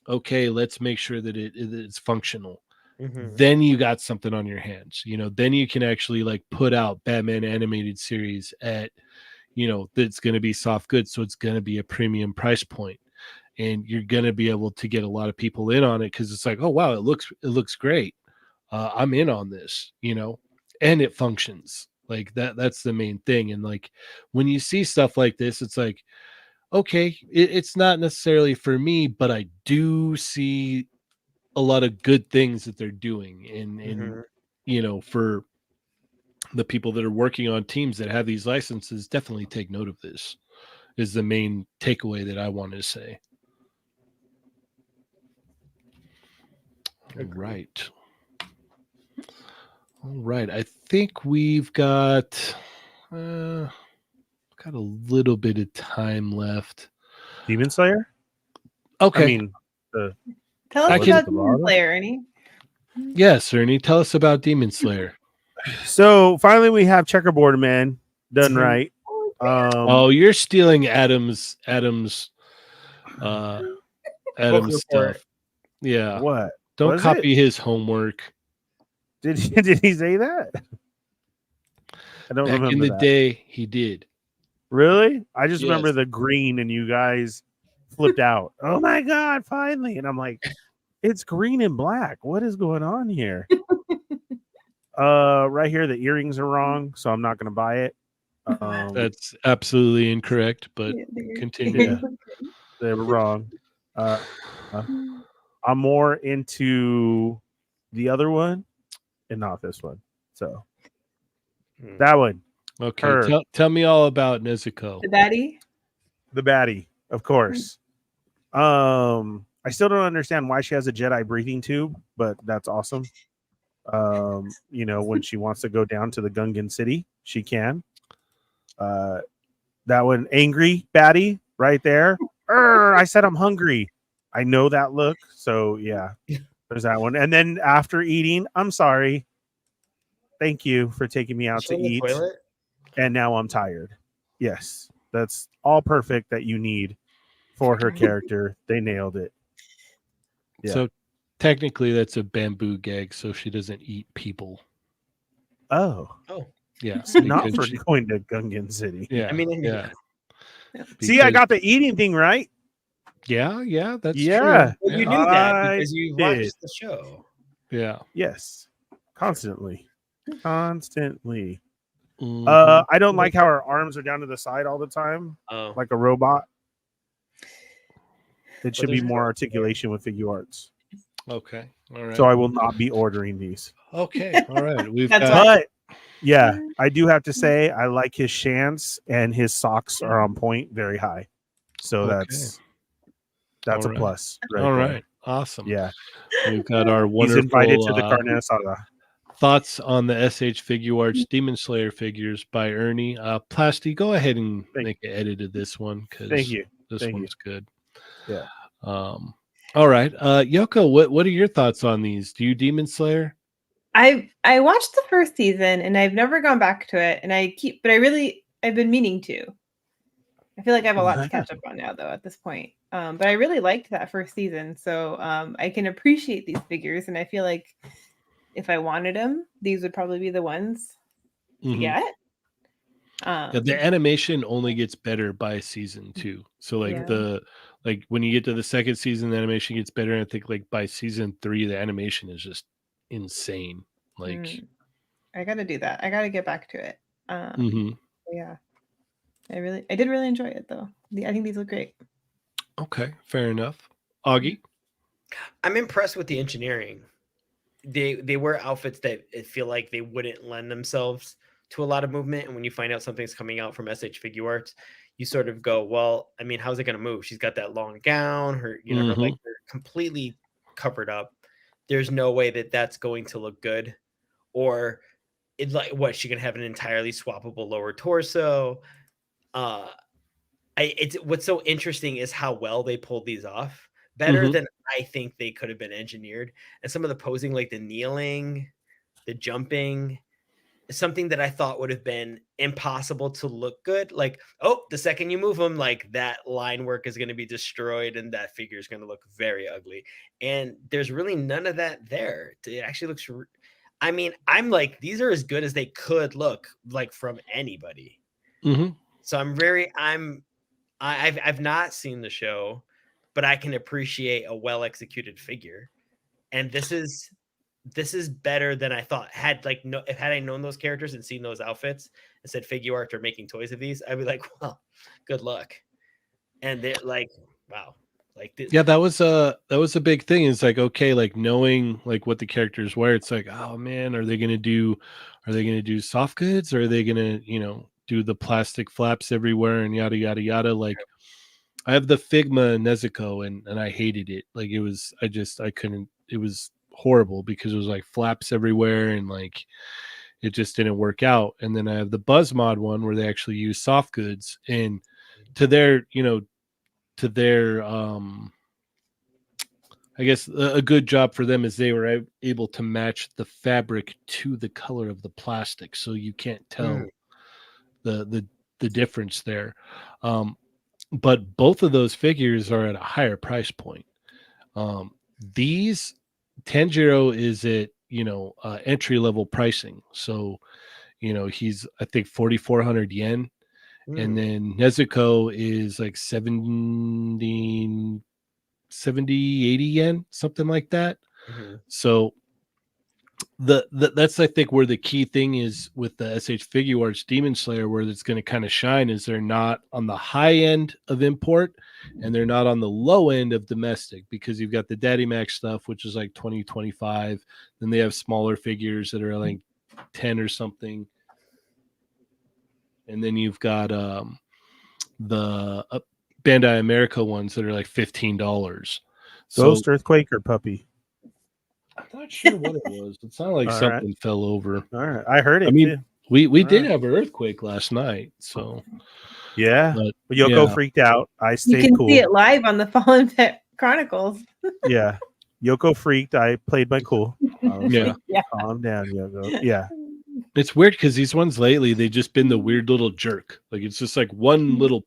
okay, let's make sure that it's functional. Then you got something on your hands, then you can actually like put out Batman animated series at, that's going to be soft goods. So it's going to be a premium price point, and you're going to be able to get a lot of people in on it. Cause it's like, oh, wow, it looks great. I'm in on this, and it functions like that. That's the main thing. And like, when you see stuff like this, it's like, okay, it's not necessarily for me, but I do see a lot of good things that they're doing. And for the people that are working on teams that have these licenses, definitely take note of this, is the main takeaway that I wanted to say. All right. I think we've got a little bit of time left. Demon Slayer? Okay. I mean, tell us about Demon Slayer, Ernie. Yes, Ernie, tell us about Demon Slayer. So finally we have Checkerboard Man done right. You're stealing Adam's stuff. Yeah. What? Don't copy his homework. Did he say that? I don't remember. Back in the day, he did. Really? I just remember the green and you guys flipped out. Oh my God, finally. And I'm like, it's green and black. What is going on here? Right here, the earrings are wrong, so I'm not going to buy it. That's absolutely incorrect, but continue. Yeah, they were wrong. I'm more into the other one and not this one. So that one. Okay. Tell me all about Nezuko. The baddie? The baddie, of course. I still don't understand why she has a Jedi breathing tube, but that's awesome. When she wants to go down to the Gungan city, she can. That one, angry baddie right there. I said I'm hungry. I know that look. So yeah, there's that one. And then after eating, I'm sorry. Thank you for taking me out to eat. And now I'm tired. Yes, that's all perfect that you need for her character. They nailed it. Yeah. So technically that's a bamboo gag, so she doesn't eat people. Oh. Yeah. Not for going to Gungan City. Yeah. I mean, yeah. See, I got the eating thing right. Yeah, that's true. Well, you knew that because you watched the show. Yeah. Yes. Constantly. Mm-hmm. I don't like how her arms are down to the side all the time, like a robot. It should be more articulation with figure arts. Okay. All right. So I will not be ordering these. Okay. All right. But yeah, I do have to say I like his shants and his socks are on point, very high. So that's a plus. All right. Awesome. Yeah. We've got our wonderful. He's invited to the carne asada. Thoughts on the SH Figure Arts Demon Slayer figures by Ernie. Plasty, go ahead and make an edit of this one because this one's good. Yeah. All right. Yoko, what are your thoughts on these? Do you Demon Slayer? I watched the first season and I've never gone back to it, and I've been meaning to. I feel like I have a lot to catch up on now though at this point. But I really liked that first season, so I can appreciate these figures, and I feel like if I wanted them, these would probably be the ones to get. The animation only gets better by season 2. So when you get to the second season, the animation gets better. And I think like by season 3, the animation is just insane. Like I got to do that. I got to get back to it. Yeah, I did really enjoy it though. I think these look great. Okay, fair enough. Augie? I'm impressed with the engineering. They wear outfits that feel like they wouldn't lend themselves to a lot of movement. And when you find out something's coming out from SH Figure Arts, you sort of go, well, I mean, how's it going to move? She's got that long gown, her, you know, her legs are completely covered up. There's no way that that's going to look good. Or it, like, what, she can have an entirely swappable lower torso. It's what's so interesting is how well they pulled these off. Better than I think they could have been engineered. And some of the posing, like the kneeling, the jumping, is something that I thought would have been impossible to look good. Like, oh, the second you move them, like that line work is going to be destroyed and that figure is going to look very ugly. And there's really none of that there. It actually looks, I mean, I'm like, these are as good as they could look, like, from anybody. So I've not seen the show, but I can appreciate a well executed figure, and this is better than I thought. Had I known those characters and seen those outfits and said Figure Art are making toys of these, I'd be like, well, good luck. And they're like, wow, like this. Yeah, that was a big thing. It's like, okay, like knowing like what the characters wear, it's like, oh man, are they gonna do soft goods, or are they gonna, you know, do the plastic flaps everywhere and yada yada yada? Like, I have the Figma Nezuko and I hated it. Like, I couldn't. It was horrible because it was like flaps everywhere and like it just didn't work out. And then I have the Buzzmod one where they actually use soft goods, and to their I guess a good job for them is they were able to match the fabric to the color of the plastic, so you can't tell the difference there. But both of those figures are at a higher price point. These Tanjiro is at, you know, entry level pricing. So, you know, he's, I think, 4,400 yen. And then Nezuko is like 70, 80 yen, something like that. So that's, I think, where the key thing is with the SH Figure Arts Demon Slayer, where it's going to kind of shine, is they're not on the high end of import and they're not on the low end of domestic, because you've got the Daddy Max stuff, which is like 20, 25. Then they have smaller figures that are like 10 or something. And then you've got the Bandai America ones that are like $15. Ghost, Earthquake, or Puppy? I'm not sure what it was. It sounded like something fell over. All right, I heard it. I mean, too. we did have an earthquake last night, so yeah. But Yoko freaked out. I stayed You can cool. see it live on the Fallen Fett Chronicles. Yeah, Yoko freaked. I played my cool. Yeah. Calm down, Yoko. Yeah. It's weird because these ones lately, they've just been the weird little jerk. Like, it's just like one little,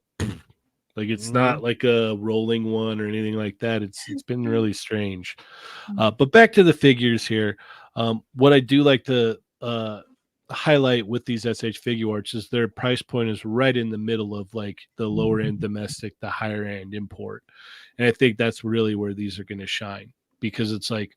like, it's not like a rolling one or anything like that. It's been really strange. But back to the figures here. What I do like to highlight with these SH Figure Arts is their price point is right in the middle of like the lower end domestic, the higher end import. And I think that's really where these are going to shine, because it's like,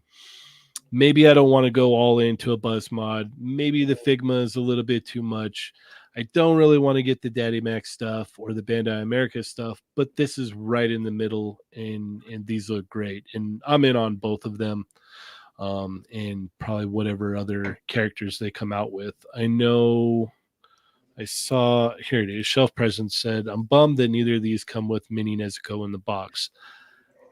maybe I don't want to go all into a Buzz mod. Maybe the Figma is a little bit too much. I don't really want to get the Daddy Max stuff or the Bandai America stuff, but this is right in the middle, and these look great. And I'm in on both of them, and probably whatever other characters they come out with. I know I saw, here it is, Shelf Presence said, I'm bummed that neither of these come with Mini Nezuko in the box.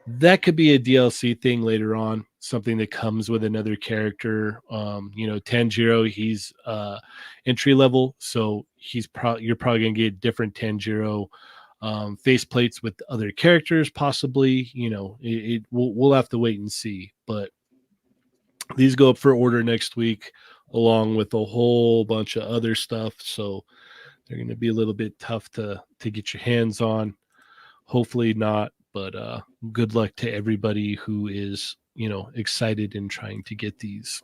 That could be a DLC thing later on, something that comes with another character. You know, Tanjiro, he's entry level, so you're probably gonna get different Tanjiro face plates with other characters, possibly. You know, we'll have to wait and see. But these go up for order next week, along with a whole bunch of other stuff. So they're gonna be a little bit tough to get your hands on. Hopefully not. But good luck to everybody who is, you know, excited and trying to get these.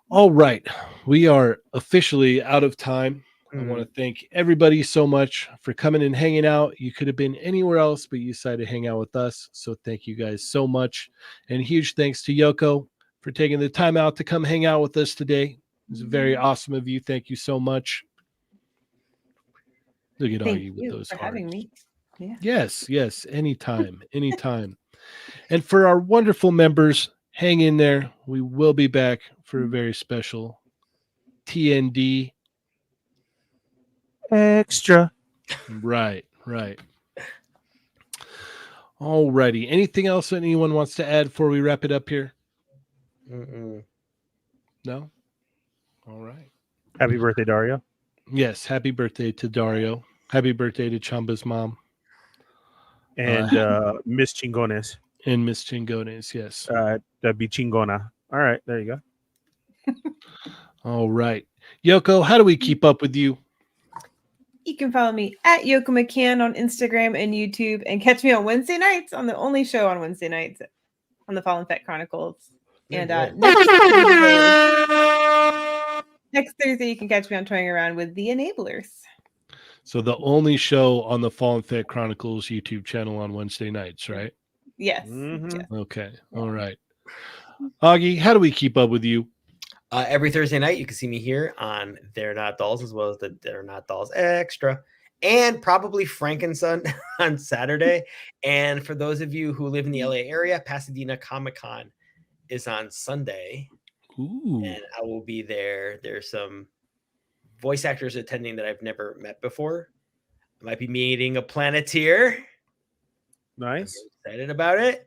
All right. We are officially out of time. I want to thank everybody so much for coming and hanging out. You could have been anywhere else, but you decided to hang out with us. So thank you guys so much. And huge thanks to Yoko for taking the time out to come hang out with us today. It was very awesome of you. Thank you so much. Look at all you with those for hearts. having me. Yeah. Yes. Anytime. And for our wonderful members, hang in there. We will be back for a very special TND. Extra. Right. Alrighty. Anything else that anyone wants to add before we wrap it up here? Mm-mm. No? All right. Happy birthday, Dario. Yes. Happy birthday to Dario. Happy birthday to Chamba's mom. And Miss Chingones. And Miss Chingones, yes. That'd be Chingona. All right, there you go. All right. Yoko, how do we keep up with you? You can follow me at Yoko McCann on Instagram and YouTube, and catch me on Wednesday nights on the only show on Wednesday nights on the Fallen Fett Chronicles. And next Thursday, you can catch me on Toying Around with the Enablers. So the only show on the Fallen Fett Chronicles YouTube channel on Wednesday nights, right? Yes. Mm-hmm. Yes. Okay. All right. Augie, how do we keep up with you? Every Thursday night, you can see me here on They're Not Dolls, as well as the They're Not Dolls Extra, and probably Frankenson on Saturday. And for those of you who live in the LA area, Pasadena Comic-Con is on Sunday. Ooh. And I will be there. There's some voice actors attending that I've never met before. I might be meeting a Planeteer. Nice. I'm excited about it.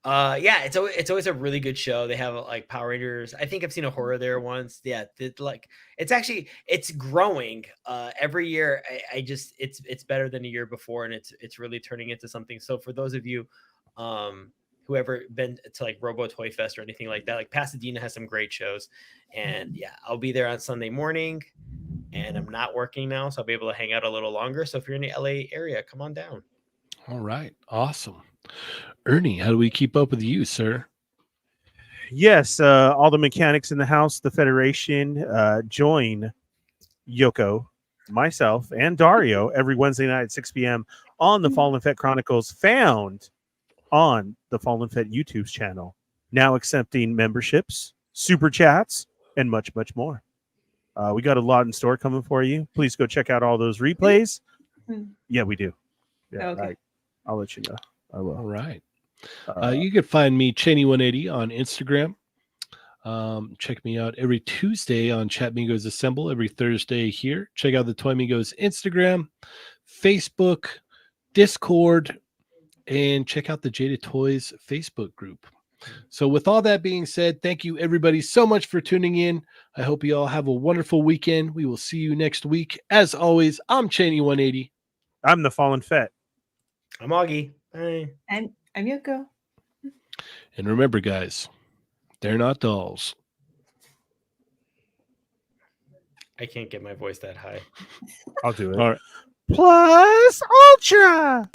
Yeah, it's always a really good show. They have like Power Rangers. I think I've seen a horror there once. Yeah, it's growing every year. It's better than a year before, and it's really turning into something. So for those of you who ever been to like Robo Toy Fest or anything like that, like Pasadena has some great shows. And yeah, I'll be there on Sunday morning, and I'm not working now, so I'll be able to hang out a little longer. So if you're in the LA area, come on down. All right. Awesome. Ernie, how do we keep up with you, sir? Yes, all the mechanics in the house, the Federation, join Yoko, myself, and Dario every Wednesday night at 6 p.m. on the Fallen Fett Chronicles, found on the Fallen Fett YouTube channel. Now accepting memberships, super chats, and much, much more. We got a lot in store coming for you. Please go check out all those replays. Yeah, we do. Yeah, Okay. I'll let you know. I will. All right. You can find me, Cheynee180, on Instagram. Check me out every Tuesday on Chat Migos Assemble, every Thursday here. Check out the Toy Migos Instagram, Facebook, Discord, and check out the Jaded Toys Facebook group. So with all that being said, thank you everybody so much for tuning in. I hope you all have a wonderful weekend. We will see you next week. As always, I'm Cheynee180. I'm the Fallen Fett. I'm Augie. Bye. And I'm Yoko. And remember, guys, they're not dolls. I can't get my voice that high. I'll do it. All right. Plus Ultra.